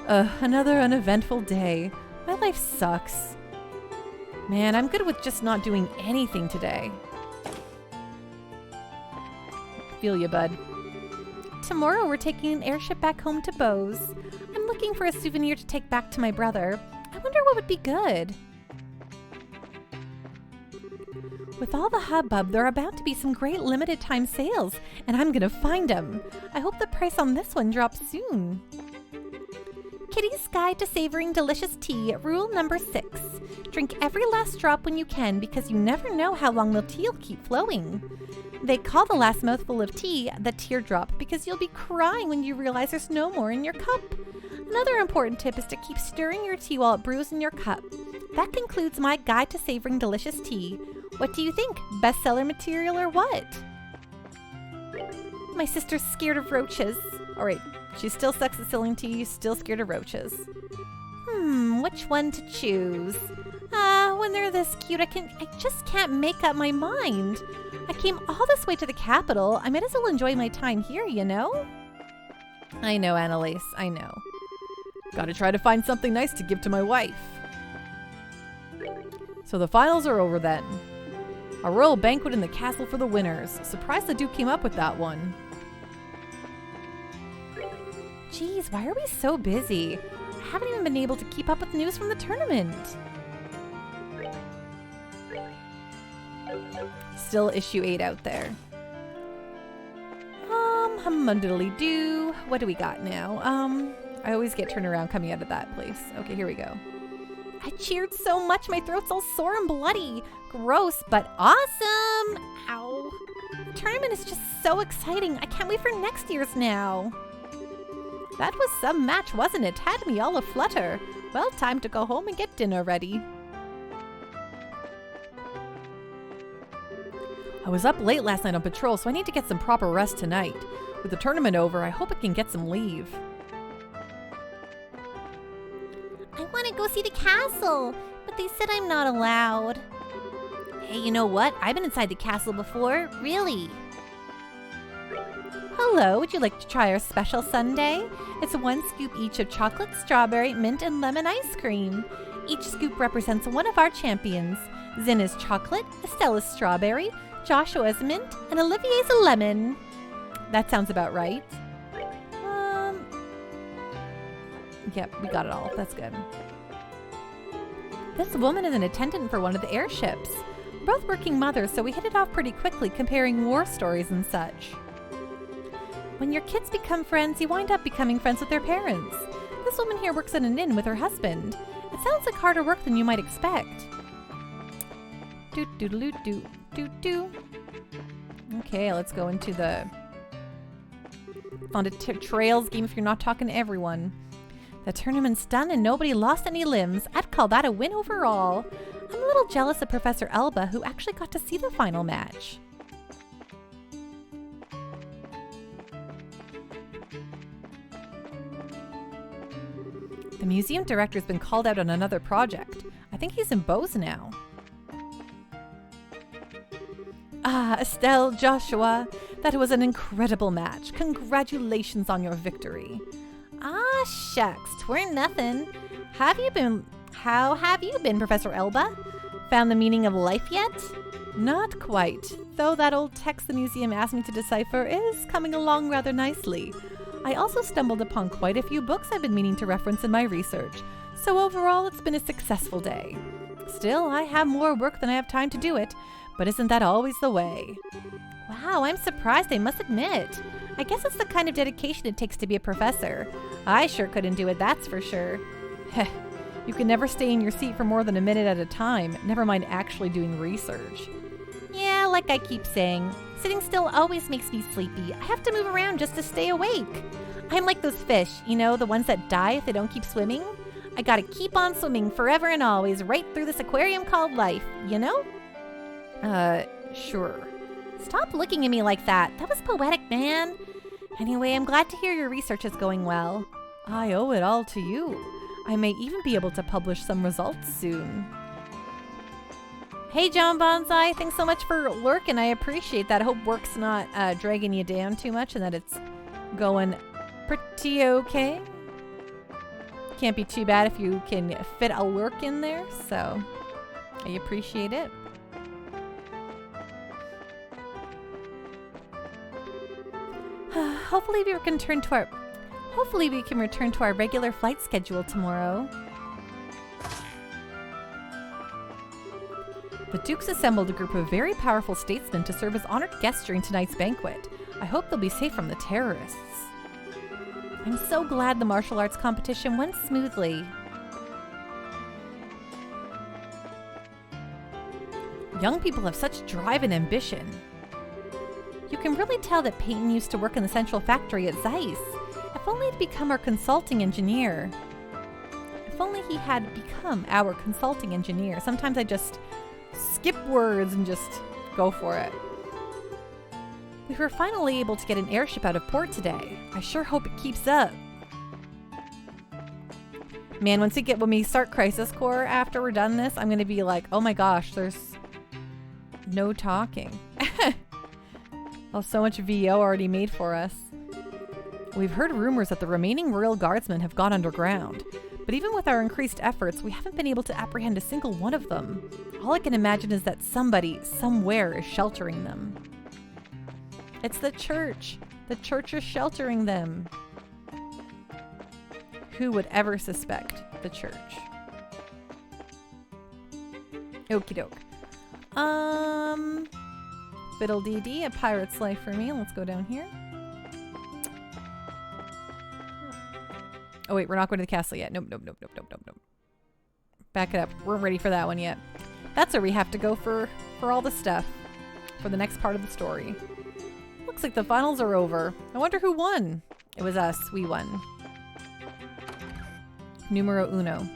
[SPEAKER 1] Another uneventful day. My life sucks. Man, I'm good with just not doing anything today. Feel ya, bud.
[SPEAKER 2] Tomorrow we're taking an airship back home to Bose. I'm looking for a souvenir to take back to my brother. I wonder what would be good. With all the hubbub, there are about to be some great limited time sales, and I'm gonna find them. I hope the price on this one drops soon. Kitty's Guide to Savoring Delicious Tea, rule number 6. Drink every last drop when you can because you never know how long the tea will keep flowing. They call the last mouthful of tea the teardrop because you'll be crying when you realize there's no more in your cup. Another important tip is to keep stirring your tea while it brews in your cup. That concludes my guide to savoring delicious tea. What do you think? Bestseller material or what? My sister's scared of roaches.
[SPEAKER 1] All right, she still sucks at selling tea, still scared of roaches.
[SPEAKER 2] Which one to choose? When they're this cute, I just can't make up my mind. I came all this way to the capital. I might as well enjoy my time here, you know?
[SPEAKER 1] I know, Annalise, I know. Gotta try to find something nice to give to my wife. So the finals are over then. A royal banquet in the castle for the winners. Surprised the Duke came up with that one.
[SPEAKER 2] Geez, why are we so busy? I haven't even been able to keep up with news from the tournament.
[SPEAKER 1] Still issue 8 out there. Humdiddly-doo. What do we got now? I always get turned around coming out of that place. Okay, here we go.
[SPEAKER 2] I cheered so much, my throat's all sore and bloody. Gross, but awesome! Ow. The tournament is just so exciting. I can't wait for next year's now.
[SPEAKER 1] That was some match, wasn't it? Had me all aflutter. Well, time to go home and get dinner ready. I was up late last night on patrol, so I need to get some proper rest tonight. With the tournament over, I hope I can get some leave.
[SPEAKER 2] I want to go see the castle, but they said I'm not allowed. Hey, you know what? I've been inside the castle before. Really?
[SPEAKER 1] Hello, would you like to try our special sundae? It's 1 scoop each of chocolate, strawberry, mint, and lemon ice cream. Each scoop represents one of our champions. Zin is chocolate, Estelle is strawberry, Joshua is mint, and Olivier's a lemon. That sounds about right. Yep, we got it all. That's good. This woman is an attendant for one of the airships. We're both working mothers, so we hit it off pretty quickly, comparing war stories and such. When your kids become friends, you wind up becoming friends with their parents. This woman here works at an inn with her husband. It sounds like harder work than you might expect. Do-do-do-do-do-do. Okay, let's go into the... Found a trails game if you're not talking to everyone. The tournament's done and nobody lost any limbs. I'd call that a win overall. I'm a little jealous of Professor Elba, who actually got to see the final match. The museum director's been called out on another project. I think he's in Bose now. Ah, Estelle, Joshua, that was an incredible match. Congratulations on your victory.
[SPEAKER 2] Ah, shucks, 'twere nothing. How have you been, Professor Elba? Found the meaning of life yet?
[SPEAKER 1] Not quite, though that old text the museum asked me to decipher is coming along rather nicely. I also stumbled upon quite a few books I've been meaning to reference in my research, so overall it's been a successful day. Still, I have more work than I have time to do it, but isn't that always the way?
[SPEAKER 2] Wow, I'm surprised, I must admit. I guess it's the kind of dedication it takes to be a professor. I sure couldn't do it, that's for sure.
[SPEAKER 1] Heh, you can never stay in your seat for more than a minute at a time, never mind actually doing research.
[SPEAKER 2] Yeah, like I keep saying, sitting still always makes me sleepy. I have to move around just to stay awake. I'm like those fish, you know, the ones that die if they don't keep swimming. I gotta keep on swimming forever and always right through this aquarium called life, you know?
[SPEAKER 1] Sure.
[SPEAKER 2] Stop looking at me like that. That was poetic, man. Anyway, I'm glad to hear your research is going well.
[SPEAKER 1] I owe it all to you. I may even be able to publish some results soon.
[SPEAKER 2] Hey, John Bonsai, thanks so much for lurking. I appreciate that. I hope work's not dragging you down too much and that it's going pretty okay. Can't be too bad if you can fit a lurk in there, so I appreciate it. Hopefully we can return to our regular flight schedule tomorrow.
[SPEAKER 1] The Dukes assembled a group of very powerful statesmen to serve as honored guests during tonight's banquet. I hope they'll be safe from the terrorists.
[SPEAKER 2] I'm so glad the martial arts competition went smoothly.
[SPEAKER 1] Young people have such drive and ambition.
[SPEAKER 2] You can really tell that Peyton used to work in the central factory at Zeiss. If only he'd become our consulting engineer. If only he had become our consulting engineer. Sometimes I just skip words and just go for it. We were finally able to get an airship out of port today. I sure hope it keeps up.
[SPEAKER 1] Man, when we start Crisis Core after we're done this, I'm gonna be like, oh my gosh, there's no talking. Oh, so much VO already made for us. We've heard rumors that the remaining Royal Guardsmen have gone underground, but even with our increased efforts, we haven't been able to apprehend a single one of them. All I can imagine is that somebody, somewhere, is sheltering them. It's the church. The church is sheltering them. Who would ever suspect the church? Okie doke. Fiddle-dee-dee, a pirate's life for me. Let's go down here. Oh wait, we're not going to the castle yet. Nope. Back it up. We're ready for that one yet. That's where we have to go for all the stuff. For the next part of the story. Looks like the finals are over. I wonder who won. It was us. We won. Numero uno.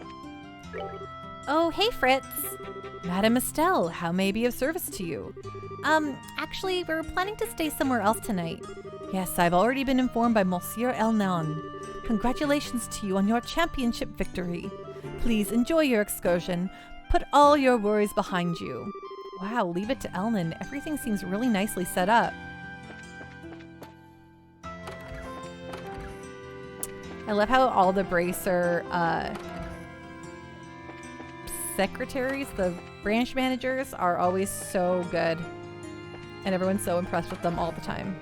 [SPEAKER 2] Oh, hey, Fritz.
[SPEAKER 1] Madame Estelle, how may I be of service to you?
[SPEAKER 2] Actually, we're planning to stay somewhere else tonight.
[SPEAKER 1] Yes, I've already been informed by Monsieur Elnan. Congratulations to you on your championship victory. Please enjoy your excursion. Put all your worries behind you. Wow, leave it to Elnan. Everything seems really nicely set up. I love how all the Bracer secretaries, the branch managers, are always so good. And everyone's so impressed with them all the time.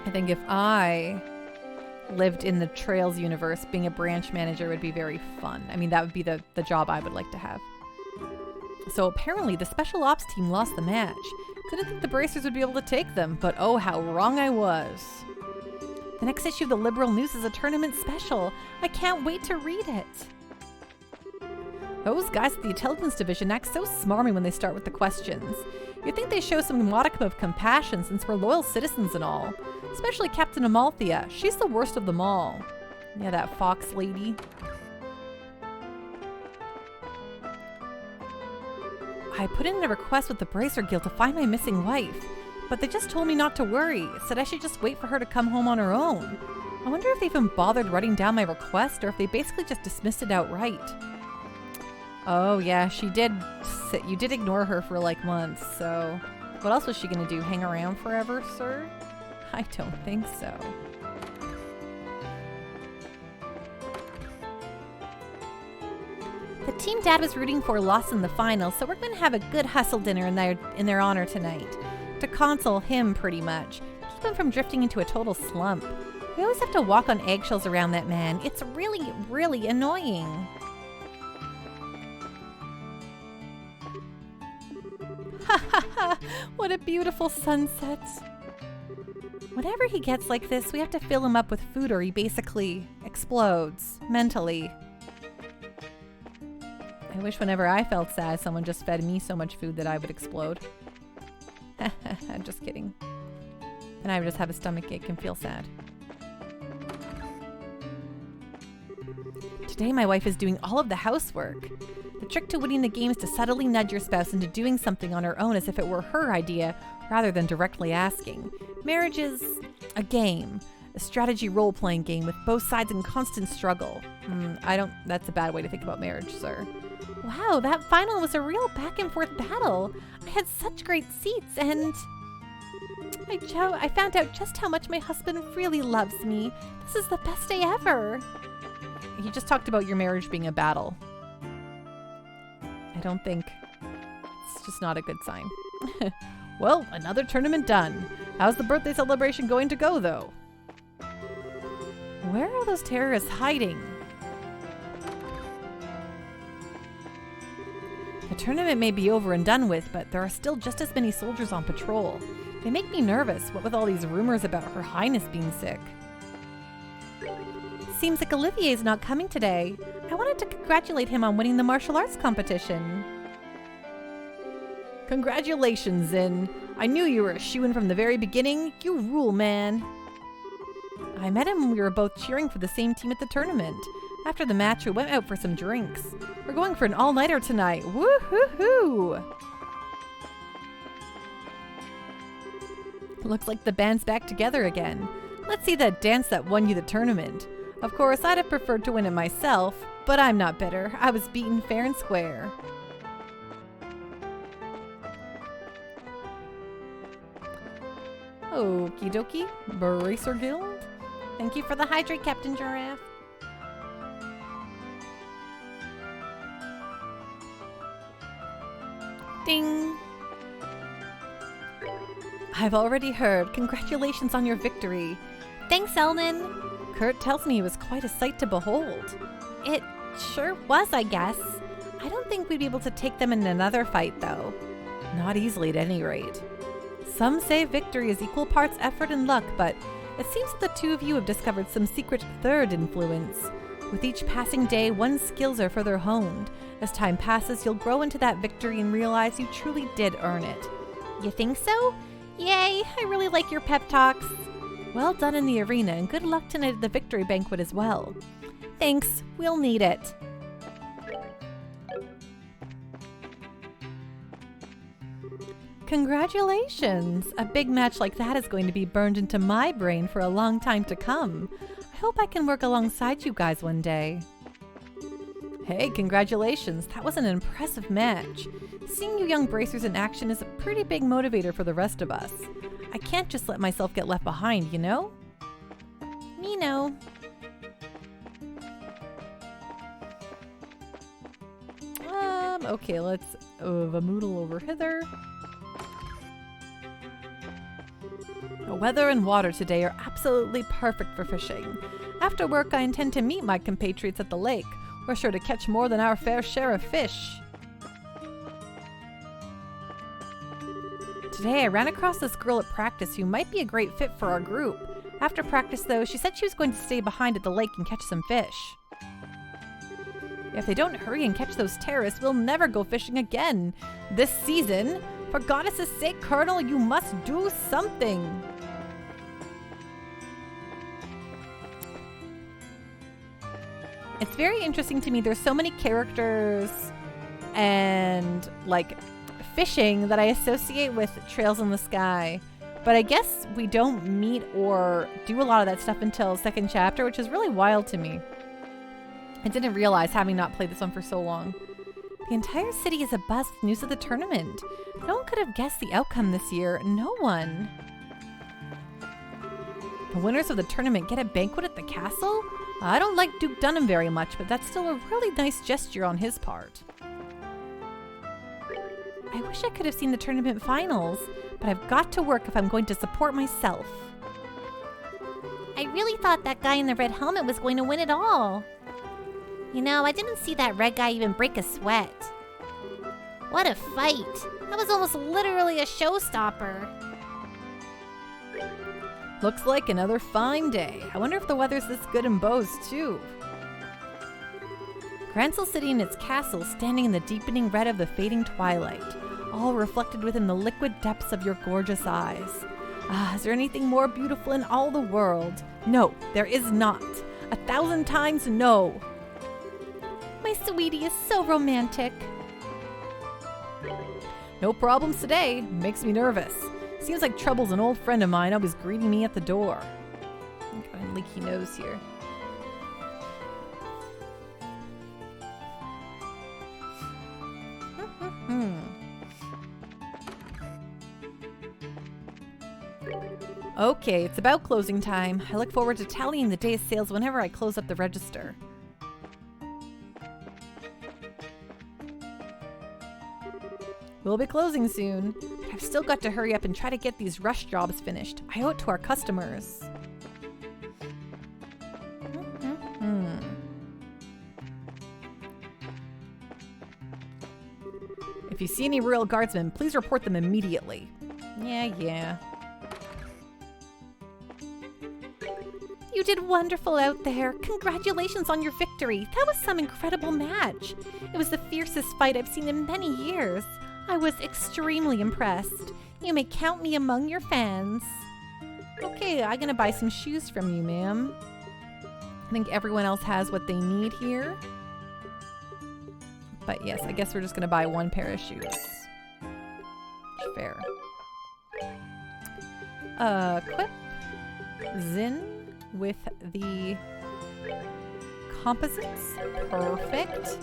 [SPEAKER 1] I think if I lived in the Trails universe, being a branch manager would be very fun. I mean, that would be the job I would like to have. So apparently the special ops team lost the match. Didn't think the Bracers would be able to take them, but oh, how wrong I was. The next issue of the Liberal News is a tournament special. I can't wait to read it. Those guys at the intelligence division act so smarmy when they start with the questions. You'd think they show some modicum of compassion since we're loyal citizens and all. Especially Captain Amalthea. She's the worst of them all. Yeah, that fox lady. I put in a request with the Bracer Guild to find my missing wife, but they just told me not to worry, said I should just wait for her to come home on her own. I wonder if they even bothered writing down my request or if they basically just dismissed it outright. Oh yeah, she did. You did ignore her for like months, so what else was she gonna do? Hang around forever, sir? I don't think so.
[SPEAKER 2] The team Dad was rooting for lost in the final, so we're going to have a good hustle dinner in their honor tonight. To console him, pretty much. Keep him from drifting into a total slump. We always have to walk on eggshells around that man. It's really, really annoying.
[SPEAKER 1] Ha ha ha! What a beautiful sunset.
[SPEAKER 2] Whenever he gets like this, we have to fill him up with food or he basically explodes mentally.
[SPEAKER 1] I wish whenever I felt sad, someone just fed me so much food that I would explode. I'm just kidding. and I would just have a stomach ache and feel sad. Today my wife is doing all of the housework. The trick to winning the game is to subtly nudge your spouse into doing something on her own as if it were her idea, rather than directly asking. Marriage is a game, a strategy role-playing game with both sides in constant struggle. That's a bad way to think about marriage, sir.
[SPEAKER 2] Wow, that final was a real back and forth battle. I had such great seats and... I found out just how much my husband really loves me. This is the best day ever.
[SPEAKER 1] He just talked about your marriage being a battle. I don't think... It's just not a good sign. Well, another tournament done. How's the birthday celebration going to go, though? Where are those terrorists hiding? The tournament may be over and done with, but there are still just as many soldiers on patrol. They make me nervous, what with all these rumors about Her Highness being sick.
[SPEAKER 2] Seems like Olivier's not coming today. I wanted to congratulate him on winning the martial arts competition.
[SPEAKER 1] Congratulations, Zin. I knew you were a shoo-in from the very beginning. You rule, man. I met him when we were both cheering for the same team at the tournament. After the match, we went out for some drinks. We're going for an all-nighter tonight. Woo-hoo-hoo! Looks like the band's back together again. Let's see that dance that won you the tournament. Of course, I'd have preferred to win it myself, but I'm not bitter. I was beaten fair and square. Okie dokie. Bracer Guild.
[SPEAKER 2] Thank you for the hydrate, Captain Giraffe.
[SPEAKER 1] Ding! I've already heard. Congratulations on your victory.
[SPEAKER 2] Thanks, Eldon.
[SPEAKER 1] Kurt tells me it was quite a sight to behold.
[SPEAKER 2] It sure was, I guess.
[SPEAKER 1] I don't think we'd be able to take them in another fight, though. Not easily, at any rate. Some say victory is equal parts effort and luck, but it seems that the two of you have discovered some secret third influence. With each passing day, one's skills are further honed. As time passes, you'll grow into that victory and realize you truly did earn it.
[SPEAKER 2] You think so? Yay, I really like your pep talks.
[SPEAKER 1] Well done in the arena, and good luck tonight at the victory banquet as well.
[SPEAKER 2] Thanks, we'll need it.
[SPEAKER 1] Congratulations! A big match like that is going to be burned into my brain for a long time to come. I hope I can work alongside you guys one day. Hey, congratulations! That was an impressive match. Seeing you young bracers in action is a pretty big motivator for the rest of us. I can't just let myself get left behind, you know?
[SPEAKER 2] Me know.
[SPEAKER 1] Okay, let's vamoodle over hither. The weather and water today are absolutely perfect for fishing. After work, I intend to meet my compatriots at the lake. We're sure to catch more than our fair share of fish. Today, I ran across this girl at practice who might be a great fit for our group. After practice, though, she said she was going to stay behind at the lake and catch some fish. If they don't hurry and catch those terrorists, we'll never go fishing again. This season, for goddess' sake, Colonel, you must do something. It's very interesting to me. There's so many characters and like fishing that I associate with Trails in the Sky. But I guess we don't meet or do a lot of that stuff until second chapter, which is really wild to me. I didn't realize, having not played this one for so long. The entire city is abuzz with news of the tournament. No one could have guessed the outcome this year. No one. The winners of the tournament get a banquet at the castle? I don't like Duke Dunham very much, but that's still a really nice gesture on his part. I wish I could have seen the tournament finals, but I've got to work if I'm going to support myself.
[SPEAKER 2] I really thought that guy in the red helmet was going to win it all. You know, I didn't see that red guy even break a sweat. What a fight! That was almost literally a showstopper.
[SPEAKER 1] Looks like another fine day. I wonder if the weather's this good in Bose, too. Grancel City and its castle standing in the deepening red of the fading twilight, all reflected within the liquid depths of your gorgeous eyes. Is there anything more beautiful in all the world? No, there is not. 1,000 times no.
[SPEAKER 2] My sweetie is so romantic.
[SPEAKER 1] No problems today. Makes me nervous. Seems like Trouble's an old friend of mine, always greeting me at the door. Got a leaky nose here. Okay, it's about closing time. I look forward to tallying the day's sales whenever I close up the register. We'll be closing soon, but I've still got to hurry up and try to get these rush jobs finished. I owe it to our customers. If you see any royal guardsmen, please report them immediately. Yeah.
[SPEAKER 2] You did wonderful out there. Congratulations on your victory. That was some incredible match. It was the fiercest fight I've seen in many years. I was extremely impressed. You may count me among your fans.
[SPEAKER 1] Okay, I'm gonna buy some shoes from you, ma'am. I think everyone else has what they need here. But yes, I guess we're just gonna buy one pair of shoes. Fair. Equip Zin with the composites. Perfect.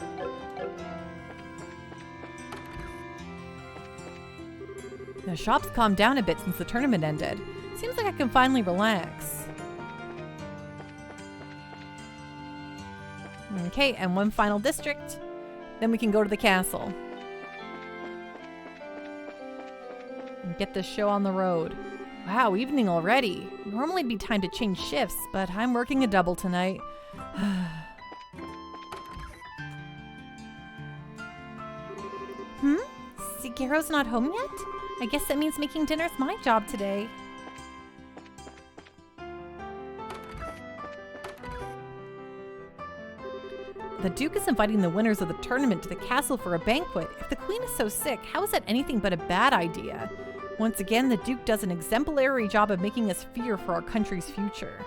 [SPEAKER 1] The shop's calmed down a bit since the tournament ended. Seems like I can finally relax. Okay, and one final district. Then we can go to the castle. And get this show on the road. Wow, evening already. Normally it'd be time to change shifts, but I'm working a double tonight.
[SPEAKER 2] Shigeru's not home yet? I guess that means making dinner's my job today.
[SPEAKER 1] The Duke is inviting the winners of the tournament to the castle for a banquet. If the Queen is so sick, how is that anything but a bad idea? Once again, the Duke does an exemplary job of making us fear for our country's future.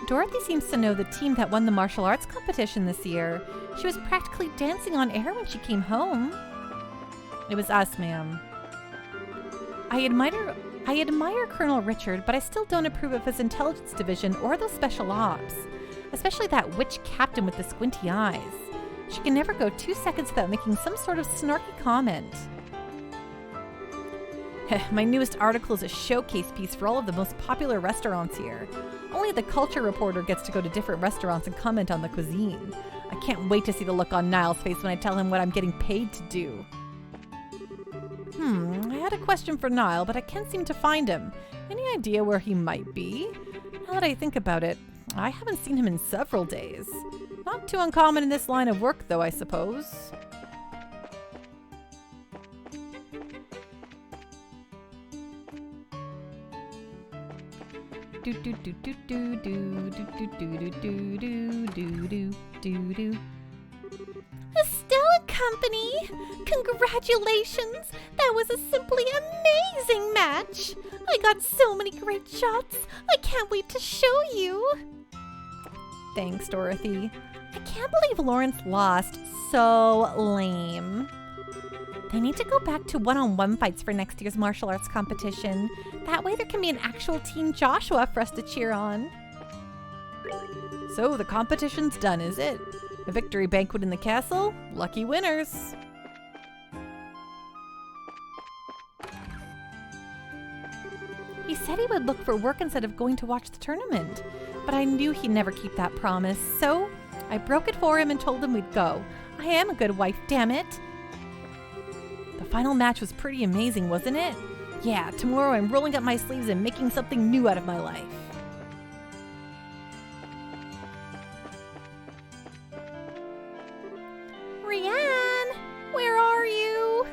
[SPEAKER 2] Dorothy seems to know the team that won the martial arts competition this year. She was practically dancing on air when she came home.
[SPEAKER 1] It was us, ma'am.
[SPEAKER 2] I admire Colonel Richard, but I still don't approve of his intelligence division or those special ops. Especially that witch captain with the squinty eyes. She can never go 2 seconds without making some sort of snarky comment.
[SPEAKER 1] My newest article is a showcase piece for all of the most popular restaurants here. Only the culture reporter gets to go to different restaurants and comment on the cuisine. I can't wait to see the look on Niall's face when I tell him what I'm getting paid to do. I had a question for Niall, but I can't seem to find him. Any idea where he might be? Now that I think about it, I haven't seen him in several days. Not too uncommon in this line of work, though, I suppose. Do do do do do do do do do do do do do do.
[SPEAKER 2] Estella Company! Congratulations! That was a simply amazing match! I got so many great shots! I can't wait to show you!
[SPEAKER 1] Thanks, Dorothy.
[SPEAKER 2] I can't believe Lawrence lost. So lame. They need to go back to one-on-one fights for next year's martial arts competition. That way there can be an actual Team Joshua for us to cheer on.
[SPEAKER 1] So the competition's done, is it? A victory banquet in the castle? Lucky winners!
[SPEAKER 2] He said he would look for work instead of going to watch the tournament. But I knew he'd never keep that promise, so I broke it for him and told him we'd go. I am a good wife, damn it!
[SPEAKER 1] The final match was pretty amazing, wasn't it? Yeah, tomorrow I'm rolling up my sleeves and making something new out of my life.
[SPEAKER 2] Rianne, where are you?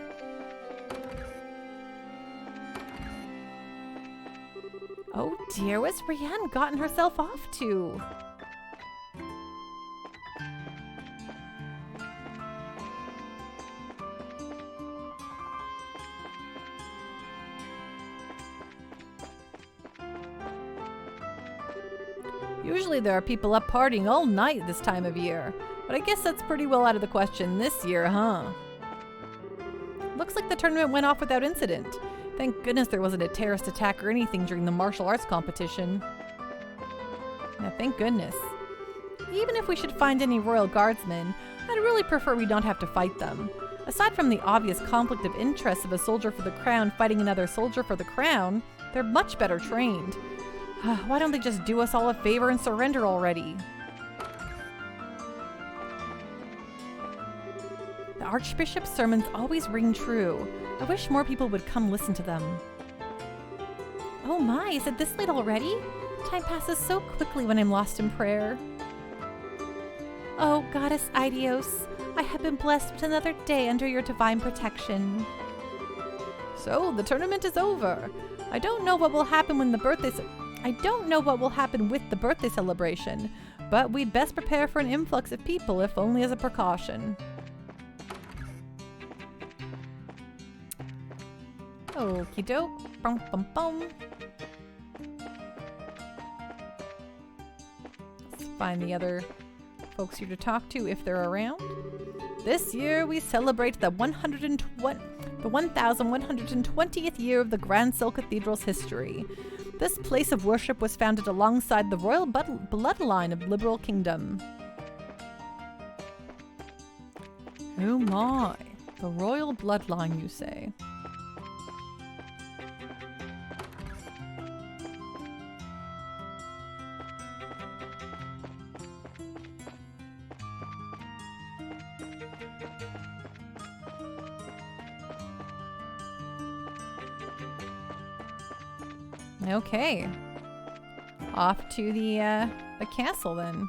[SPEAKER 1] Oh dear, what's Rianne gotten herself off to? Usually there are people up partying all night this time of year, but I guess that's pretty well out of the question this year, huh? Looks like the tournament went off without incident. Thank goodness there wasn't a terrorist attack or anything during the martial arts competition. Yeah, thank goodness. Even if we should find any royal guardsmen, I'd really prefer we don't have to fight them. Aside from the obvious conflict of interest of a soldier for the crown fighting another soldier for the crown, they're much better trained. Why don't they just do us all a favor and surrender already? The Archbishop's sermons always ring true. I wish more people would come listen to them.
[SPEAKER 2] Oh my, is it this late already? Time passes so quickly when I'm lost in prayer. Oh, Goddess Idios, I have been blessed with another day under your divine protection.
[SPEAKER 1] So, the tournament is over. I don't know what will happen with the birthday celebration, but we'd best prepare for an influx of people, if only as a precaution. Okie doke. Bum bum bum. Let's find the other folks here to talk to if they're around. This year we celebrate the 1120th year of the Grand-cel Cathedral's history. This place of worship was founded alongside the royal bloodline of Liberal Kingdom. Oh my, the royal bloodline, you say? Okay. Off to the castle then.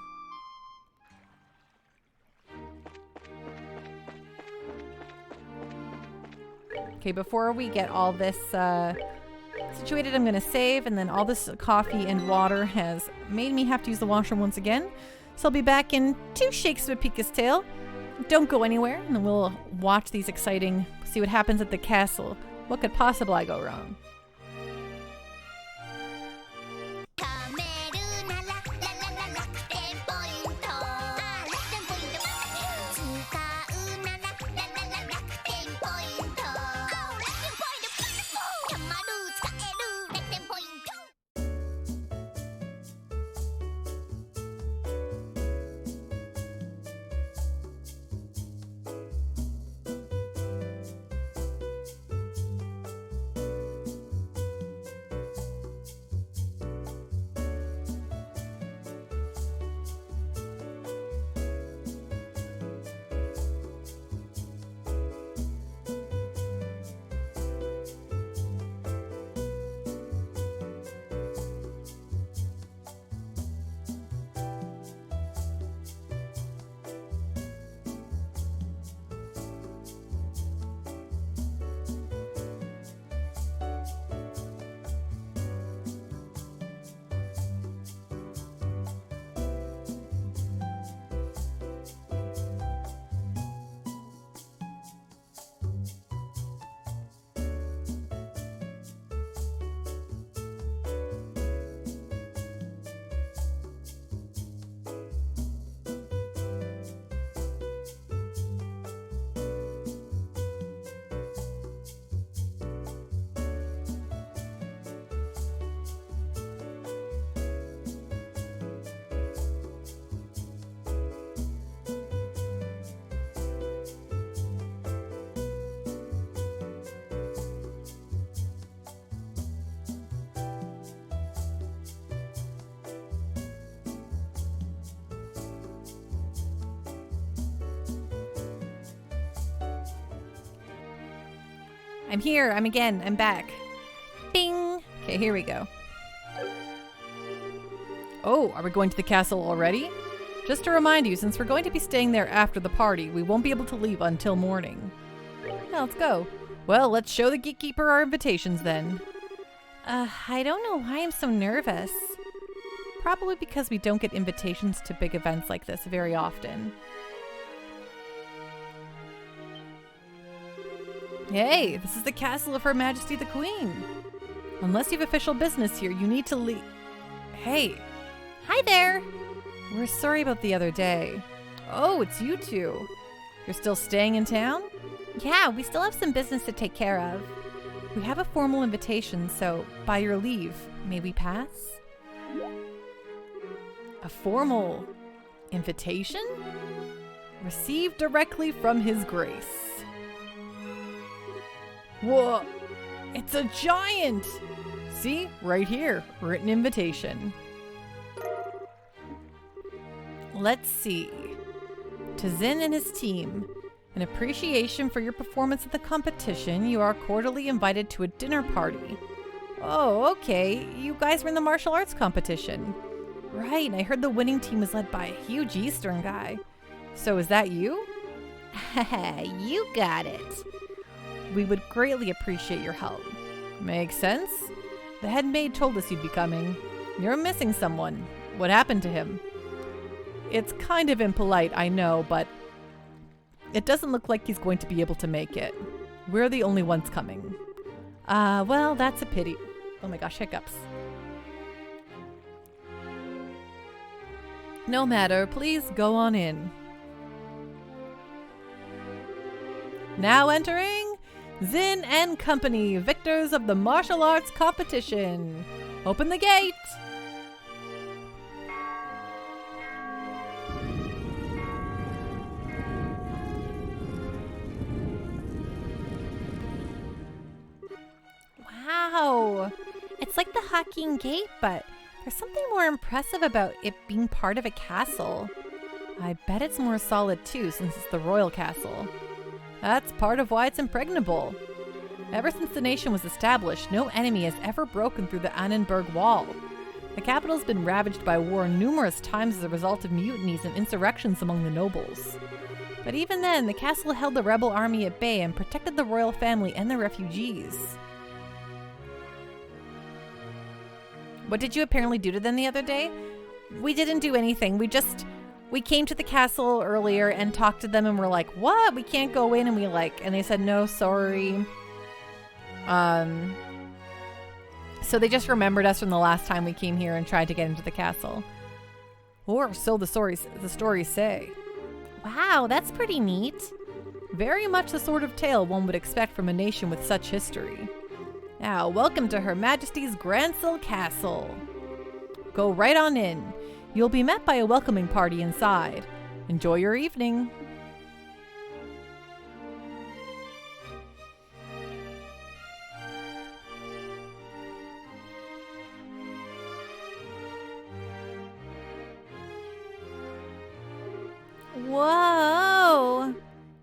[SPEAKER 1] Okay, before we get all this situated, I'm going to save, and then all this coffee and water has made me have to use the washroom once again. So I'll be back in 2 shakes of a Pika's tail. Don't go anywhere, and then we'll watch these exciting, see what happens at the castle. What could possibly go wrong? I'm here. I'm back. Bing! Okay, here we go. Oh, are we going to the castle already? Just to remind you, since we're going to be staying there after the party, we won't be able to leave until morning. Now, let's go. Well, let's show the gatekeeper our invitations then.
[SPEAKER 2] I don't know why I'm so nervous.
[SPEAKER 1] Probably because we don't get invitations to big events like this very often. Hey, this is the castle of Her Majesty the Queen. Unless you have official business here, you need to leave. Hey,
[SPEAKER 2] Hi there.
[SPEAKER 1] We're sorry about the other day. Oh, it's you two. You're still staying in town?
[SPEAKER 2] Yeah, we still have some business to take care of.
[SPEAKER 1] We have a formal invitation, so by your leave, may we pass? A formal invitation? Received directly from His Grace. Whoa! It's a giant! See, right here, written invitation. Let's see. To Zin and his team, in appreciation for your performance at the competition, you are cordially invited to a dinner party. Oh, okay. You guys were in the martial arts competition. Right, I heard the winning team was led by a huge Eastern guy. So is that you?
[SPEAKER 2] You got it.
[SPEAKER 1] We would greatly appreciate your help. Makes sense. The head maid told us you'd be coming. You're missing someone. What happened to him? It's kind of impolite, I know, but it doesn't look like he's going to be able to make it. We're the only ones coming. Well, that's a pity. Oh my gosh, hiccups. No matter, please go on in. Now entering Zin and Company, victors of the martial arts competition. Open the gate!
[SPEAKER 2] Wow. It's like the Hawking Gate, but there's something more impressive about it being part of a castle.
[SPEAKER 1] I bet it's more solid too, since it's the royal castle. That's part of why it's impregnable. Ever since the nation was established, no enemy has ever broken through the Annenberg Wall. The capital's been ravaged by war numerous times as a result of mutinies and insurrections among the nobles. But even then, the castle held the rebel army at bay and protected the royal family and the refugees. What did you apparently do to them the other day? We didn't do anything. We came to the castle earlier and talked to them and we're like, what? We can't go in. And they said, no, sorry. So they just remembered us from the last time we came here and tried to get into the castle. Or so the stories say.
[SPEAKER 2] Wow, that's pretty neat.
[SPEAKER 1] Very much the sort of tale one would expect from a nation with such history. Now, welcome to Her Majesty's Grand-cel Castle. Go right on in. You'll be met by a welcoming party inside. Enjoy your evening.
[SPEAKER 2] Whoa!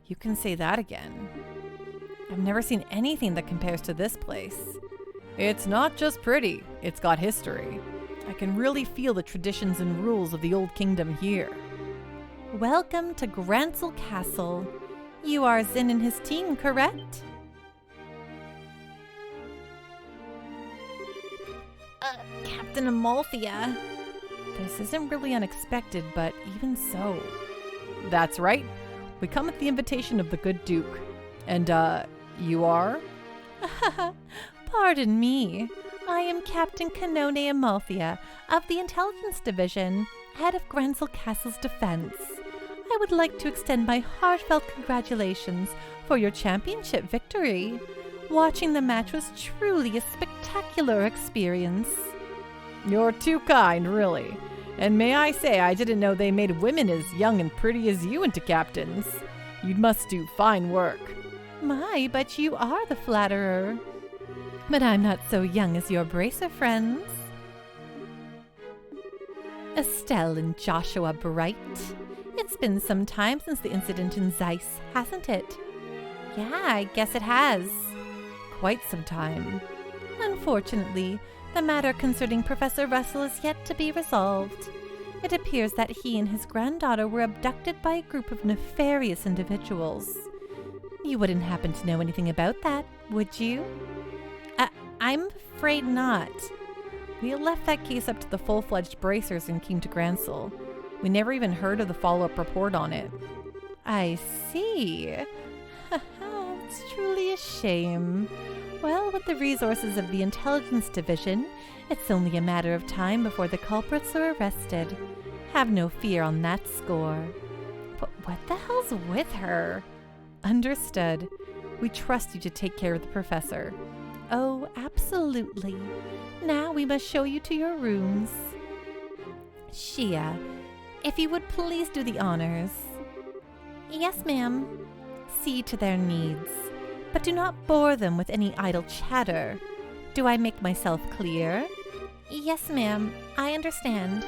[SPEAKER 1] You can say that again. I've never seen anything that compares to this place. It's not just pretty, it's got history. I can really feel the traditions and rules of the old kingdom here.
[SPEAKER 2] Welcome to Grancel Castle. You are Zin and his team, correct?
[SPEAKER 1] Captain Amalthea. This isn't really unexpected, but even so. That's right. We come at the invitation of the good Duke. And, you are?
[SPEAKER 2] Pardon me. I am Captain Kanone Amalthea of the Intelligence Division, head of Grancel Castle's defense. I would like to extend my heartfelt congratulations for your championship victory. Watching the match was truly a spectacular experience.
[SPEAKER 1] You're too kind, really. And may I say, I didn't know they made women as young and pretty as you into captains. You must do fine work.
[SPEAKER 2] My, but you are the flatterer. But I'm not so young as your bracer friends. Estelle and Joshua Bright. It's been some time since the incident in Zeiss, hasn't it? Yeah, I guess it has. Quite some time. Unfortunately, the matter concerning Professor Russell is yet to be resolved. It appears that he and his granddaughter were abducted by a group of nefarious individuals. You wouldn't happen to know anything about that, would you? I'm afraid not. We left that case up to the full-fledged bracers and came to Grancel. We never even heard of the follow-up report on it. I see. It's truly a shame. Well, with the resources of the Intelligence Division, it's only a matter of time before the culprits are arrested. Have no fear on that score. But what the hell's with her?
[SPEAKER 1] Understood. We trust you to take care of the professor.
[SPEAKER 2] Oh, absolutely. Now we must show you to your rooms. Shia, if you would please do the honors. Yes, ma'am. See to their needs, but do not bore them with any idle chatter. Do I make myself clear? Yes, ma'am. I understand.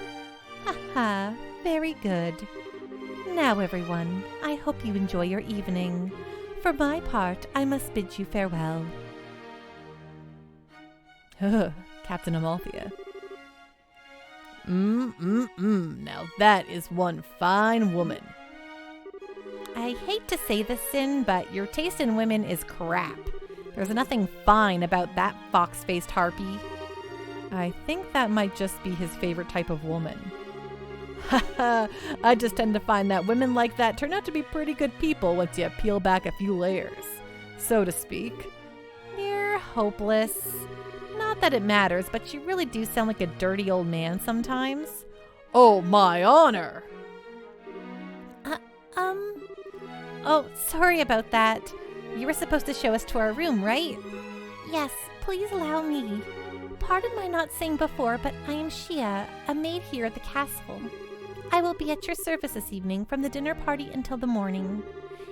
[SPEAKER 2] Ha ha. Very good. Now, everyone, I hope you enjoy your evening. For my part, I must bid you farewell.
[SPEAKER 1] Captain Amalthea. Now that is one fine woman.
[SPEAKER 2] I hate to say this, Sin, but your taste in women is crap. There's nothing fine about that fox-faced harpy.
[SPEAKER 1] I think that might just be his favorite type of woman. Haha, I just tend to find that women like that turn out to be pretty good people once you peel back a few layers, so to speak.
[SPEAKER 2] You're hopeless. Not that it matters, but you really do sound like a dirty old man sometimes.
[SPEAKER 1] Oh, my honor!
[SPEAKER 2] Oh, sorry about that. You were supposed to show us to our room, right? Yes, please allow me. Pardon my not saying before, but I am Shia, a maid here at the castle. I will be at your service this evening from the dinner party until the morning.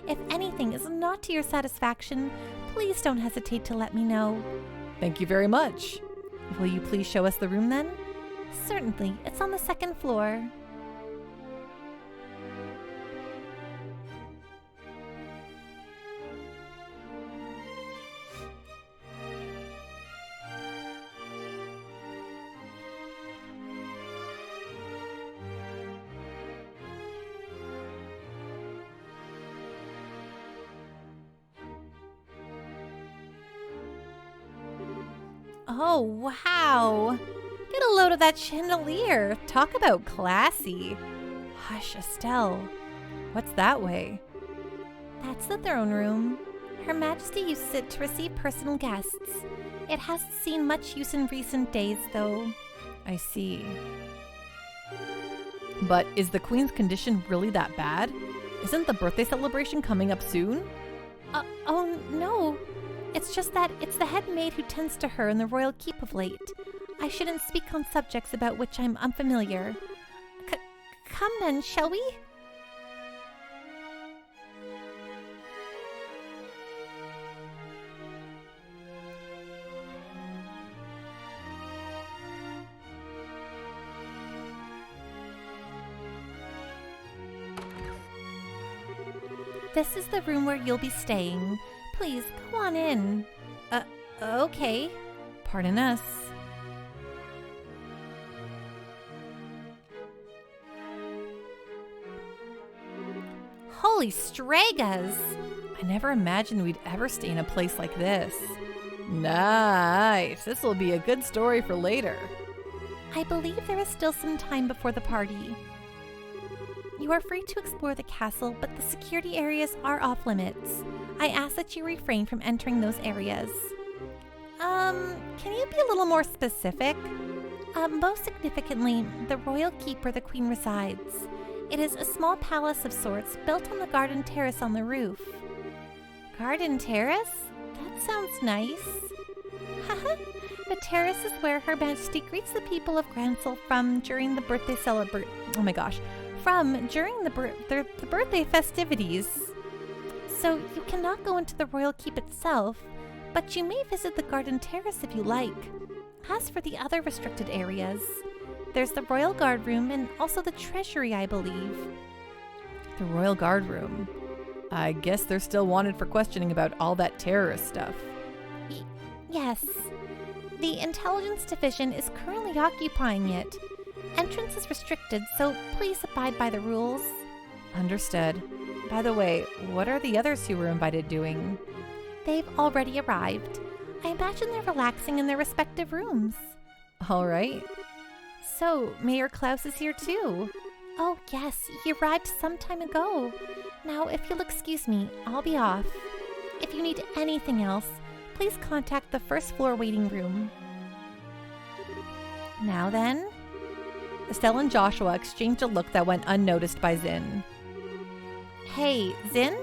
[SPEAKER 2] If anything is not to your satisfaction, please don't hesitate to let me know.
[SPEAKER 1] Thank you very much. Will you please show us the room then?
[SPEAKER 2] Certainly, it's on the second floor. Oh, wow. Get a load of that chandelier. Talk about classy.
[SPEAKER 1] Hush, Estelle. What's that way?
[SPEAKER 2] That's the throne room. Her Majesty used it to receive personal guests. It hasn't seen much use in recent days, though.
[SPEAKER 1] I see. But is the Queen's condition really that bad? Isn't the birthday celebration coming up soon?
[SPEAKER 2] Oh, no. It's just that it's the head maid who tends to her in the royal keep of late. I shouldn't speak on subjects about which I'm unfamiliar. Come then, shall we? This is the room where you'll be staying. Please, go on in. Okay.
[SPEAKER 1] Pardon us.
[SPEAKER 2] Holy Stragas!
[SPEAKER 1] I never imagined we'd ever stay in a place like this. Nice. This will be a good story for later.
[SPEAKER 2] I believe there is still some time before the party. You are free to explore the castle, but the security areas are off limits. I ask that you refrain from entering those areas. Can you be a little more specific? Most significantly, the royal keep where the queen resides. It is a small palace of sorts built on the garden terrace on the roof. Garden terrace? That sounds nice. Haha, the terrace is where Her Majesty greets the people of Grancel during the birthday birthday festivities. So you cannot go into the royal keep itself, but you may visit the garden terrace if you like. As for the other restricted areas, there's the royal guard room and also the treasury, I believe.
[SPEAKER 1] The royal guard room. I guess they're still wanted for questioning about all that terrorist stuff.
[SPEAKER 2] Yes. The Intelligence Division is currently occupying it. Entrance is restricted, so please abide by the rules.
[SPEAKER 1] Understood. By the way, what are the others who were invited doing?
[SPEAKER 2] They've already arrived. I imagine they're relaxing in their respective rooms.
[SPEAKER 1] All right.
[SPEAKER 2] So, Mayor Klaus is here too. Oh yes, he arrived some time ago. Now, if you'll excuse me, I'll be off. If you need anything else, please contact the first floor waiting room. Now then.
[SPEAKER 1] Estelle and Joshua exchanged a look that went unnoticed by Zin.
[SPEAKER 2] Hey, Zin?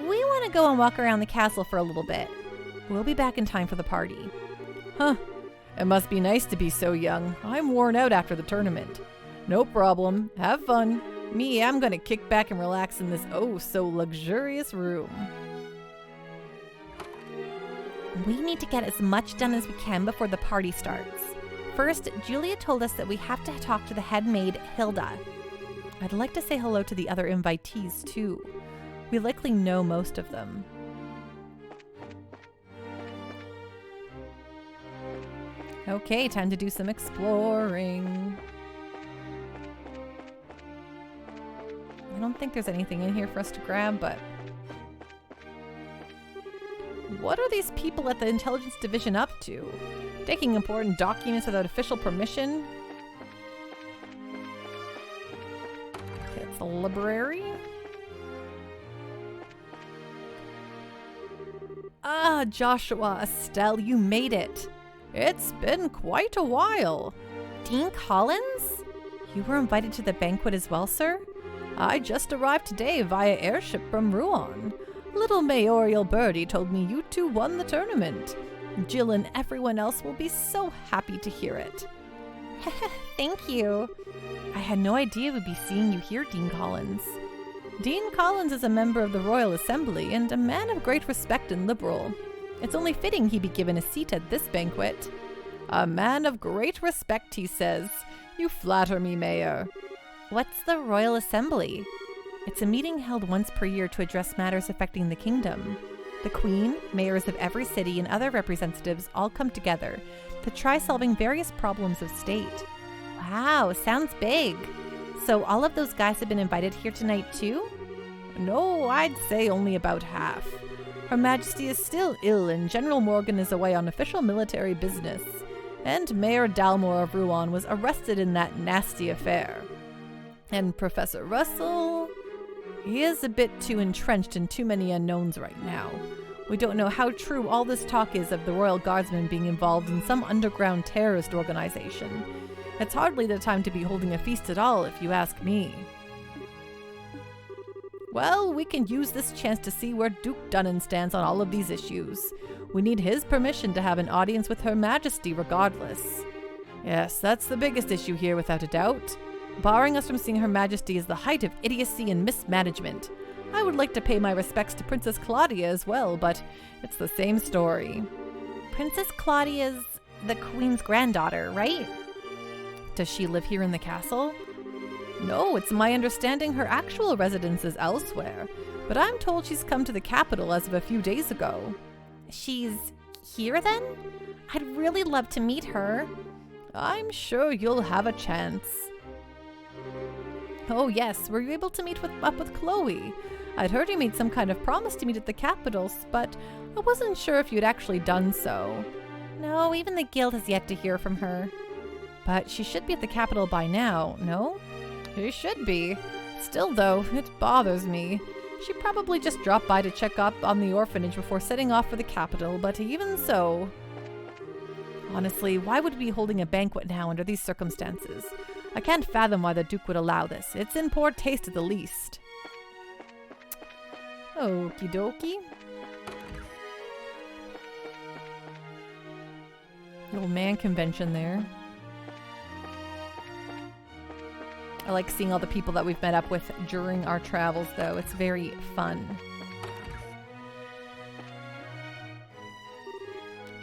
[SPEAKER 2] We want to go and walk around the castle for a little bit.
[SPEAKER 1] We'll be back in time for the party. Huh. It must be nice to be so young. I'm worn out after the tournament. No problem. Have fun. Me, I'm gonna kick back and relax in this oh-so-luxurious room.
[SPEAKER 2] We need to get as much done as we can before the party starts. First, Julia told us that we have to talk to the head maid, Hilda.
[SPEAKER 1] I'd like to say hello to the other invitees, too. We likely know most of them. Okay, time to do some exploring. I don't think there's anything in here for us to grab, but... What are these people at the Intelligence Division up to? Taking important documents without official permission? Okay, it's a library. Ah, Joshua, Estelle, you made it. It's been quite a while.
[SPEAKER 2] Dean Collins?
[SPEAKER 1] You were invited to the banquet as well, sir? I just arrived today via airship from Rouen. Little mayoral birdie told me you two won the tournament. Jill and everyone else will be so happy to hear it.
[SPEAKER 2] Thank you.
[SPEAKER 1] I had no idea we'd be seeing you here, Dean Collins. Dean Collins is a member of the Royal Assembly and a man of great respect and liberal. It's only fitting he be given a seat at this banquet. A man of great respect, he says. You flatter me, Mayor.
[SPEAKER 2] What's the Royal Assembly?
[SPEAKER 1] It's a meeting held once per year to address matters affecting the kingdom. The Queen, mayors of every city, and other representatives all come together to try solving various problems of state.
[SPEAKER 2] Wow, sounds big. So all of those guys have been invited here tonight too?
[SPEAKER 1] No, I'd say only about half. Her Majesty is still ill and General Morgan is away on official military business. And Mayor Dalmore of Rouen was arrested in that nasty affair. And Professor Russell... He is a bit too entrenched in too many unknowns right now. We don't know how true all this talk is of the Royal Guardsmen being involved in some underground terrorist organization. It's hardly the time to be holding a feast at all, if you ask me. Well, we can use this chance to see where Duke Dunnan stands on all of these issues. We need his permission to have an audience with Her Majesty regardless. Yes, that's the biggest issue here without a doubt. Barring us from seeing Her Majesty is the height of idiocy and mismanagement. I would like to pay my respects to Princess Claudia as well, but it's the same story.
[SPEAKER 2] Princess Claudia's the Queen's granddaughter, right?
[SPEAKER 1] Does she live here in the castle? No, it's my understanding her actual residence is elsewhere, but I'm told she's come to the capital as of a few days ago.
[SPEAKER 2] She's here then? I'd really love to meet her.
[SPEAKER 1] I'm sure you'll have a chance. Oh yes, were you able to meet up with Chloe? I'd heard you made some kind of promise to meet at the capitals, but I wasn't sure if you'd actually done so.
[SPEAKER 2] No, even the guild has yet to hear from her.
[SPEAKER 1] But she should be at the capital by now, no? She should be. Still though, it bothers me. She probably just dropped by to check up on the orphanage before setting off for the capital, but even so... Honestly, why would we be holding a banquet now under these circumstances? I can't fathom why the Duke would allow this. It's in poor taste at the least. Okie dokie. Little man convention there. I like seeing all the people that we've met up with during our travels, though. It's very fun.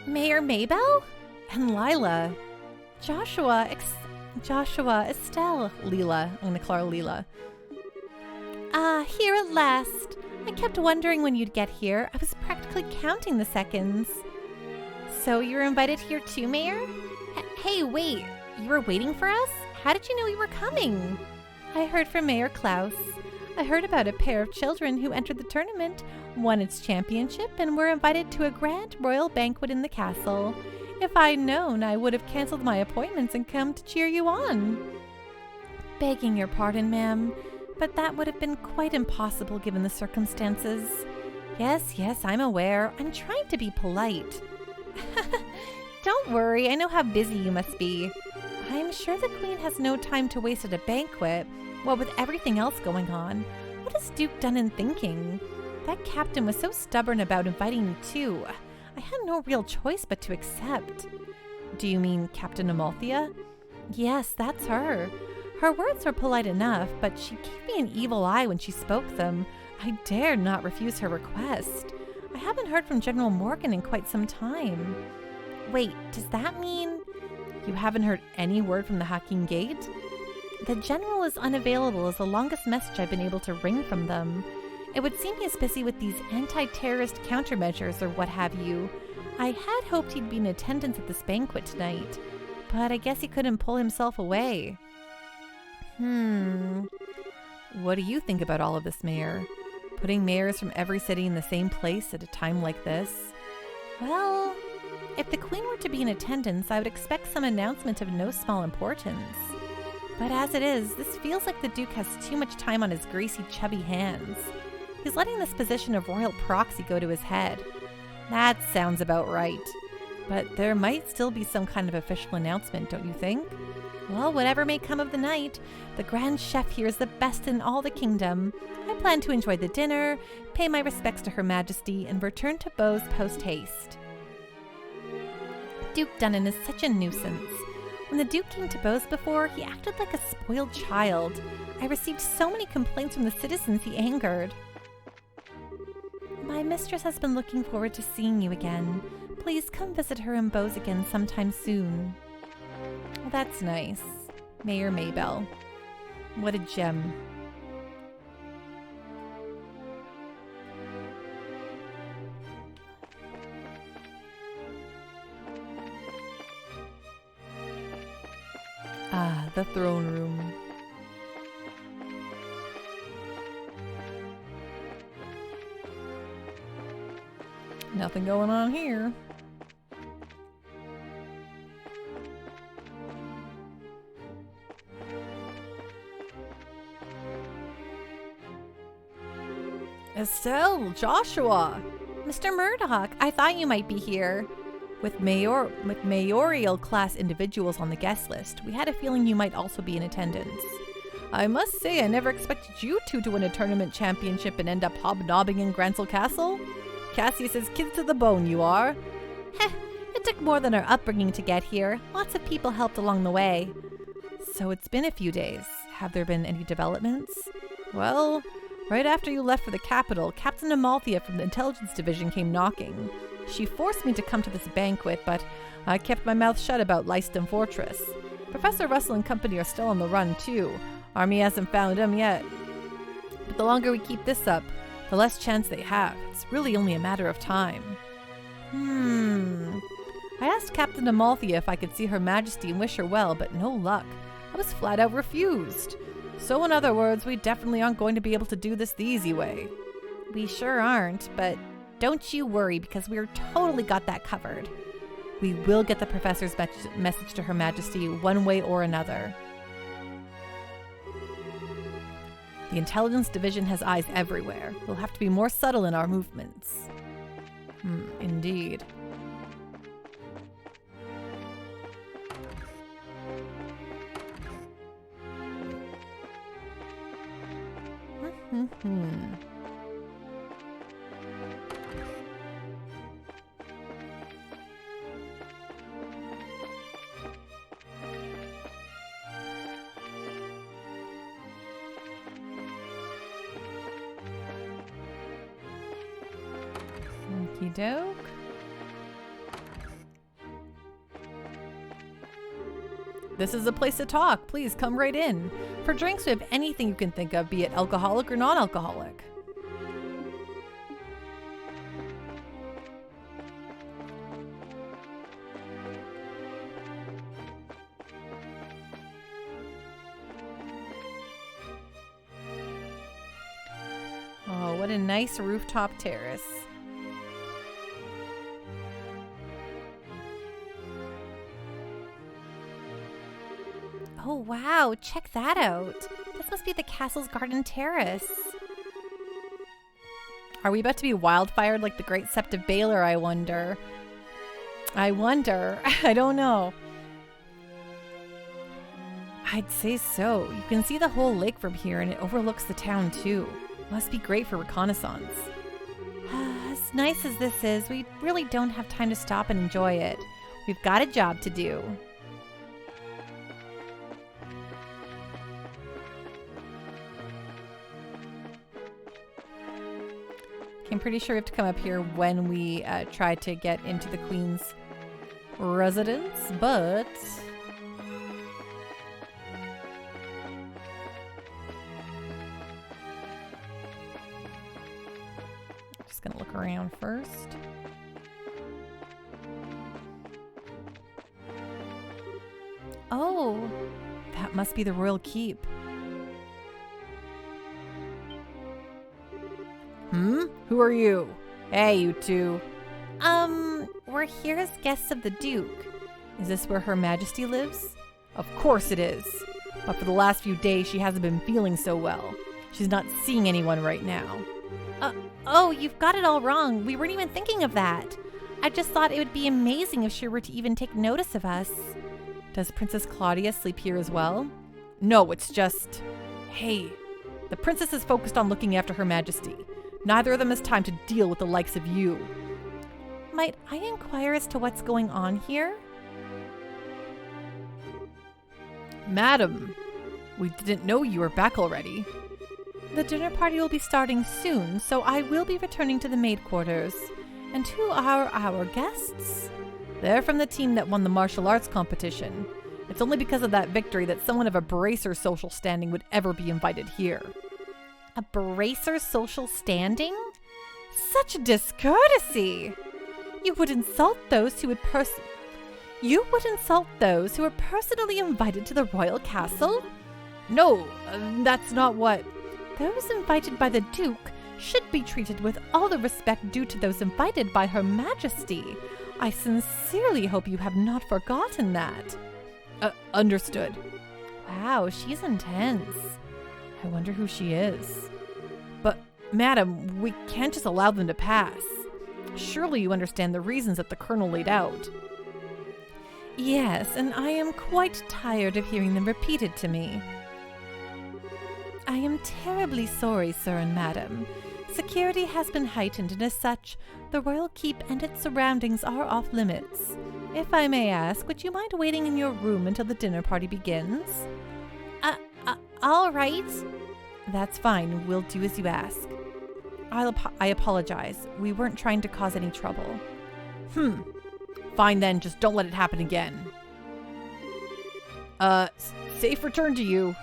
[SPEAKER 2] Mayor Maybell?
[SPEAKER 1] And Lila.
[SPEAKER 2] Joshua, Estelle.
[SPEAKER 1] Leela. I'm gonna call her Leela.
[SPEAKER 2] Ah, here at last. I kept wondering when you'd get here. I was practically counting the seconds. So you were invited here too, Mayor? Hey, wait. You were waiting for us? How did you know we were coming? I heard from Mayor Klaus. I heard about a pair of children who entered the tournament, won its championship, and were invited to a grand royal banquet in the castle. If I'd known, I would have canceled my appointments and come to cheer you on. Begging your pardon, ma'am, but that would have been quite impossible given the circumstances.
[SPEAKER 1] Yes, I'm aware. I'm trying to be polite. Don't worry, I know how busy you must be. I'm sure the Queen has no time to waste at a banquet. Well, with everything else going on, what is Duke Dunnan thinking? That captain was so stubborn about inviting me too. I had no real choice but to accept. Do you mean Captain Amalthea? Yes, that's her. Her words were polite enough, but she gave me an evil eye when she spoke them. I dared not refuse her request. I haven't heard from General Morgan in quite some time. Wait, does that mean you haven't heard any word from the Hacking Gate? The General is unavailable is the longest message I've been able to wring from them. It would seem he's busy with these anti-terrorist countermeasures or what have you. I had hoped he'd be in attendance at this banquet tonight, but I guess he couldn't pull himself away. What do you think about all of this, Mayor? Putting mayors from every city in the same place at a time like this? Well, if the Queen were to be in attendance, I would expect some announcement of no small importance. But as it is, this feels like the Duke has too much time on his greasy, chubby hands. He's letting this position of royal proxy go to his head. That sounds about right. But there might still be some kind of official announcement, don't you think? Well, whatever may come of the night, the Grand Chef here is the best in all the kingdom. I plan to enjoy the dinner, pay my respects to Her Majesty, and return to Bowes post-haste. Duke Dunnan is such a nuisance. When the Duke came to Bowes before, he acted like a spoiled child. I received so many complaints from the citizens he angered. My mistress has been looking forward to seeing you again. Please come visit her in Bowes again sometime soon. Well, that's nice. Mayor Maybell. What a gem. Ah, the throne room. Nothing going on here. Estelle, Joshua, Mr. Murdoch, I thought you might be here. With mayoral class individuals on the guest list, we had a feeling you might also be in attendance. I must say, I never expected you two to win a tournament championship and end up hobnobbing in Grancel Castle. Cassius is kids to the bone, you are. Heh, it took more than our upbringing to get here. Lots of people helped along the way. So it's been a few days. Have there been any developments? Well, right after you left for the capital, Captain Amalthea from the Intelligence Division came knocking. She forced me to come to this banquet, but I kept my mouth shut about Lyston Fortress. Professor Russell and company are still on the run, too. Army hasn't found them yet. But the longer we keep this up, the less chance they have. It's really only a matter of time. I asked Captain Amalthea if I could see Her Majesty and wish her well, but no luck. I was flat out refused. So in other words, we definitely aren't going to be able to do this the easy way. We sure aren't, but don't you worry, because we're totally got that covered. We will get the professor's message to Her Majesty one way or another. The Intelligence Division has eyes everywhere. We'll have to be more subtle in our movements. Indeed. Okie doke. This is the place to talk. Please come right in. For drinks, we have anything you can think of, be it alcoholic or non-alcoholic. Oh, what a nice rooftop terrace. Oh wow, check that out. This must be the castle's garden terrace. Are we about to be wildfired like the Great Sept of Baylor, I wonder? I don't know. I'd say so. You can see the whole lake from here, and it overlooks the town, too. Must be great for reconnaissance.
[SPEAKER 2] As nice as this is, we really don't have time to stop and enjoy it. We've got a job to do.
[SPEAKER 1] I'm pretty sure we have to come up here when we try to get into the Queen's residence, but... Just gonna look around first. Oh, that must be the royal keep. Who are you? Hey, you two.
[SPEAKER 2] We're here as guests of the Duke.
[SPEAKER 1] Is this where Her Majesty lives? Of course it is. But for the last few days, she hasn't been feeling so well. She's not seeing anyone right now.
[SPEAKER 2] Oh, you've got it all wrong. We weren't even thinking of that. I just thought it would be amazing if she were to even take notice of us.
[SPEAKER 1] Does Princess Claudia sleep here as well? No, it's just... Hey, the princess is focused on looking after Her Majesty. Neither of them has time to deal with the likes of you.
[SPEAKER 2] Might I inquire as to what's going on here?
[SPEAKER 1] Madam, we didn't know you were back already.
[SPEAKER 2] The dinner party will be starting soon, so I will be returning to the maid quarters. And who are our guests?
[SPEAKER 1] They're from the team that won the martial arts competition. It's only because of that victory that someone of a bracer social standing would ever be invited here.
[SPEAKER 2] A bracer social standing? Such discourtesy! You would insult those who were personally invited to the royal castle?
[SPEAKER 1] No, that's not what...
[SPEAKER 2] Those invited by the Duke should be treated with all the respect due to those invited by Her Majesty. I sincerely hope you have not forgotten that.
[SPEAKER 1] Understood.
[SPEAKER 2] Wow, she's intense.
[SPEAKER 1] I wonder who she is. But, madam, we can't just allow them to pass. Surely you understand the reasons that the colonel laid out.
[SPEAKER 2] Yes, and I am quite tired of hearing them repeated to me. I am terribly sorry, sir and madam. Security has been heightened, and as such, the royal keep and its surroundings are off limits. If I may ask, would you mind waiting in your room until the dinner party begins? All right.
[SPEAKER 1] That's fine. We'll do as you ask. I apologize. We weren't trying to cause any trouble. Fine then, just don't let it happen again. Safe return to you.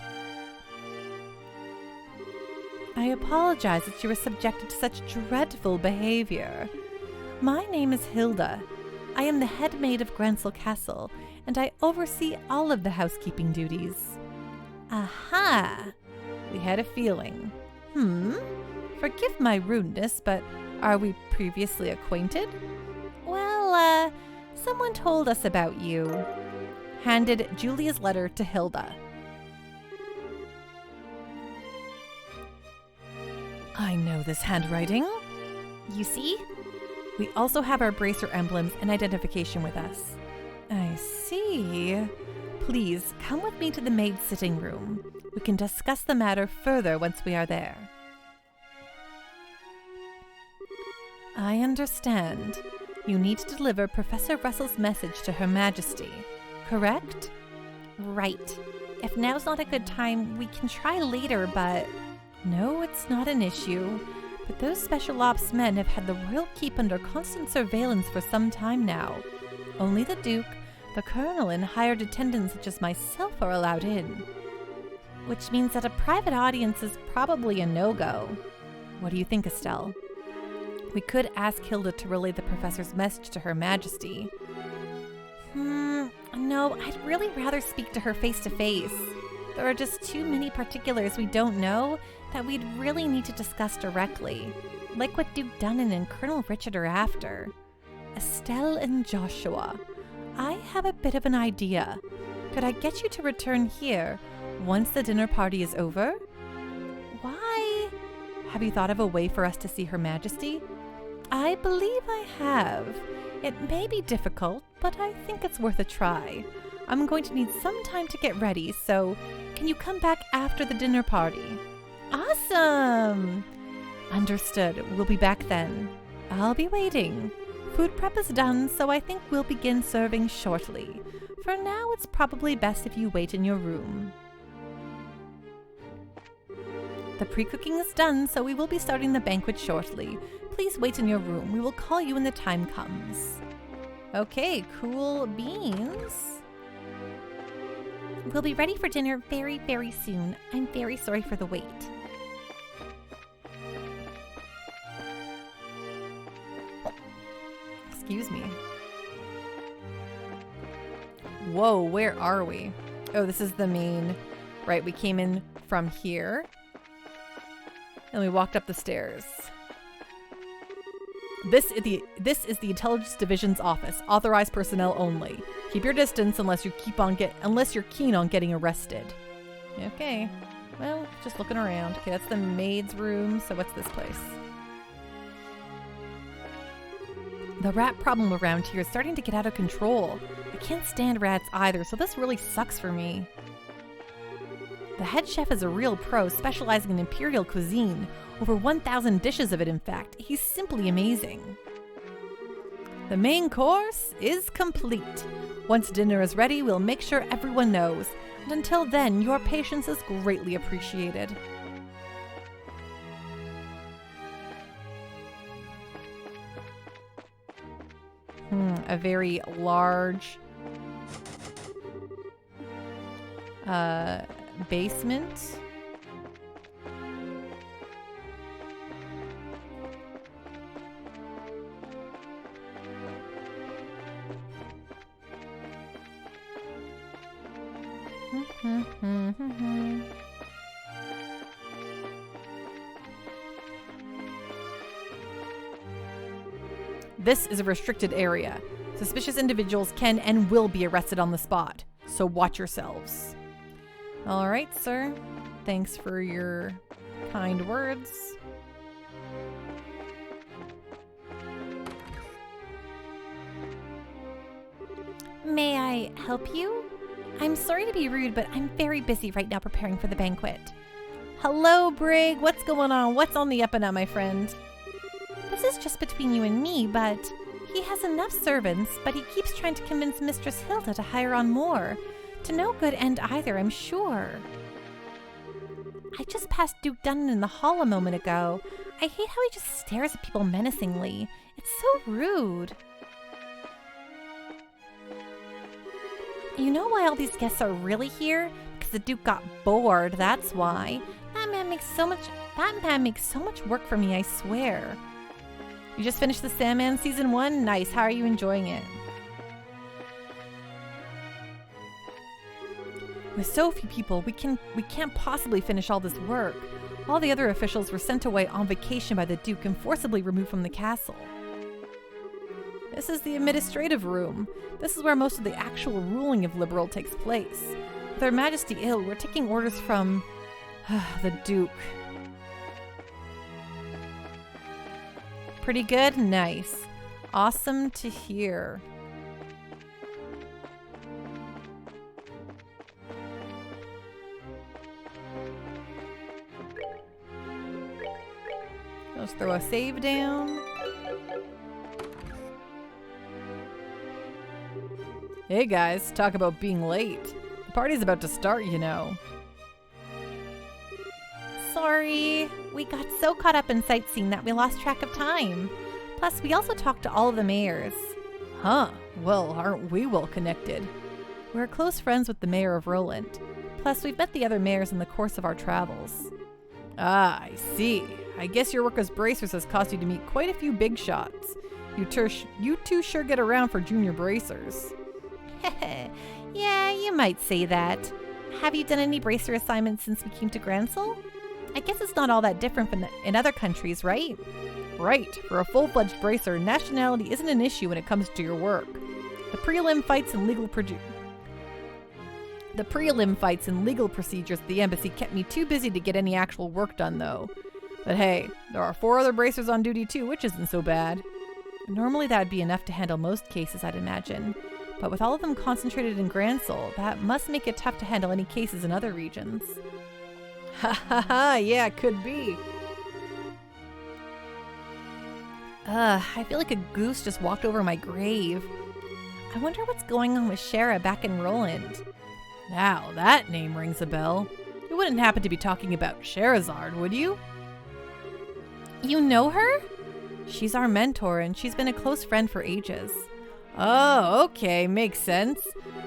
[SPEAKER 2] I apologize that you were subjected to such dreadful behavior. My name is Hilda. I am the head maid of Grancel Castle, and I oversee all of the housekeeping duties. Aha!
[SPEAKER 1] We had a feeling.
[SPEAKER 2] Forgive my rudeness, but are we previously acquainted? Well, someone told us about you.
[SPEAKER 1] Handed Julia's letter to Hilda. I know this handwriting.
[SPEAKER 2] You see?
[SPEAKER 1] We also have our bracer emblems and identification with us.
[SPEAKER 2] I see.
[SPEAKER 1] Please, come with me to the maid's sitting room. We can discuss the matter further once we are there.
[SPEAKER 2] I understand. You need to deliver Professor Russell's message to Her Majesty, correct? Right. If now's not a good time, we can try later, but... No, it's not an issue. But those special ops men have had the royal keep under constant surveillance for some time now. Only the Duke, the Colonel, and hired attendants such as myself are allowed in. Which means that a private audience is probably a no-go.
[SPEAKER 1] What do you think, Estelle? We could ask Hilda to relay the professor's message to Her Majesty.
[SPEAKER 2] No, I'd really rather speak to her face-to-face. There are just too many particulars we don't know that we'd really need to discuss directly, like what Duke Dunnan and Colonel Richard are after. Estelle and Joshua, I have a bit of an idea. Could I get you to return here once the dinner party is over? Why?
[SPEAKER 1] Have you thought of a way for us to see Her Majesty? I believe I have. It may be difficult, but I think it's worth a try. I'm going to need some time to get ready, so can you come back after the dinner party? Awesome! Understood. We'll be back then. I'll be waiting. Food prep is done, so I think we'll begin serving shortly. For now, it's probably best if you wait in your room. The pre-cooking is done, so we will be starting the banquet shortly. Please wait in your room. We will call you when the time comes. Okay, cool beans.
[SPEAKER 2] We'll be ready for dinner very, very soon. I'm very sorry for the wait.
[SPEAKER 1] Excuse me. Whoa, where are we? Oh, this is the main... Right, we came in from here. And we walked up the stairs. This is the Intelligence Division's office. Authorized personnel only. Keep your distance unless you're keen on getting arrested. Okay. Well, just looking around. Okay, that's the maid's room. So what's this place? The rat problem around here is starting to get out of control. I can't stand rats either, so this really sucks for me. The head chef is a real pro, specializing in imperial cuisine. Over 1,000 dishes of it, in fact. He's simply amazing. The main course is complete. Once dinner is ready, we'll make sure everyone knows. And until then, your patience is greatly appreciated. A very large basement. This is a restricted area. Suspicious individuals can and will be arrested on the spot, so watch yourselves. All right, sir. Thanks for your kind words.
[SPEAKER 2] May I help you? I'm sorry to be rude, but I'm very busy right now preparing for the banquet.
[SPEAKER 1] Hello, Brig. What's going on? What's on the up and up, my friend?
[SPEAKER 2] This is just between you and me, but he has enough servants, but he keeps trying to convince Mistress Hilda to hire on more. To no good end either, I'm sure. I just passed Duke Dunnan in the hall a moment ago. I hate how he just stares at people menacingly. It's so rude. You know why all these guests are really here? Because the Duke got bored, that's why. That man makes so much work for me, I swear. You just finished the Sandman Season 1? Nice, how are you enjoying it? With so few people, we can't possibly finish all this work. All the other officials were sent away on vacation by the Duke and forcibly removed from the castle. This is the administrative room. This is where most of the actual ruling of Liberl takes place. With Her Majesty ill, we're taking orders from the Duke. Pretty good? Nice. Awesome to hear. Let's throw a save down. Hey guys, talk about being late. The party's about to start, you know. Sorry, we got so caught up in sightseeing that we lost track of time. Plus, we also talked to all of the mayors. Huh, well, aren't we well connected? We're close friends with the mayor of Roland. Plus, we've met the other mayors in the course of our travels. Ah, I see. I guess your work as bracers has caused you to meet quite a few big shots. You two sure get around for junior bracers. Yeah, you might say that. Have you done any bracer assignments since we came to Grancel? I guess it's not all that different from in other countries, right? Right. For a full-fledged bracer, nationality isn't an issue when it comes to your work. The prelim fights and legal procedures at the embassy kept me too busy to get any actual work done, though.
[SPEAKER 1] But hey, there are 4 other bracers on duty too, which isn't so bad. Normally that'd be enough to handle most cases, I'd imagine. But with all of them concentrated in Grancel, that must make it tough to handle any cases in other regions. Ha ha ha, yeah, could be. I feel like a goose just walked over my grave. I wonder what's going on with Shara back in Roland. Now, that name rings a bell. You wouldn't happen to be talking about Sherazard, would you?
[SPEAKER 2] You know her?
[SPEAKER 1] She's our mentor, and she's been a close friend for ages. Oh, okay, makes sense.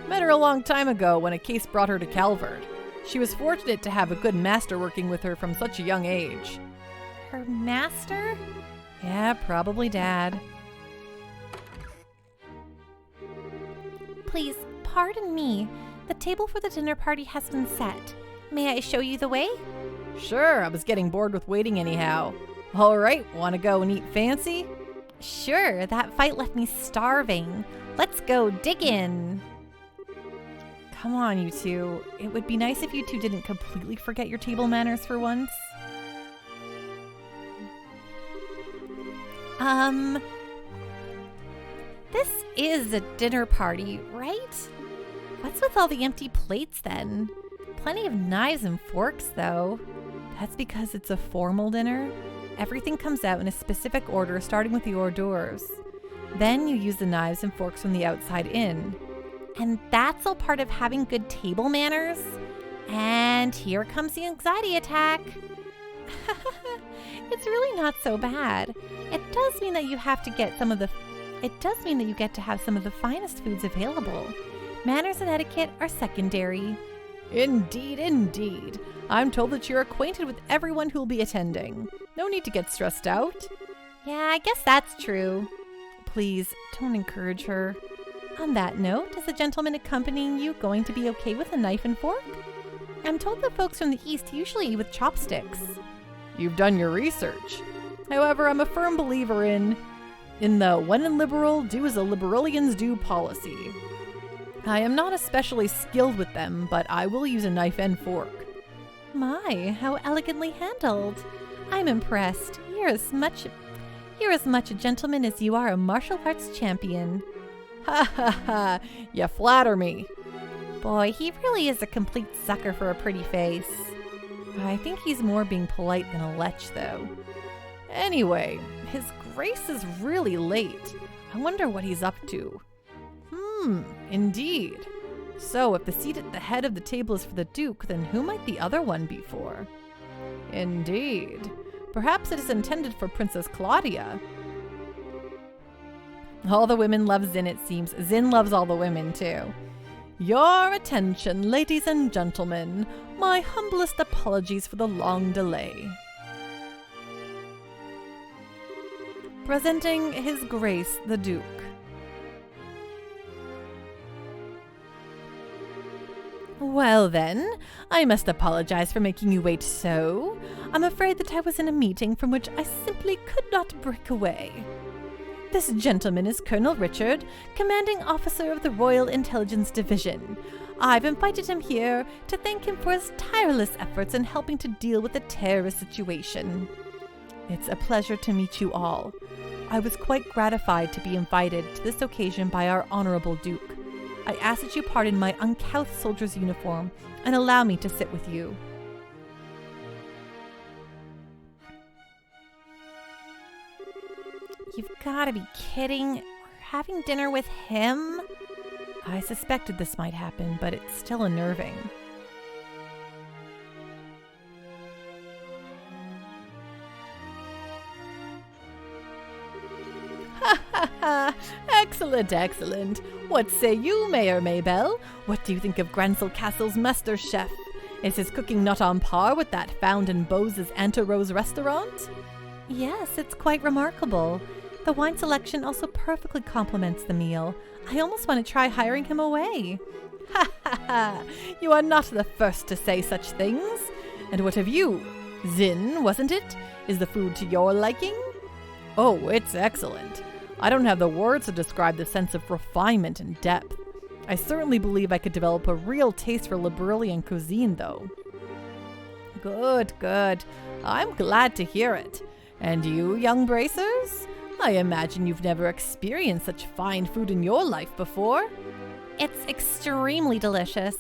[SPEAKER 1] Met her a long time ago when a case brought her to Calvert. She was fortunate to have a good master working with her from such a young age.
[SPEAKER 2] Her master?
[SPEAKER 1] Yeah, probably Dad.
[SPEAKER 2] Please, pardon me. The table for the dinner party has been set. May I show you the way?
[SPEAKER 1] Sure, I was getting bored with waiting anyhow. All right, want to go and eat fancy?
[SPEAKER 2] Sure, that fight left me starving. Let's go dig in.
[SPEAKER 1] Come on, you two. It would be nice if you two didn't completely forget your table manners for once.
[SPEAKER 2] This is a dinner party, right? What's with all the empty plates then? Plenty of knives and forks, though.
[SPEAKER 1] That's because it's a formal dinner. Everything comes out in a specific order, starting with the hors d'oeuvres. Then you use the knives and forks from the outside in.
[SPEAKER 2] And that's all part of having good table manners? And here comes the anxiety attack. It's really not so bad. It does mean that you have to get It does mean that you get to have some of the finest foods available. Manners and etiquette are secondary.
[SPEAKER 1] Indeed, indeed. I'm told that you're acquainted with everyone who'll be attending. No need to get stressed out.
[SPEAKER 2] Yeah, I guess that's true.
[SPEAKER 1] Please, don't encourage her.
[SPEAKER 2] On that note, is the gentleman accompanying you going to be okay with a knife and fork? I'm told that folks from the East usually eat with chopsticks.
[SPEAKER 1] You've done your research. However, I'm a firm believer in the when in liberal, do as the liberalians do policy. I am not especially skilled with them, but I will use a knife and fork.
[SPEAKER 2] My, how elegantly handled. I'm impressed. You're as much a gentleman as you are a martial arts champion.
[SPEAKER 1] Ha ha ha, you flatter me.
[SPEAKER 2] Boy, he really is a complete sucker for a pretty face.
[SPEAKER 1] I think he's more being polite than a lech, though. Anyway, His Grace is really late. I wonder what he's up to. Indeed. So, if the seat at the head of the table is for the Duke, then who might the other one be for? Indeed. Perhaps it is intended for Princess Claudia. All the women love Zin, it seems. Zin loves all the women, too. Your attention, ladies and gentlemen. My humblest apologies for the long delay. Presenting His Grace the Duke. Well then, I must apologize for making you wait so. I'm afraid that I was in a meeting from which I simply could not break away. This gentleman is Colonel Richard, commanding officer of the Royal Intelligence Division. I've invited him here to thank him for his tireless efforts in helping to deal with the terrorist situation. It's a pleasure to meet you all. I was quite gratified to be invited to this occasion by our Honorable Duke. I ask that you pardon my uncouth soldier's uniform and allow me to sit with you.
[SPEAKER 2] You've got to be kidding. We're having dinner with him?
[SPEAKER 1] I suspected this might happen, but it's still unnerving. Ha ha ha! Excellent, excellent. What say you, Mayor Maybell? What do you think of Grancel Castle's master chef? Is his cooking not on par with that found in Bose's Anta Rose restaurant?
[SPEAKER 2] Yes, it's quite remarkable. The wine selection also perfectly complements the meal. I almost want to try hiring him away.
[SPEAKER 1] Ha ha ha! You are not the first to say such things. And what have you? Zin, wasn't it? Is the food to your liking? Oh, it's excellent. I don't have the words to describe the sense of refinement and depth. I certainly believe I could develop a real taste for Liberalian cuisine, though. Good, good. I'm glad to hear it. And you, young bracers? I imagine you've never experienced such fine food in your life before.
[SPEAKER 2] It's extremely delicious.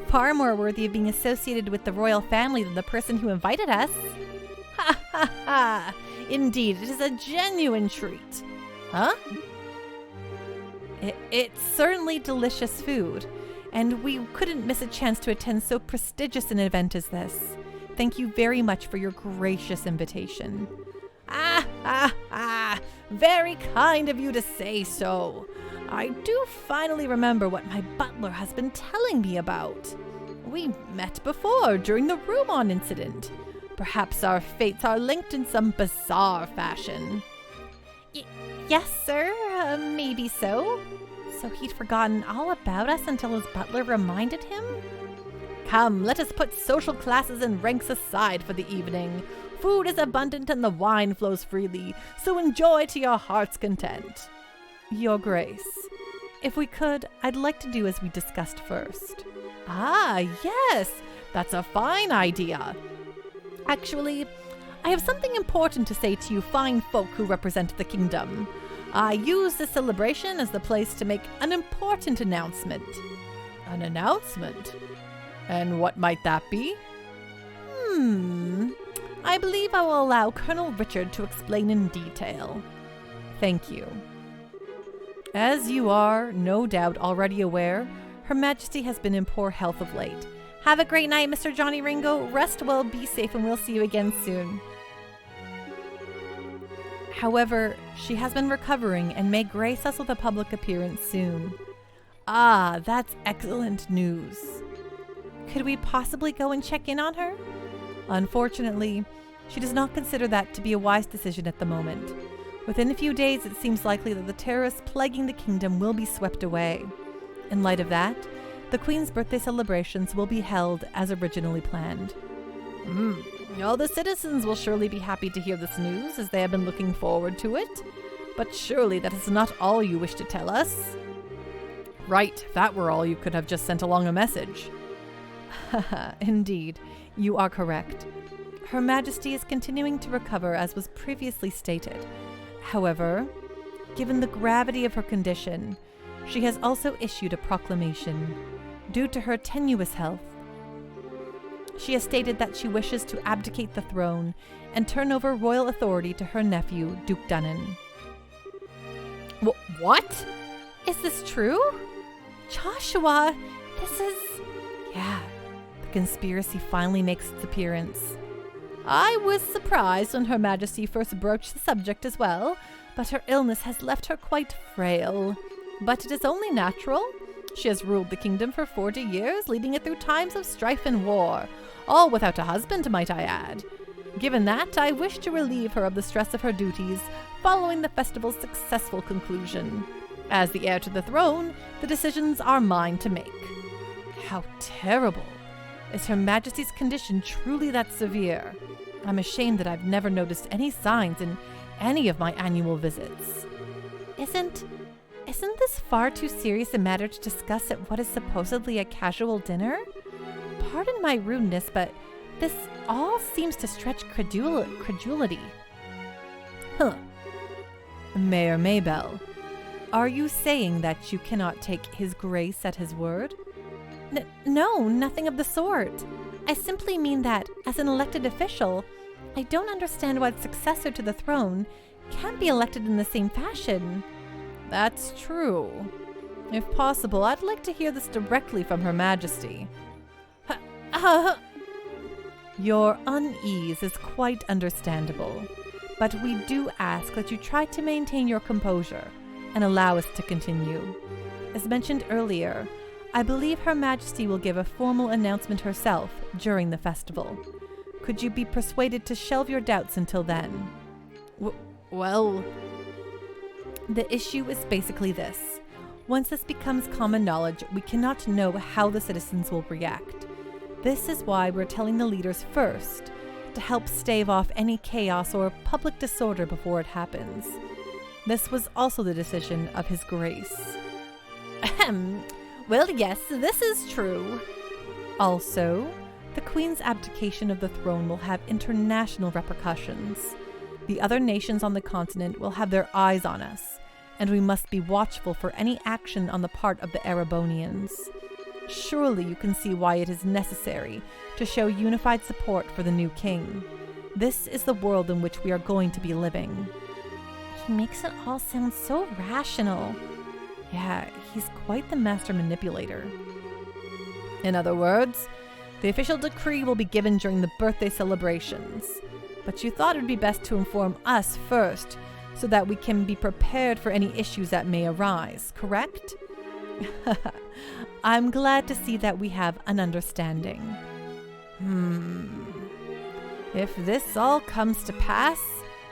[SPEAKER 2] Far more worthy of being associated with the royal family than the person who invited us.
[SPEAKER 1] Ha ha ha! Indeed, it is a genuine treat. Huh? It's certainly delicious food, and we couldn't miss a chance to attend so prestigious an event as this. Thank you very much for your gracious invitation. Very kind of you to say so. I do finally remember what my butler has been telling me about. We met before during the Rumon incident. Perhaps our fates are linked in some bizarre fashion.
[SPEAKER 2] Yes, sir. Maybe so. So he'd forgotten all about us until his butler reminded him?
[SPEAKER 1] Come, let us put social classes and ranks aside for the evening. Food is abundant and the wine flows freely, so enjoy to your heart's content. Your Grace, if we could, I'd like to do as we discussed first. Ah, yes, that's a fine idea. Actually, I have something important to say to you fine folk who represent the kingdom. I use this celebration as the place to make an important announcement. An announcement? And what might that be? I believe I will allow Colonel Richard to explain in detail. Thank you. As you are, no doubt, already aware, Her Majesty has been in poor health of late. Have a great night, Mr. Johnny Ringo. Rest well, be safe, and we'll see you again soon. However, she has been recovering and may grace us with a public appearance soon. Ah, that's excellent news. Could we possibly go and check in on her? Unfortunately, she does not consider that to be a wise decision at the moment. Within a few days, it seems likely that the terrorists plaguing the kingdom will be swept away. In light of that, the Queen's birthday celebrations will be held as originally planned. All the citizens will surely be happy to hear this news, as they have been looking forward to it. But surely that is not all you wish to tell us. Right, if that were all, you could have just sent along a message. Indeed, you are correct. Her Majesty is continuing to recover as was previously stated. However, given the gravity of her condition, she has also issued a proclamation. Due to her tenuous health, she has stated that she wishes to abdicate the throne and turn over royal authority to her nephew, Duke Dunnan. What?
[SPEAKER 2] Is this true? Joshua, this is...
[SPEAKER 1] Yeah, the conspiracy finally makes its appearance. I was surprised when Her Majesty first broached the subject as well, but her illness has left her quite frail. But it is only natural. She has ruled the kingdom for 40 years, leading it through times of strife and war, all without a husband, might I add. Given that, I wish to relieve her of the stress of her duties following the festival's successful conclusion. As the heir to the throne, the decisions are mine to make. How terrible! Is Her Majesty's condition truly that severe? I'm ashamed that I've never noticed any signs in any of my annual visits.
[SPEAKER 2] Isn't this far too serious a matter to discuss at what is supposedly a casual dinner? Pardon my rudeness, but this all seems to stretch credulity.
[SPEAKER 1] Mayor Maybell, are you saying that you cannot take His Grace at his word?
[SPEAKER 2] No, nothing of the sort. I simply mean that, as an elected official, I don't understand why the successor to the throne can't be elected in the same fashion.
[SPEAKER 1] That's true. If possible, I'd like to hear this directly from Her Majesty. Your unease is quite understandable, but we do ask that you try to maintain your composure and allow us to continue. As mentioned earlier, I believe Her Majesty will give a formal announcement herself during the festival. Could you be persuaded to shelve your doubts until then? Well, the issue is basically this. Once this becomes common knowledge, we cannot know how the citizens will react. This is why we're telling the leaders first, to help stave off any chaos or public disorder before it happens. This was also the decision of His Grace.
[SPEAKER 2] Well, yes, this is true.
[SPEAKER 1] Also, The Queen's abdication of the throne will have international repercussions. The other nations on the continent will have their eyes on us, and we must be watchful for any action on the part of the Erebonians. Surely you can see why it is necessary to show unified support for the new king. This is the world in which we are going to be living.
[SPEAKER 2] He makes it all sound so rational.
[SPEAKER 1] Yeah, he's quite the master manipulator. In other words, the official decree will be given during the birthday celebrations. But you thought it would be best to inform us first, so that we can be prepared for any issues that may arise, correct? I'm glad to see that we have an understanding. If this all comes to pass,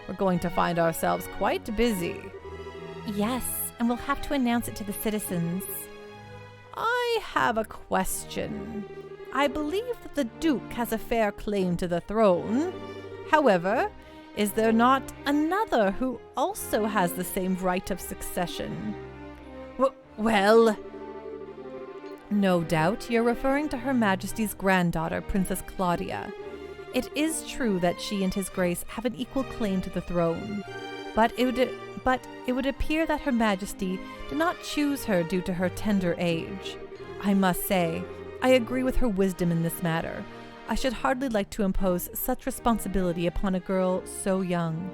[SPEAKER 1] we're going to find ourselves quite busy.
[SPEAKER 2] Yes, and we'll have to announce it to the citizens.
[SPEAKER 1] I have a question. I believe that the Duke has a fair claim to the throne. However, is there not another who also has the same right of succession? Well, no doubt you're referring to Her Majesty's granddaughter, Princess Claudia. It is true that she and His Grace have an equal claim to the throne, but it would appear that Her Majesty did not choose her due to her tender age. I must say, I agree with her wisdom in this matter. I should hardly like to impose such responsibility upon a girl so young.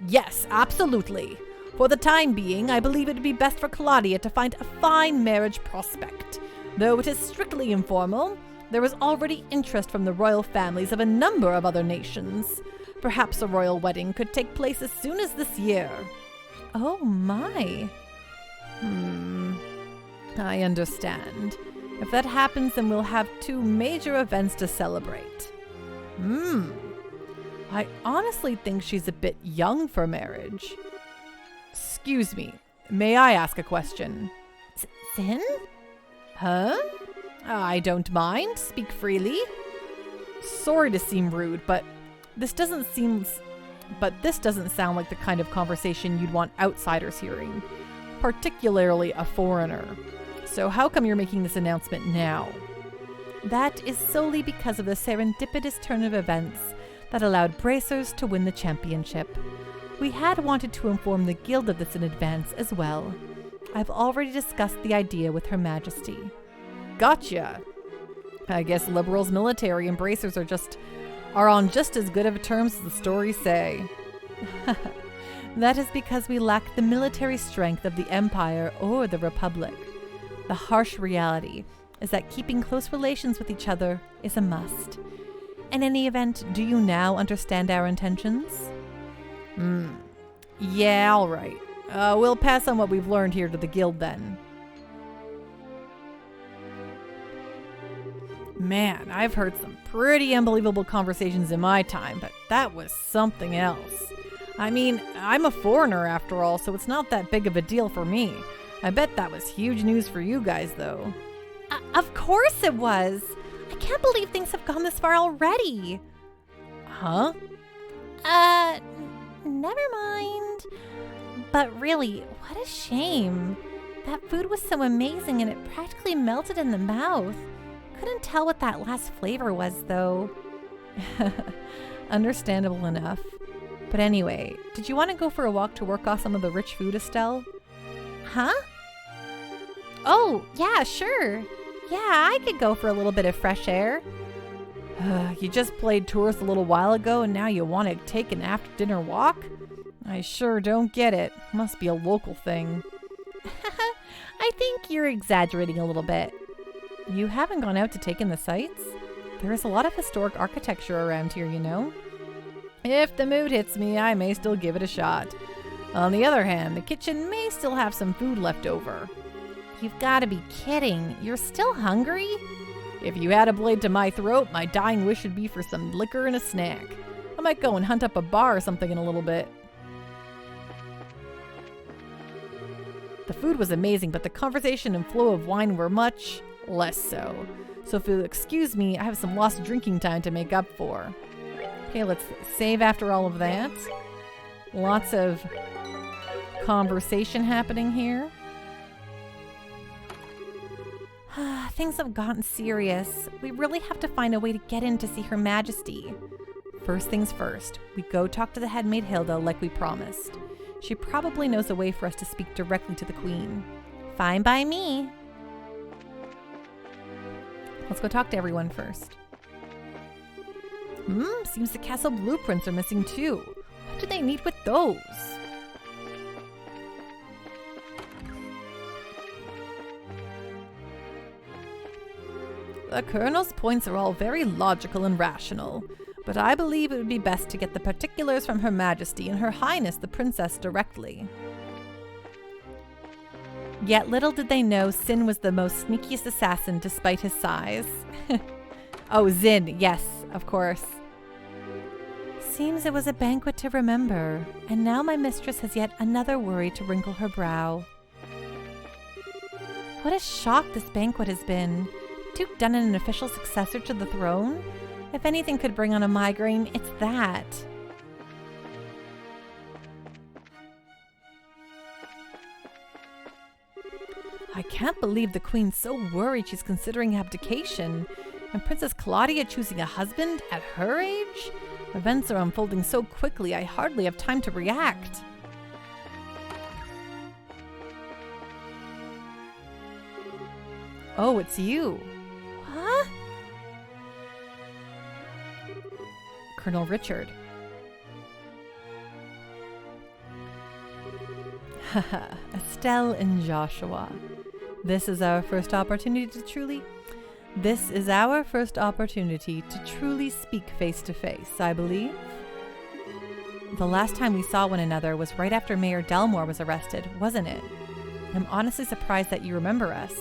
[SPEAKER 1] Yes, absolutely. For the time being, I believe it would be best for Claudia to find a fine marriage prospect. Though it is strictly informal, there is already interest from the royal families of a number of other nations. Perhaps a royal wedding could take place as soon as this year.
[SPEAKER 2] Oh my.
[SPEAKER 1] I understand. If that happens, then we'll have 2 major events to celebrate. I honestly think she's a bit young for marriage. Excuse me, may I ask a question?
[SPEAKER 2] Sin?
[SPEAKER 1] Huh? I don't mind. Speak freely. Sorry to seem rude, but this doesn't sound like the kind of conversation you'd want outsiders hearing, particularly a foreigner. So how come you're making this announcement now?
[SPEAKER 2] That is solely because of the serendipitous turn of events that allowed Bracers to win the championship. We had wanted to inform the guild of this in advance as well. I've already discussed the idea with Her Majesty.
[SPEAKER 1] Gotcha. I guess Liberals, military, and Bracers are on just as good of terms as the stories say.
[SPEAKER 2] That is because we lack the military strength of the Empire or the Republic. The harsh reality is that keeping close relations with each other is a must. In any event, do you now understand our intentions?
[SPEAKER 1] Yeah, all right. We'll pass on what we've learned here to the guild then. Man, I've heard some pretty unbelievable conversations in my time, but that was something else. I mean, I'm a foreigner after all, so it's not that big of a deal for me. I bet that was huge news for you guys, though.
[SPEAKER 2] Of course it was. I can't believe things have gone this far already.
[SPEAKER 1] Huh?
[SPEAKER 2] Never mind. But really, what a shame. That food was so amazing and it practically melted in the mouth. Couldn't tell what that last flavor was, though.
[SPEAKER 1] Understandable enough. But anyway, did you want to go for a walk to work off some of the rich food, Estelle?
[SPEAKER 2] Huh? Oh, yeah, sure. Yeah, I could go for a little bit of fresh air.
[SPEAKER 1] You just played tourist a little while ago and now you want to take an after-dinner walk? I sure don't get it. Must be a local thing.
[SPEAKER 2] I think you're exaggerating a little bit.
[SPEAKER 1] You haven't gone out to take in the sights? There is a lot of historic architecture around here, you know. If the mood hits me, I may still give it a shot. On the other hand, the kitchen may still have some food left over.
[SPEAKER 2] You've got to be kidding. You're still hungry?
[SPEAKER 1] If you had a blade to my throat, my dying wish would be for some liquor and a snack. I might go and hunt up a bar or something in a little bit. The food was amazing, but the conversation and flow of wine were much less so. So if you'll excuse me, I have some lost drinking time to make up for. Okay, let's save after all of that. Lots of conversation happening here. Things have gotten serious. We really have to find a way to get in to see Her Majesty. First things first, we go talk to the headmaid Hilda like we promised. She probably knows a way for us to speak directly to the Queen.
[SPEAKER 2] Fine by me.
[SPEAKER 1] Let's go talk to everyone first. Seems the castle blueprints are missing too. What do they need with those? The Colonel's points are all very logical and rational, but I believe it would be best to get the particulars from Her Majesty and Her Highness the Princess directly. Yet little did they know Sin was the most sneakiest assassin despite his size. Oh, Zin, yes, of course.
[SPEAKER 2] Seems it was a banquet to remember, and now my mistress has yet another worry to wrinkle her brow. What a shock this banquet has been. Duke Dunnan an official successor to the throne? If anything could bring on a migraine, it's that.
[SPEAKER 1] I can't believe the Queen's so worried she's considering abdication, and Princess Claudia choosing a husband at her age? Events are unfolding so quickly I hardly have time to react. Oh, it's you.
[SPEAKER 2] Huh?
[SPEAKER 1] Colonel Richard. Haha, Estelle and Joshua. This is our first opportunity to truly speak face to face, I believe. The last time we saw one another was right after Mayor Delmore was arrested, wasn't it? I'm honestly surprised that you remember us.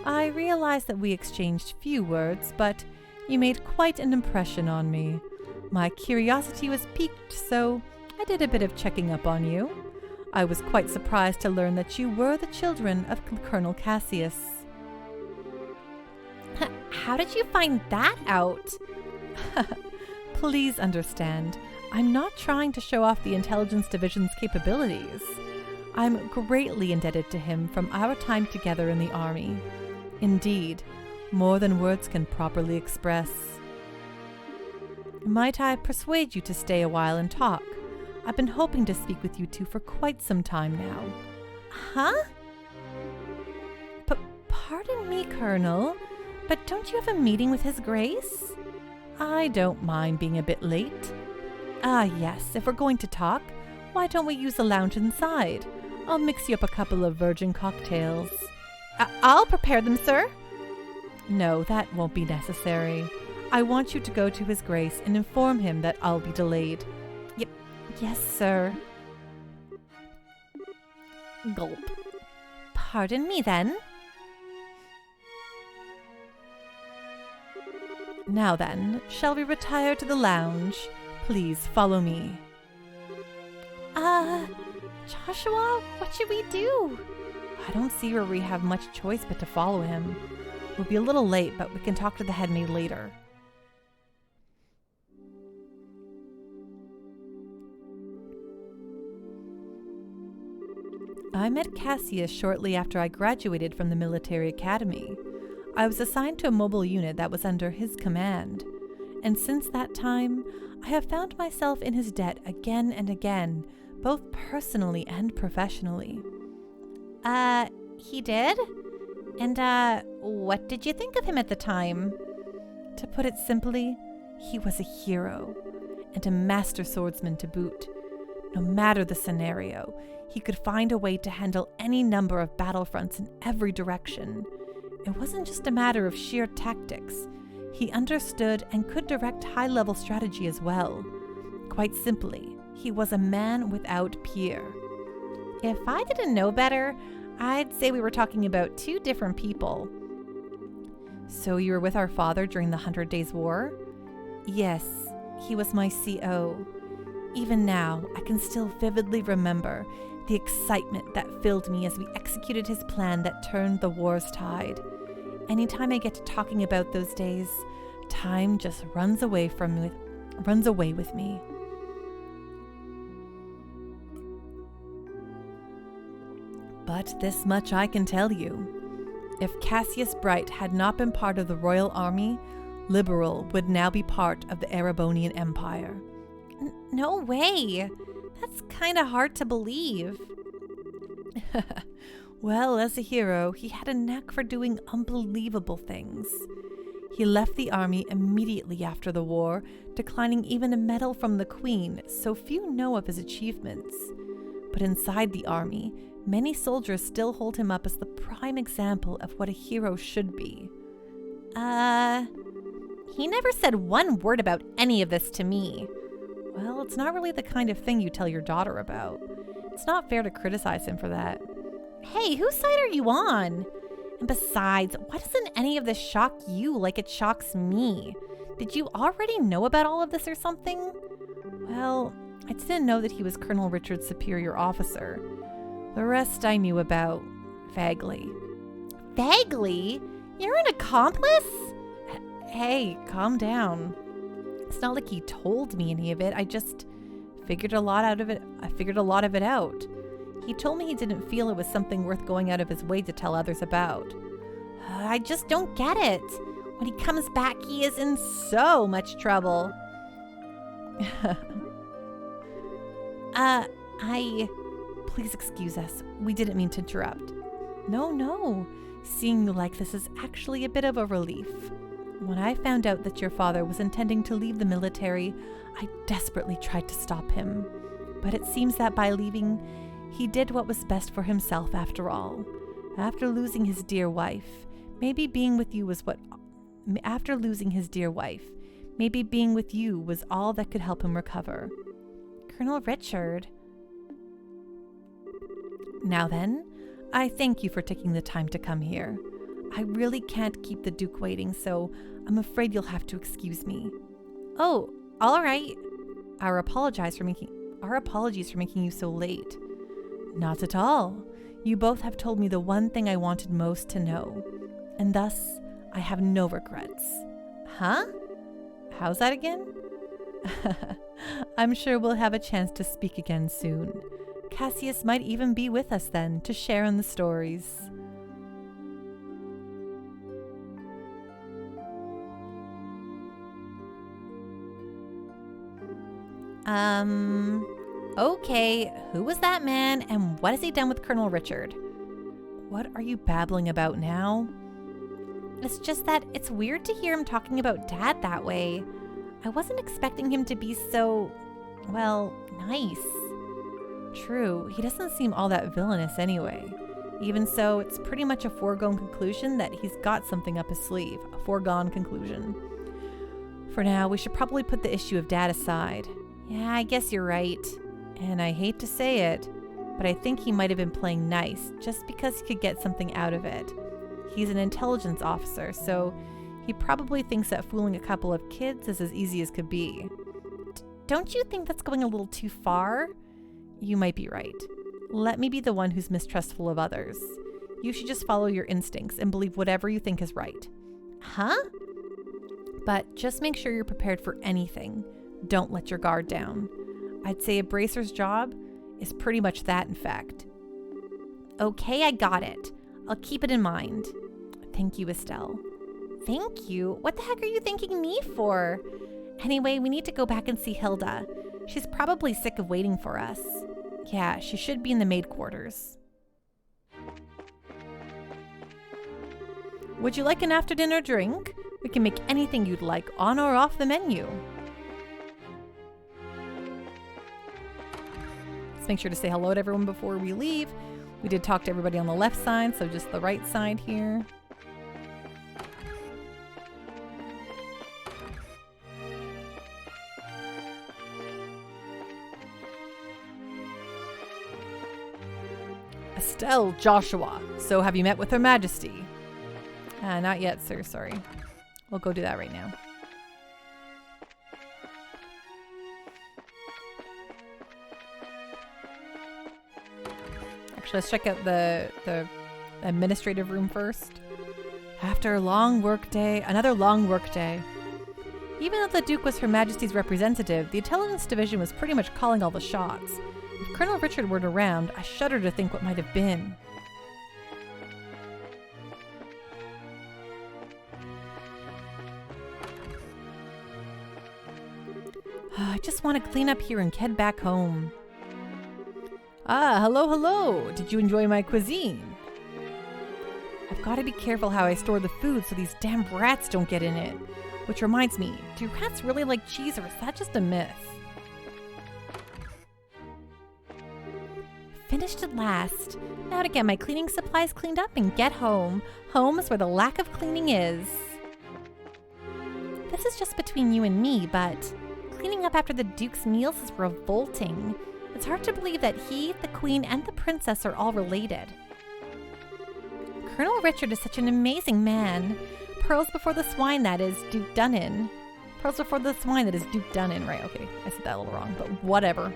[SPEAKER 1] I realize that we exchanged few words, but you made quite an impression on me. My curiosity was piqued, so I did a bit of checking up on you. I was quite surprised to learn that you were the children of Colonel Cassius.
[SPEAKER 2] How did you find that out?
[SPEAKER 1] Please understand, I'm not trying to show off the Intelligence Division's capabilities. I'm greatly indebted to him from our time together in the Army. Indeed, more than words can properly express. Might I persuade you to stay a while and talk? I've been hoping to speak with you two for quite some time now.
[SPEAKER 2] Huh?
[SPEAKER 1] Pardon me, Colonel, but don't you have a meeting with His Grace? I don't mind being a bit late. Ah, yes, if we're going to talk, why don't we use the lounge inside? I'll mix you up a couple of virgin cocktails.
[SPEAKER 2] I'll prepare them, sir.
[SPEAKER 1] No, that won't be necessary. I want you to go to His Grace and inform him that I'll be delayed.
[SPEAKER 2] Yes, sir.
[SPEAKER 1] Gulp.
[SPEAKER 2] Pardon me, then.
[SPEAKER 1] Now then, shall we retire to the lounge? Please follow me.
[SPEAKER 2] Joshua, what should we do?
[SPEAKER 1] I don't see where we have much choice but to follow him. We'll be a little late, but we can talk to the headmaid later. I met Cassius shortly after I graduated from the military academy. I was assigned to a mobile unit that was under his command, and since that time, I have found myself in his debt again and again, both personally and professionally.
[SPEAKER 2] He did? And, what did you think of him at the time?
[SPEAKER 1] To put it simply, he was a hero, and a master swordsman to boot. No matter the scenario, he could find a way to handle any number of battlefronts in every direction. It wasn't just a matter of sheer tactics. He understood and could direct high-level strategy as well. Quite simply, he was a man without peer.
[SPEAKER 2] If I didn't know better, I'd say we were talking about two different people.
[SPEAKER 1] So you were with our father during the 100 Days War? Yes, he was my CO. Even now, I can still vividly remember the excitement that filled me as we executed his plan that turned the war's tide. Anytime I get to talking about those days, time just runs away with me. But this much I can tell you. If Cassius Bright had not been part of the royal army, Liberal would now be part of the Erebonian Empire.
[SPEAKER 2] No way. That's kind of hard to believe.
[SPEAKER 1] Well, as a hero, he had a knack for doing unbelievable things. He left the army immediately after the war, declining even a medal from the Queen, so few know of his achievements. But inside the army, many soldiers still hold him up as the prime example of what a hero should be.
[SPEAKER 2] He never said one word about any of this to me.
[SPEAKER 1] Well, it's not really the kind of thing you tell your daughter about. It's not fair to criticize him for that.
[SPEAKER 2] Hey, whose side are you on? And besides, why doesn't any of this shock you like it shocks me? Did you already know about all of this or something?
[SPEAKER 1] Well, I didn't know that he was Colonel Richard's superior officer. The rest I knew about vaguely.
[SPEAKER 2] Vaguely? You're an accomplice?
[SPEAKER 1] Hey, calm down. It's not like he told me any of it. I just figured a lot out of it. I figured a lot of it out. He told me he didn't feel it was something worth going out of his way to tell others about.
[SPEAKER 2] I just don't get it. When he comes back, he is in so much trouble.
[SPEAKER 1] Please excuse us. We didn't mean to interrupt. No. Seeing you like this is actually a bit of a relief. When I found out that your father was intending to leave the military, I desperately tried to stop him. But it seems that by leaving, he did what was best for himself after all. After losing his dear wife, maybe being with you was all that could help him recover.
[SPEAKER 2] Colonel Richard.
[SPEAKER 1] Now then, I thank you for taking the time to come here. I really can't keep the Duke waiting, so I'm afraid you'll have to excuse me.
[SPEAKER 2] Oh, all right.
[SPEAKER 1] Our apologies for making you so late. Not at all. You both have told me the one thing I wanted most to know, and thus I have no regrets.
[SPEAKER 2] Huh?
[SPEAKER 1] How's that again? I'm sure we'll have a chance to speak again soon. Cassius might even be with us then to share in the stories.
[SPEAKER 2] Okay, who was that man and what has he done with Colonel Richard?
[SPEAKER 1] What are you babbling about now?
[SPEAKER 2] It's just that it's weird to hear him talking about Dad that way. I wasn't expecting him to be so, well, nice.
[SPEAKER 1] True, he doesn't seem all that villainous anyway. Even so, it's pretty much a foregone conclusion that he's got something up his sleeve. A foregone conclusion. For now, we should probably put the issue of Dad aside.
[SPEAKER 2] Yeah, I guess you're right.
[SPEAKER 1] And I hate to say it, but I think he might have been playing nice just because he could get something out of it. He's an intelligence officer, so he probably thinks that fooling a couple of kids is as easy as could be.
[SPEAKER 2] Don't you think that's going a little too far?
[SPEAKER 1] You might be right. Let me be the one who's mistrustful of others. You should just follow your instincts and believe whatever you think is right.
[SPEAKER 2] Huh?
[SPEAKER 1] But just make sure you're prepared for anything. Don't let your guard down. I'd say a bracer's job is pretty much that, in fact.
[SPEAKER 2] Okay, I got it. I'll keep it in mind.
[SPEAKER 1] Thank you, Estelle.
[SPEAKER 2] Thank you? What the heck are you thanking me for? Anyway, we need to go back and see Hilda. She's probably sick of waiting for us.
[SPEAKER 1] Yeah, she should be in the maid quarters. Would you like an after-dinner drink? We can make anything you'd like on or off the menu. Let's make sure to say hello to everyone before we leave. We did talk to everybody on the left side, so just the right side here. Estelle Joshua. So have you met with Her Majesty? Not yet, sir. Sorry. We'll go do that right now. Actually, let's check out the administrative room first. After a long work day, another long work day. Even though the Duke was Her Majesty's representative, the intelligence division was pretty much calling all the shots. If Colonel Richard weren't around, I shudder to think what might have been. I just want to clean up here and head back home. Ah, hello, hello. Did you enjoy my cuisine? I've got to be careful how I store the food so these damn rats don't get in it. Which reminds me, do rats really like cheese or is that just a myth? Finished at last. Now to get my cleaning supplies cleaned up and get home. Home is where the lack of cleaning is. This is just between you and me, but cleaning up after the Duke's meals is revolting. It's hard to believe that he, the Queen, and the Princess are all related. Colonel Richard is such an amazing man. Pearls before the swine, that is, Duke Dunnan. Pearls before the swine, that is Duke Dunnan. Right, okay, I said that a little wrong, but whatever.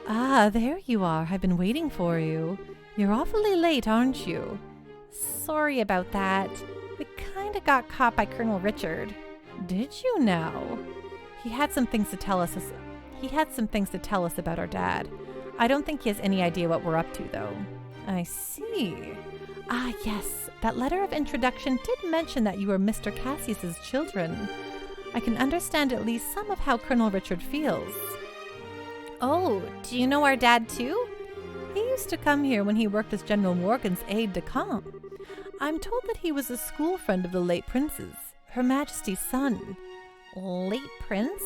[SPEAKER 1] Ah, there you are. I've been waiting for you. You're awfully late, aren't you? Sorry about that. We kinda got caught by Colonel Richard. Did you now? He had some things to tell us about our dad. I don't think he has any idea what we're up to, though. I see. Ah, yes. That letter of introduction did mention that you were Mr. Cassius's children. I can understand at least some of how Colonel Richard feels. Oh, do you know our dad, too? He used to come here when he worked as General Morgan's aide-de-camp. I'm told that he was a school friend of the late prince's, Her Majesty's son. Late prince?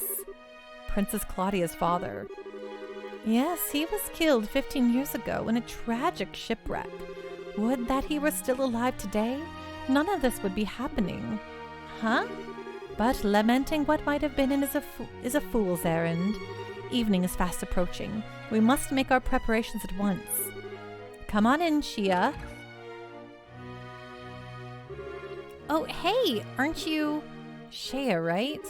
[SPEAKER 1] Princess Claudia's father. Yes, he was killed 15 years ago in a tragic shipwreck. Would that he were still alive today, none of this would be happening. Huh? But lamenting what might have been is a fool's errand. Evening is fast approaching. We must make our preparations at once. Come on in, Shia. Oh, hey, aren't you Shea, right?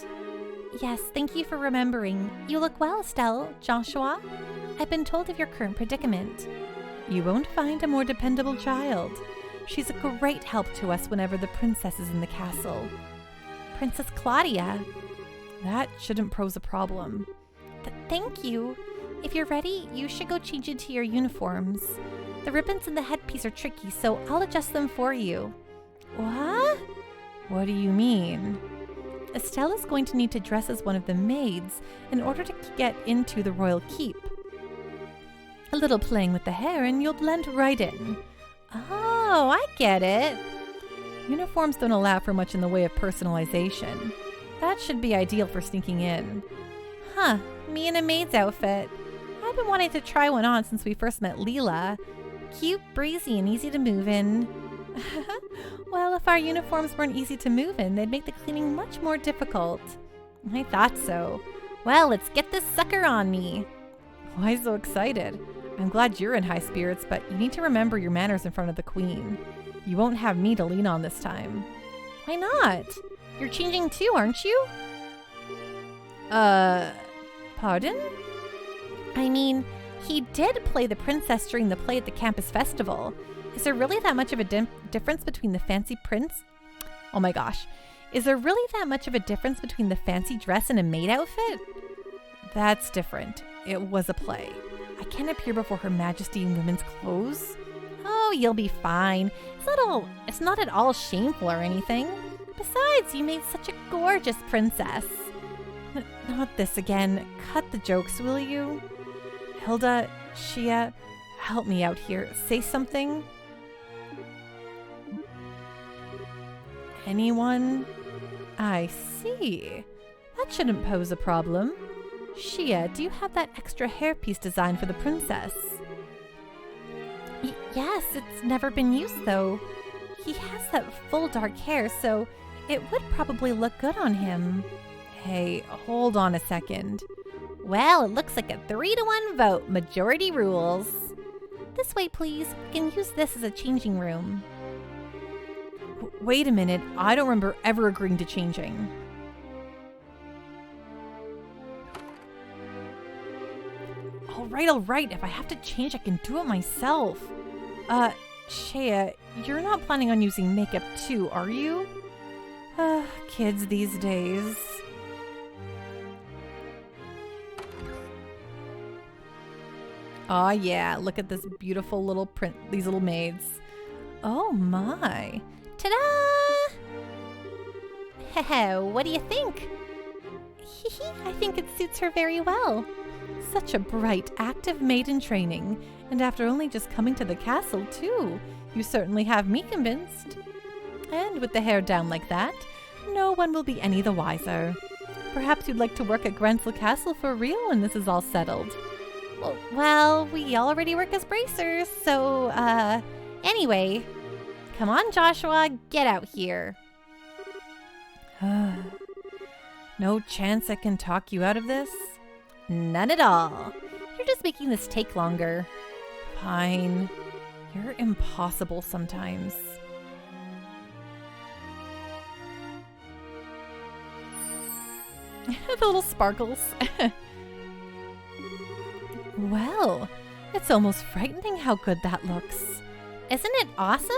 [SPEAKER 2] Yes, thank you for remembering. You look well, Estelle. Joshua? I've been told of your current predicament.
[SPEAKER 1] You won't find a more dependable child. She's a great help to us whenever the princess is in the castle.
[SPEAKER 2] Princess Claudia?
[SPEAKER 1] That shouldn't pose a problem.
[SPEAKER 2] Thank you. If you're ready, you should go change into your uniforms. The ribbons and the headpiece are tricky, so I'll adjust them for you.
[SPEAKER 1] What? What do you mean? Estelle is going to need to dress as one of the maids in order to get into the royal keep. A little playing with the hair and you'll blend right in.
[SPEAKER 2] Oh, I get it.
[SPEAKER 1] Uniforms don't allow for much in the way of personalization. That should be ideal for sneaking in.
[SPEAKER 2] Huh, me in a maid's outfit. I've been wanting to try one on since we first met Leela. Cute, breezy, and easy to move in.
[SPEAKER 1] Well, if our uniforms weren't easy to move in, they'd make the cleaning much more difficult.
[SPEAKER 2] I thought so. Well, let's get this sucker on me.
[SPEAKER 1] Why so excited? I'm glad you're in high spirits, but you need to remember your manners in front of the Queen. You won't have me to lean on this time.
[SPEAKER 2] Why not? You're changing too, aren't you?
[SPEAKER 1] Pardon?
[SPEAKER 2] I mean, he did play the princess during the play at the campus festival. Is there really that much of a difference between the fancy prince?
[SPEAKER 1] Oh my gosh. Is there really that much of a difference between the fancy dress and a maid outfit? That's different. It was a play. I can't appear before Her Majesty in women's clothes.
[SPEAKER 2] Oh, you'll be fine. It's not at all shameful or anything. Besides, you made such a gorgeous princess.
[SPEAKER 1] Not this again. Cut the jokes, will you? Hilda, Shia, help me out here. Say something. Anyone? I see. That shouldn't pose a problem. Shia, do you have that extra hairpiece designed for the princess?
[SPEAKER 2] Yes, it's never been used though. He has that full dark hair, so it would probably look good on him.
[SPEAKER 1] Hey, hold on a second.
[SPEAKER 2] Well, it looks like a 3-to-1 vote. Majority rules. This way, please. We can use this as a changing room.
[SPEAKER 1] Wait a minute. I don't remember ever agreeing to changing. All right. If I have to change, I can do it myself. Shea, you're not planning on using makeup too, are you? Kids these days. Aw, yeah, look at this beautiful little print, these little maids. Oh my.
[SPEAKER 2] Ta-da! What do you think? I think it suits her very well.
[SPEAKER 1] Such a bright, active maid in training, and after only just coming to the castle, too. You certainly have me convinced. And with the hair down like that, no one will be any the wiser. Perhaps you'd like to work at Grancel Castle for real when this is all settled.
[SPEAKER 2] Well, we already work as bracers, so, anyway. Come on, Joshua, get out here.
[SPEAKER 1] No chance I can talk you out of this?
[SPEAKER 2] None at all. You're just making this take longer.
[SPEAKER 1] Fine. You're impossible sometimes. The little sparkles. Well, it's almost frightening how good that looks.
[SPEAKER 2] Isn't it awesome?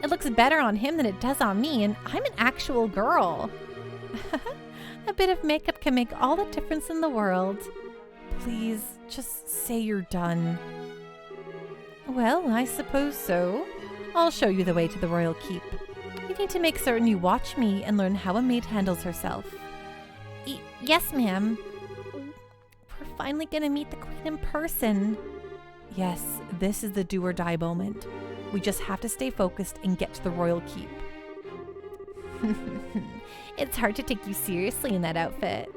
[SPEAKER 2] It looks better on him than it does on me, and I'm an actual girl.
[SPEAKER 1] A bit of makeup can make all the difference in the world. Please, just say you're done. Well, I suppose so. I'll show you the way to the royal keep. You need to make certain you watch me and learn how a maid handles herself.
[SPEAKER 2] Yes, ma'am. We're finally gonna meet the queen in person.
[SPEAKER 1] Yes, this is the do or die moment. We just have to stay focused and get to the royal keep.
[SPEAKER 2] It's hard to take you seriously in that outfit.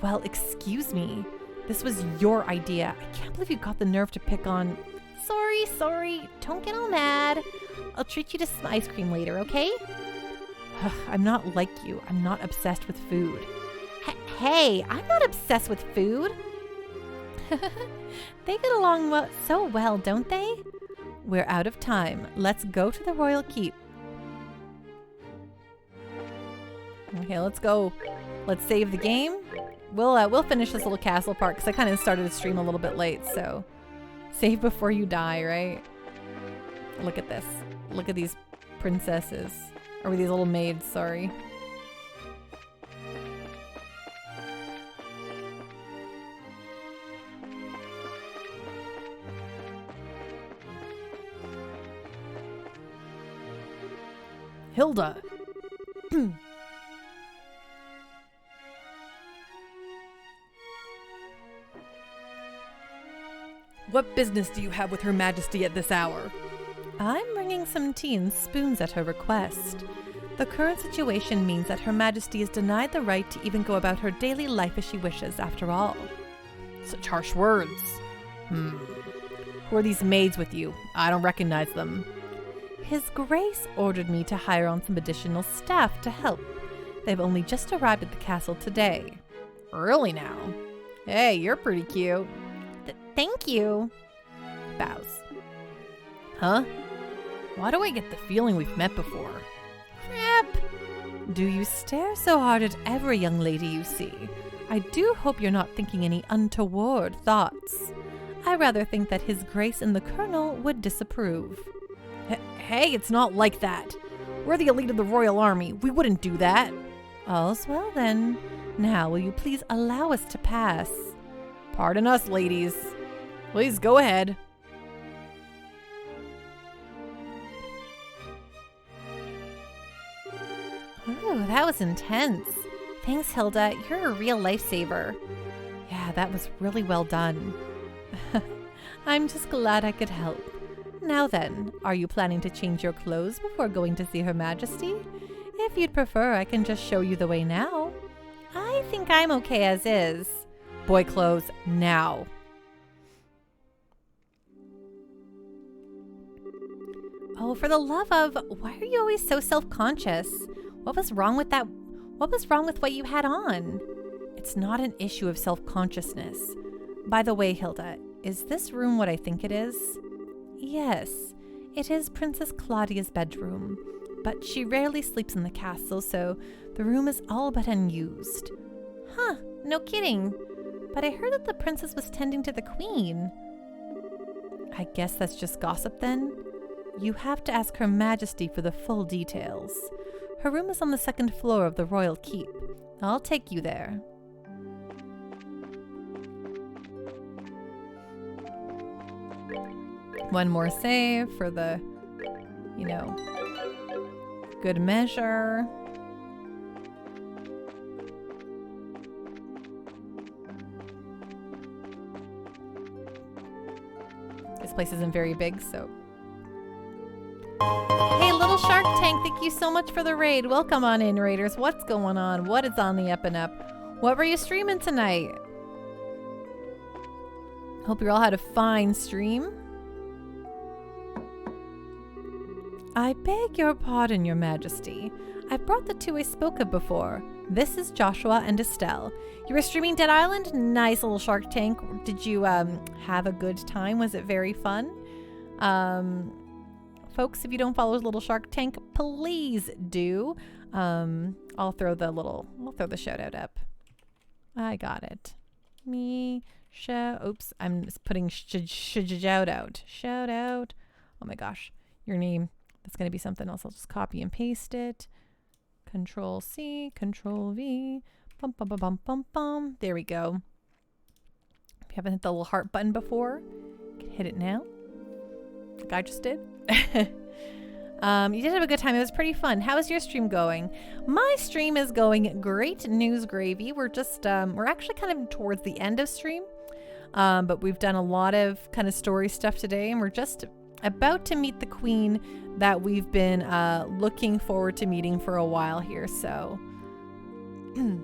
[SPEAKER 1] Well, excuse me. This was your idea. I can't believe you got the nerve to pick on...
[SPEAKER 2] Sorry. Don't get all mad. I'll treat you to some ice cream later, okay?
[SPEAKER 1] I'm not like you. I'm not obsessed with food.
[SPEAKER 2] Hey, I'm not obsessed with food.
[SPEAKER 1] They get along so well, don't they? We're out of time. Let's go to the royal keep. Okay, let's go. Let's save the game. We'll finish this little castle part because I kind of started the stream a little bit late, so save before you die, right? Look at this. Look at these princesses. Or these little maids, sorry. Hilda! What business do you have with Her Majesty at this hour? I'm bringing some tea and spoons at her request. The current situation means that Her Majesty is denied the right to even go about her daily life as she wishes, after all. Such harsh words. Who are these maids with you? I don't recognize them. His Grace ordered me to hire on some additional staff to help. They've only just arrived at the castle today. Early now. Hey, you're pretty cute.
[SPEAKER 2] Thank you.
[SPEAKER 1] Bows. Huh? Why do I get the feeling we've met before?
[SPEAKER 2] Crap.
[SPEAKER 1] Do you stare so hard at every young lady you see? I do hope you're not thinking any untoward thoughts. I rather think that His Grace and the Colonel would disapprove. Hey, it's not like that. We're the elite of the Royal Army. We wouldn't do that. All's well then. Now, will you please allow us to pass? Pardon us, ladies. Please go ahead.
[SPEAKER 2] Ooh, that was intense. Thanks, Hilda. You're a real lifesaver.
[SPEAKER 1] Yeah, that was really well done. I'm just glad I could help. Now then, are you planning to change your clothes before going to see Her Majesty? If you'd prefer, I can just show you the way now.
[SPEAKER 2] I think I'm okay as is.
[SPEAKER 1] Boy clothes, now.
[SPEAKER 2] Oh, for the love of, why are you always so self-conscious? What was wrong with that? What was wrong with what you had on?
[SPEAKER 1] It's not an issue of self-consciousness. By the way, Hilda, is this room what I think it is? Yes, it is Princess Claudia's bedroom, but she rarely sleeps in the castle, so the room is all but unused.
[SPEAKER 2] Huh, no kidding. But I heard that the princess was tending to the queen.
[SPEAKER 1] I guess that's just gossip then. You have to ask Her Majesty for the full details. Her room is on the second floor of the royal keep. I'll take you there. One more save for the, good measure. This place isn't very big, so. Hey, Little Shark Tank, thank you so much for the raid. Welcome on in, raiders. What's going on? What is on the up and up? What were you streaming tonight? Hope you all had a fine stream. I beg your pardon, Your Majesty. I've brought the two I spoke of before. This is Joshua and Estelle. You were streaming Dead Island? Nice, Little Shark Tank. Did you have a good time? Was it very fun? Folks, if you don't follow Little Shark Tank, please do. I'll throw the shout out up. I got it. Oops, I'm just putting shout out. Shout out. Oh my gosh, your name. That's going to be something else. I'll just copy and paste it. Control C, Control V. Bum, bum, bum, bum, bum, bum. There we go. If you haven't hit the little heart button before, you can hit it now. Like I just did. You did have a good time. It was pretty fun. How is your stream going? My stream is going great. News gravy. We're just, we're actually kind of towards the end of stream. But we've done a lot of kind of story stuff today, and we're just about to meet the queen that we've been looking forward to meeting for a while here. So, we're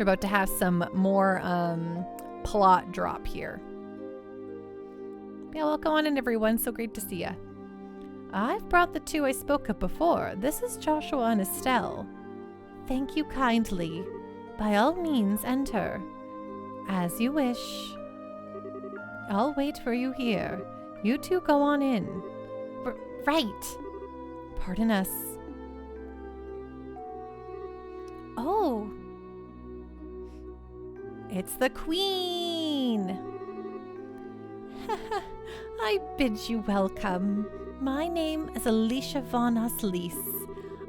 [SPEAKER 1] about to have some more plot drop here. Yeah, welcome on in, everyone. So great to see ya. I've brought the two I spoke of before. This is Joshua and Estelle. Thank you kindly. By all means, enter. As you wish. I'll wait for you here. You two go on in. Right. Pardon us. Oh. It's the Queen. I bid you welcome. My name is Alicia von Aslis.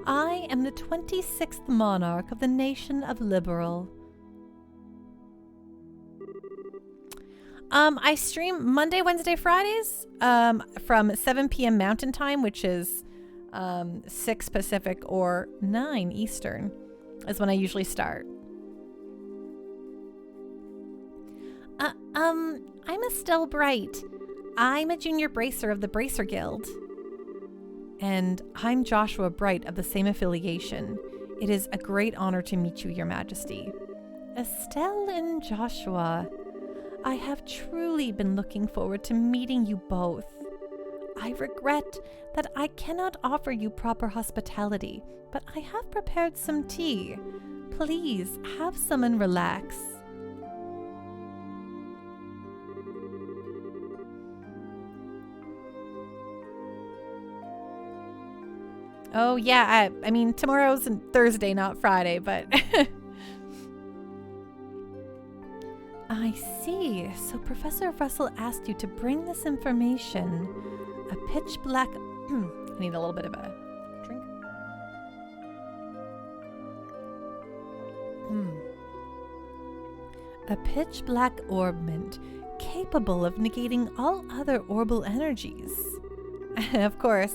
[SPEAKER 1] I am the 26th monarch of the nation of Liberal. I stream Monday, Wednesday, Fridays from 7 p.m. Mountain Time, which is 6 Pacific or 9 Eastern is when I usually start. I'm Estelle Bright. I'm a junior bracer of the Bracer Guild. And I'm Joshua Bright of the same affiliation. It is a great honor to meet you, Your Majesty. Estelle and Joshua, I have truly been looking forward to meeting you both. I regret that I cannot offer you proper hospitality, but I have prepared some tea. Please have some and relax. Oh, yeah, I mean, tomorrow's Thursday, not Friday, but... I see. So Professor Russell asked you to bring this information. A pitch black... I need a little bit of a drink. A pitch black orbment capable of negating all other orbal energies. Of course.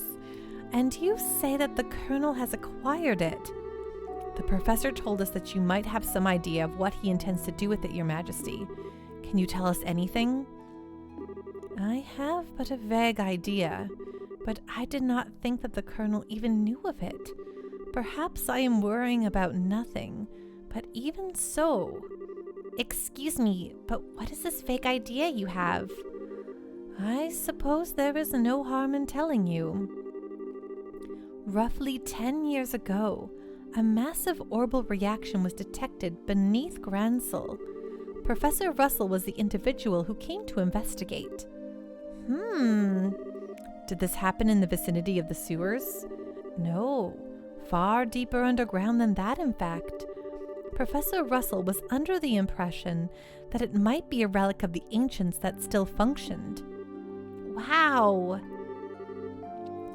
[SPEAKER 1] And you say that the Colonel has acquired it. The professor told us that you might have some idea of what he intends to do with it, Your Majesty. Can you tell us anything? I have but a vague idea, but I did not think that the Colonel even knew of it. Perhaps I am worrying about nothing, but even so... Excuse me, but what is this vague idea you have? I suppose there is no harm in telling you. Roughly 10 years ago, a massive orbal reaction was detected beneath Grancel. Professor Russell was the individual who came to investigate. Did this happen in the vicinity of the sewers? No, far deeper underground than that, in fact. Professor Russell was under the impression that it might be a relic of the ancients that still functioned. Wow!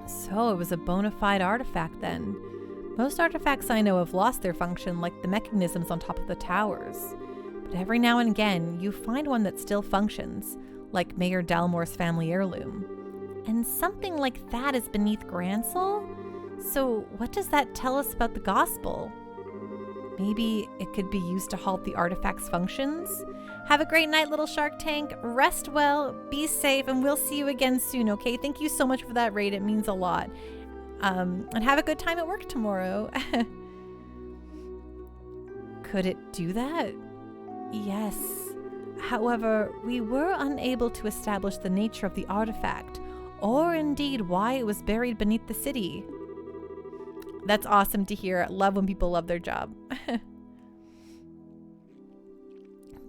[SPEAKER 1] So it was a bona fide artifact then. Most artifacts I know have lost their function, like the mechanisms on top of the towers. But every now and again, you find one that still functions, like Mayor Dalmore's family heirloom. And something like that is beneath Grancel? So what does that tell us about the gospel? Maybe it could be used to halt the artifact's functions? Have a great night, little Shark Tank. Rest well, be safe, and we'll see you again soon, okay? Thank you so much for that raid. It means a lot. And have a good time at work tomorrow. Could it do that? Yes. However, we were unable to establish the nature of the artifact, or indeed why it was buried beneath the city. That's awesome to hear. I love when people love their job.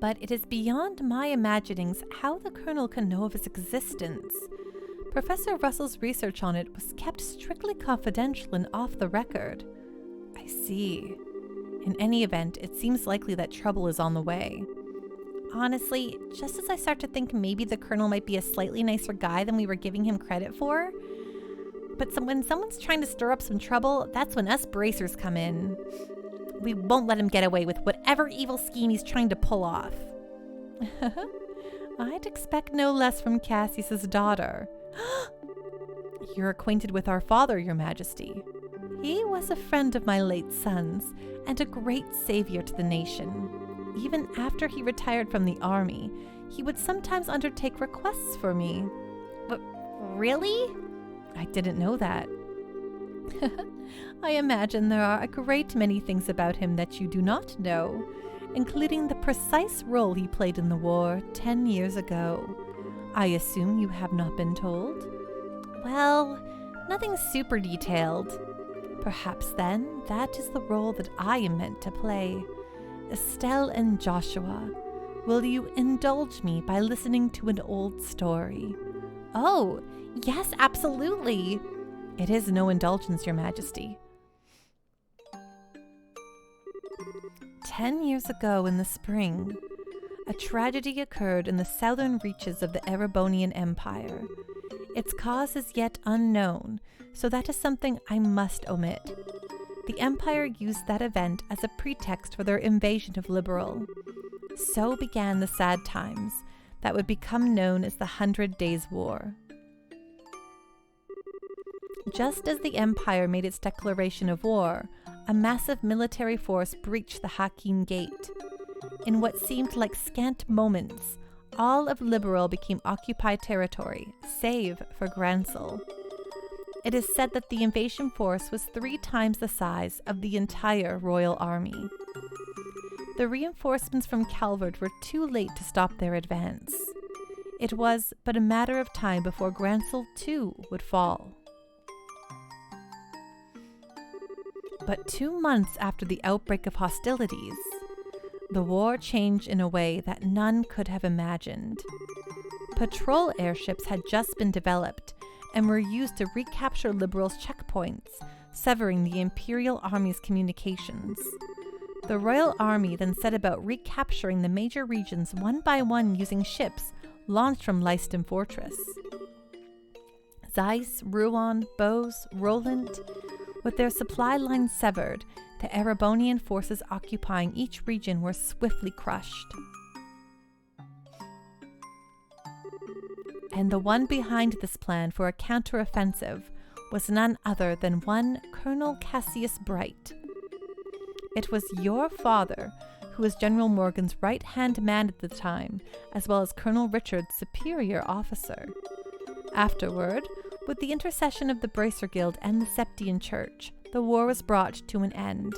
[SPEAKER 1] But it is beyond my imaginings how the Colonel can know of its existence. Professor Russell's research on it was kept strictly confidential and off the record. I see. In any event, it seems likely that trouble is on the way. Honestly, just as I start to think maybe the Colonel might be a slightly nicer guy than we were giving him credit for. But when someone's trying to stir up some trouble, that's when us bracers come in. We won't let him get away with whatever evil scheme he's trying to pull off. I'd expect no less from Cassius's daughter. You're acquainted with our father, Your Majesty. He was a friend of my late son's and a great savior to the nation. Even after he retired from the army, he would sometimes undertake requests for me.
[SPEAKER 2] But really?
[SPEAKER 1] I didn't know that. I imagine there are a great many things about him that you do not know, including the precise role he played in the war 10 years ago. I assume you have not been told?
[SPEAKER 2] Well, nothing super detailed.
[SPEAKER 1] Perhaps then that is the role that I am meant to play. Estelle and Joshua, will you indulge me by listening to an old story?
[SPEAKER 2] Oh, yes, absolutely.
[SPEAKER 1] It is no indulgence, Your Majesty. 10 years ago in the spring, a tragedy occurred in the southern reaches of the Erebonian Empire. Its cause is yet unknown, so that is something I must omit. The Empire used that event as a pretext for their invasion of Liberal. So began the sad times that would become known as the 100 Days' War. Just as the Empire made its declaration of war, a massive military force breached the Hakim Gate. In what seemed like scant moments, all of Liberal became occupied territory, save for Grancel. It is said that the invasion force was 3 times the size of the entire royal army. The reinforcements from Calvert were too late to stop their advance. It was but a matter of time before Grancel too would fall. But 2 months after the outbreak of hostilities, the war changed in a way that none could have imagined. Patrol airships had just been developed and were used to recapture Liberals' checkpoints, severing the Imperial Army's communications. The Royal Army then set about recapturing the major regions one by one using ships launched from Leiston Fortress. Zeiss, Rouen, Bose, Roland, with their supply lines severed, the Erebonian forces occupying each region were swiftly crushed. And the one behind this plan for a counteroffensive was none other than one Colonel Cassius Bright. It was your father, who was General Morgan's right-hand man at the time, as well as Colonel Richard's superior officer. Afterward, with the intercession of the Bracer Guild and the Septian Church, the war was brought to an end.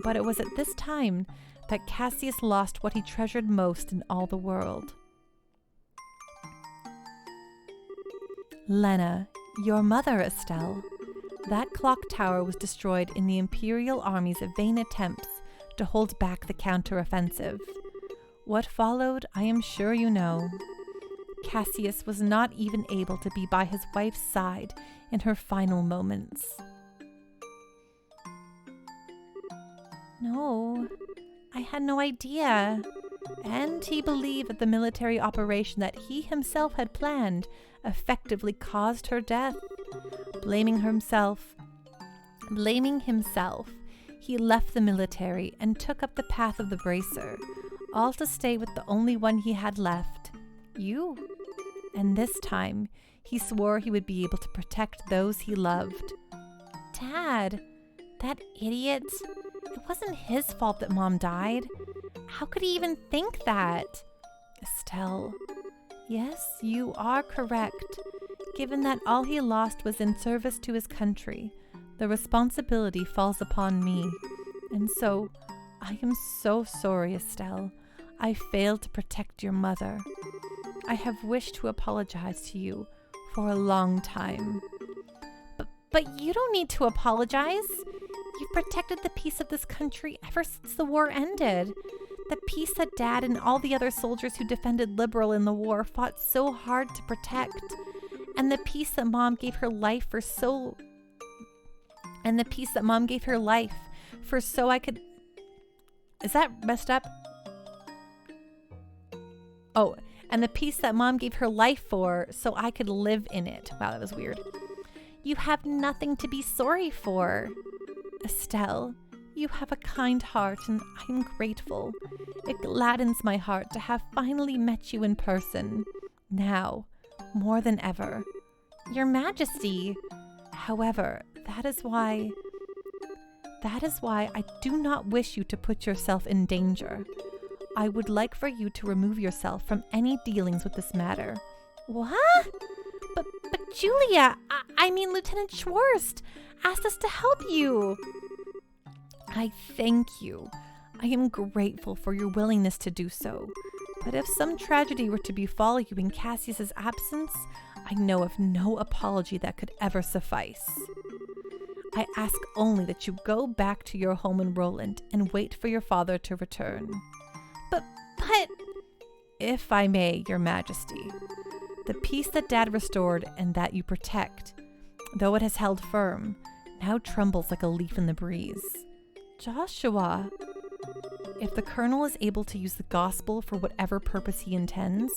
[SPEAKER 1] But it was at this time that Cassius lost what he treasured most in all the world. Lena, your mother, Estelle. That clock tower was destroyed in the Imperial Army's vain attempts to hold back the counteroffensive. What followed, I am sure you know. Cassius was not even able to be by his wife's side in her final moments.
[SPEAKER 2] No, I had no idea.
[SPEAKER 1] And he believed that the military operation that he himself had planned effectively caused her death. Blaming himself, he left the military and took up the path of the Bracer, all to stay with the only one he had left, you. And this time, he swore he would be able to protect those he loved.
[SPEAKER 2] Dad, that idiot, It wasn't his fault that Mom died. How could he even think that? Estelle, yes, you are correct. Given that all he lost was in service to his country, the responsibility falls upon me. And so, I am so sorry, Estelle. I failed to protect your mother. I have wished to apologize to you for a long time.
[SPEAKER 1] But you don't need to apologize. You've protected the peace of this country ever since the war ended. The peace that Dad and all the other soldiers who defended Liberal in the war fought so hard to protect. And the peace that Mom gave her life for so I could... Is that messed up? Oh, and the peace that Mom gave her life for so I could live in it. Wow, that was weird. You have nothing to be sorry for. Estelle, you have a kind heart and I am grateful. It gladdens my heart to have finally met you in person. Now, more than ever.
[SPEAKER 2] Your Majesty.
[SPEAKER 1] However, that is why I do not wish you to put yourself in danger. I would like for you to remove yourself from any dealings with this matter.
[SPEAKER 2] What? But Julia, I mean Lieutenant Schwarst asked us to help you.
[SPEAKER 1] I thank you. I am grateful for your willingness to do so. But if some tragedy were to befall you in Cassius's absence, I know of no apology that could ever suffice. I ask only that you go back to your home in Roland and wait for your father to return.
[SPEAKER 2] But...
[SPEAKER 1] If I may, Your Majesty, the peace that Dad restored and that you protect, though it has held firm, now trembles like a leaf in the breeze. Joshua, if the Colonel is able to use the gospel for whatever purpose he intends,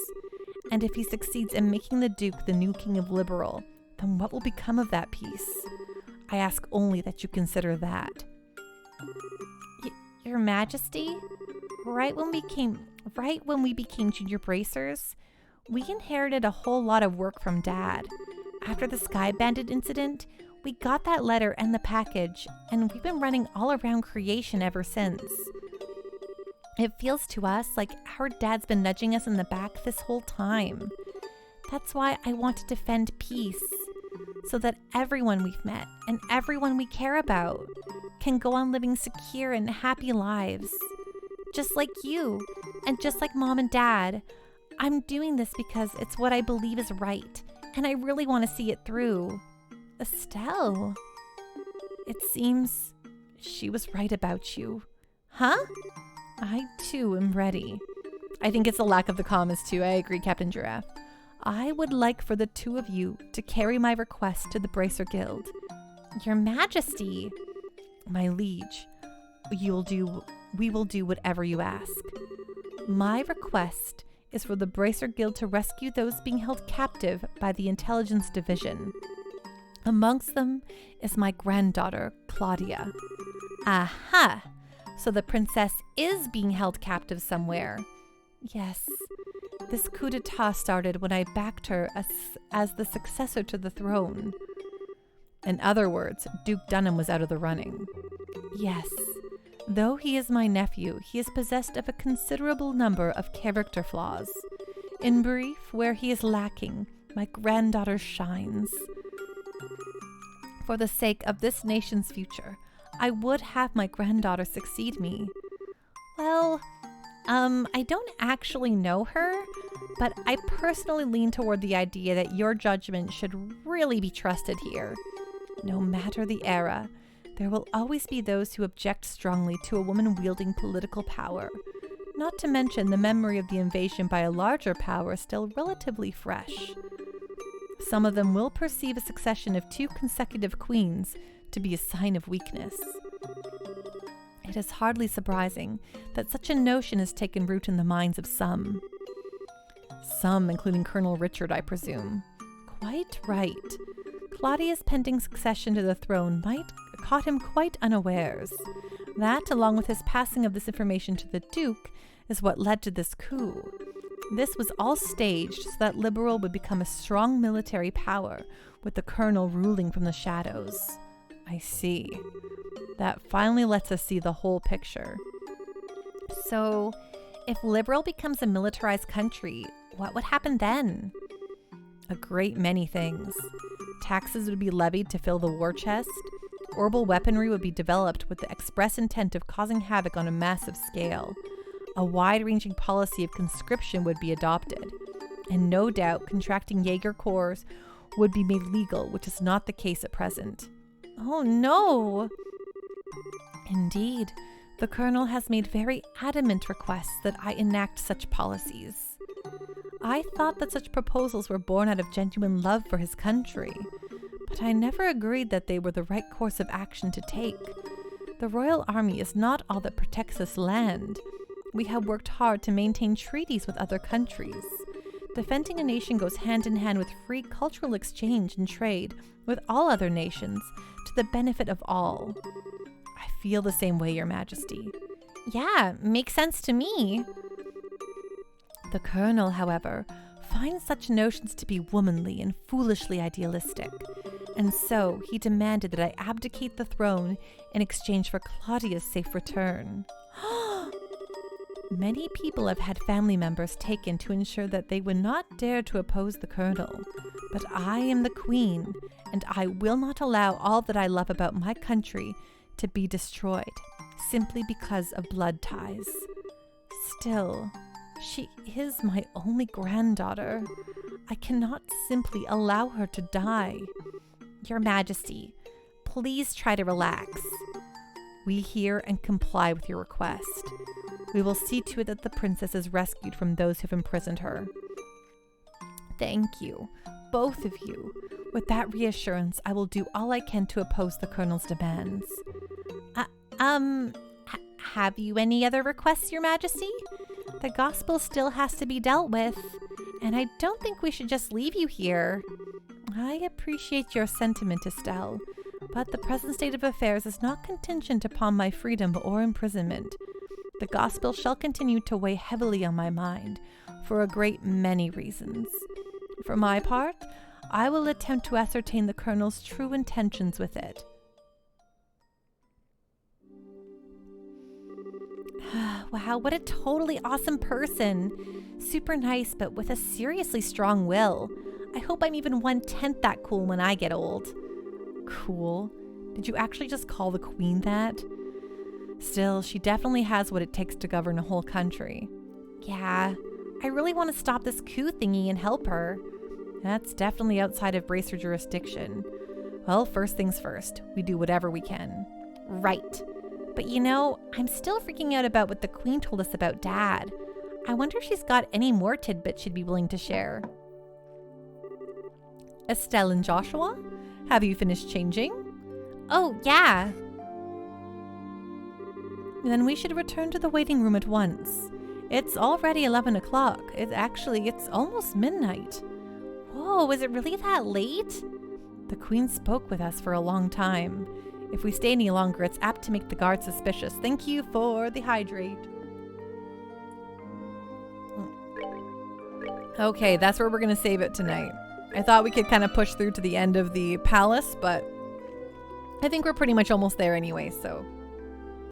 [SPEAKER 1] and if he succeeds in making the Duke the new King of Liberal, then what will become of that peace? I ask only that you consider that.
[SPEAKER 2] Your Majesty, right when we became junior bracers, we inherited a whole lot of work from Dad. After the Sky Bandit incident, we got that letter and the package, and we've been running all around creation ever since. It feels to us like our Dad's been nudging us in the back this whole time. That's why I want to defend peace, so that everyone we've met and everyone we care about can go on living secure and happy lives. Just like you, and just like Mom and Dad. I'm doing this because it's what I believe is right, and I really want to see it through.
[SPEAKER 1] Estelle, it seems she was right about you.
[SPEAKER 2] Huh?
[SPEAKER 1] I, too, am ready. I think it's the lack of the commas, too. I agree, Captain Giraffe. I would like for the two of you to carry my request to the Bracer Guild.
[SPEAKER 2] Your Majesty.
[SPEAKER 1] My liege, we will do whatever you ask. My request is for the Bracer Guild to rescue those being held captive by the Intelligence Division. Amongst them is my granddaughter, Claudia.
[SPEAKER 2] Aha! So the princess is being held captive somewhere.
[SPEAKER 1] Yes. This coup d'etat started when I backed her as the successor to the throne. In other words, Duke Dunham was out of the running. Yes. Though he is my nephew, he is possessed of a considerable number of character flaws. In brief, where he is lacking, my granddaughter shines. For the sake of this nation's future, I would have my granddaughter succeed me.
[SPEAKER 2] Well, I don't actually know her, but I personally lean toward the idea that your judgment should really be trusted here.
[SPEAKER 1] No matter the era, there will always be those who object strongly to a woman wielding political power. Not to mention the memory of the invasion by a larger power still relatively fresh. Some of them will perceive a succession of 2 consecutive queens to be a sign of weakness. It is hardly surprising that such a notion has taken root in the minds of some. Some, including Colonel Richard, I presume. Quite right. Claudia's pending succession to the throne might have caught him quite unawares. That, along with his passing of this information to the Duke, is what led to this coup. This was all staged so that Liberal would become a strong military power, with the Colonel ruling from the shadows. I see. That finally lets us see the whole picture.
[SPEAKER 2] So, if Liberal becomes a militarized country, what would happen then?
[SPEAKER 1] A great many things. Taxes would be levied to fill the war chest. Orbital weaponry would be developed with the express intent of causing havoc on a massive scale. A wide-ranging policy of conscription would be adopted. And no doubt, contracting Jaeger Corps would be made legal, which is not the case at present.
[SPEAKER 2] Oh no!
[SPEAKER 1] Indeed, the Colonel has made very adamant requests that I enact such policies. I thought that such proposals were born out of genuine love for his country, but I never agreed that they were the right course of action to take. The Royal Army is not all that protects this land. We have worked hard to maintain treaties with other countries. Defending a nation goes hand in hand with free cultural exchange and trade with all other nations to the benefit of all. I feel the same way, Your Majesty.
[SPEAKER 2] Yeah, makes sense to me.
[SPEAKER 1] The Colonel, however, finds such notions to be womanly and foolishly idealistic, and so he demanded that I abdicate the throne in exchange for Claudia's safe return. Many people have had family members taken to ensure that they would not dare to oppose the Colonel, but I am the Queen, and I will not allow all that I love about my country to be destroyed, simply because of blood ties. Still, she is my only granddaughter. I cannot simply allow her to die.
[SPEAKER 2] Your Majesty, please try to relax.
[SPEAKER 1] We hear and comply with your request. We will see to it that the princess is rescued from those who have imprisoned her. Thank you, both of you. With that reassurance, I will do all I can to oppose the Colonel's demands.
[SPEAKER 2] Have you any other requests, Your Majesty? The gospel still has to be dealt with, and I don't think we should just leave you here.
[SPEAKER 1] I appreciate your sentiment, Estelle, but the present state of affairs is not contingent upon my freedom or imprisonment. The gospel shall continue to weigh heavily on my mind for a great many reasons. For my part, I will attempt to ascertain the Colonel's true intentions with it.
[SPEAKER 2] Wow, what a totally awesome person. Super nice, but with a seriously strong will. I hope I'm even 1/10 that cool when I get old.
[SPEAKER 1] Cool? Did you actually just call the Queen that? Still, she definitely has what it takes to govern a whole country.
[SPEAKER 2] Yeah, I really want to stop this coup thingy and help her.
[SPEAKER 1] That's definitely outside of Bracer jurisdiction. Well, first things first, we do whatever we can.
[SPEAKER 2] Right. But you know, I'm still freaking out about what the Queen told us about Dad. I wonder if she's got any more tidbits she'd be willing to share.
[SPEAKER 1] Estelle and Joshua, have you finished changing?
[SPEAKER 2] Oh, yeah.
[SPEAKER 1] Then we should return to the waiting room at once. It's already 11 o'clock. It's almost midnight.
[SPEAKER 2] Whoa, is it really that late?
[SPEAKER 1] The Queen spoke with us for a long time. If we stay any longer, it's apt to make the guards suspicious. Thank you for the hydrate. Okay, that's where we're going to save it tonight. I thought we could kind of push through to the end of the palace, but I think we're pretty much almost there anyway, so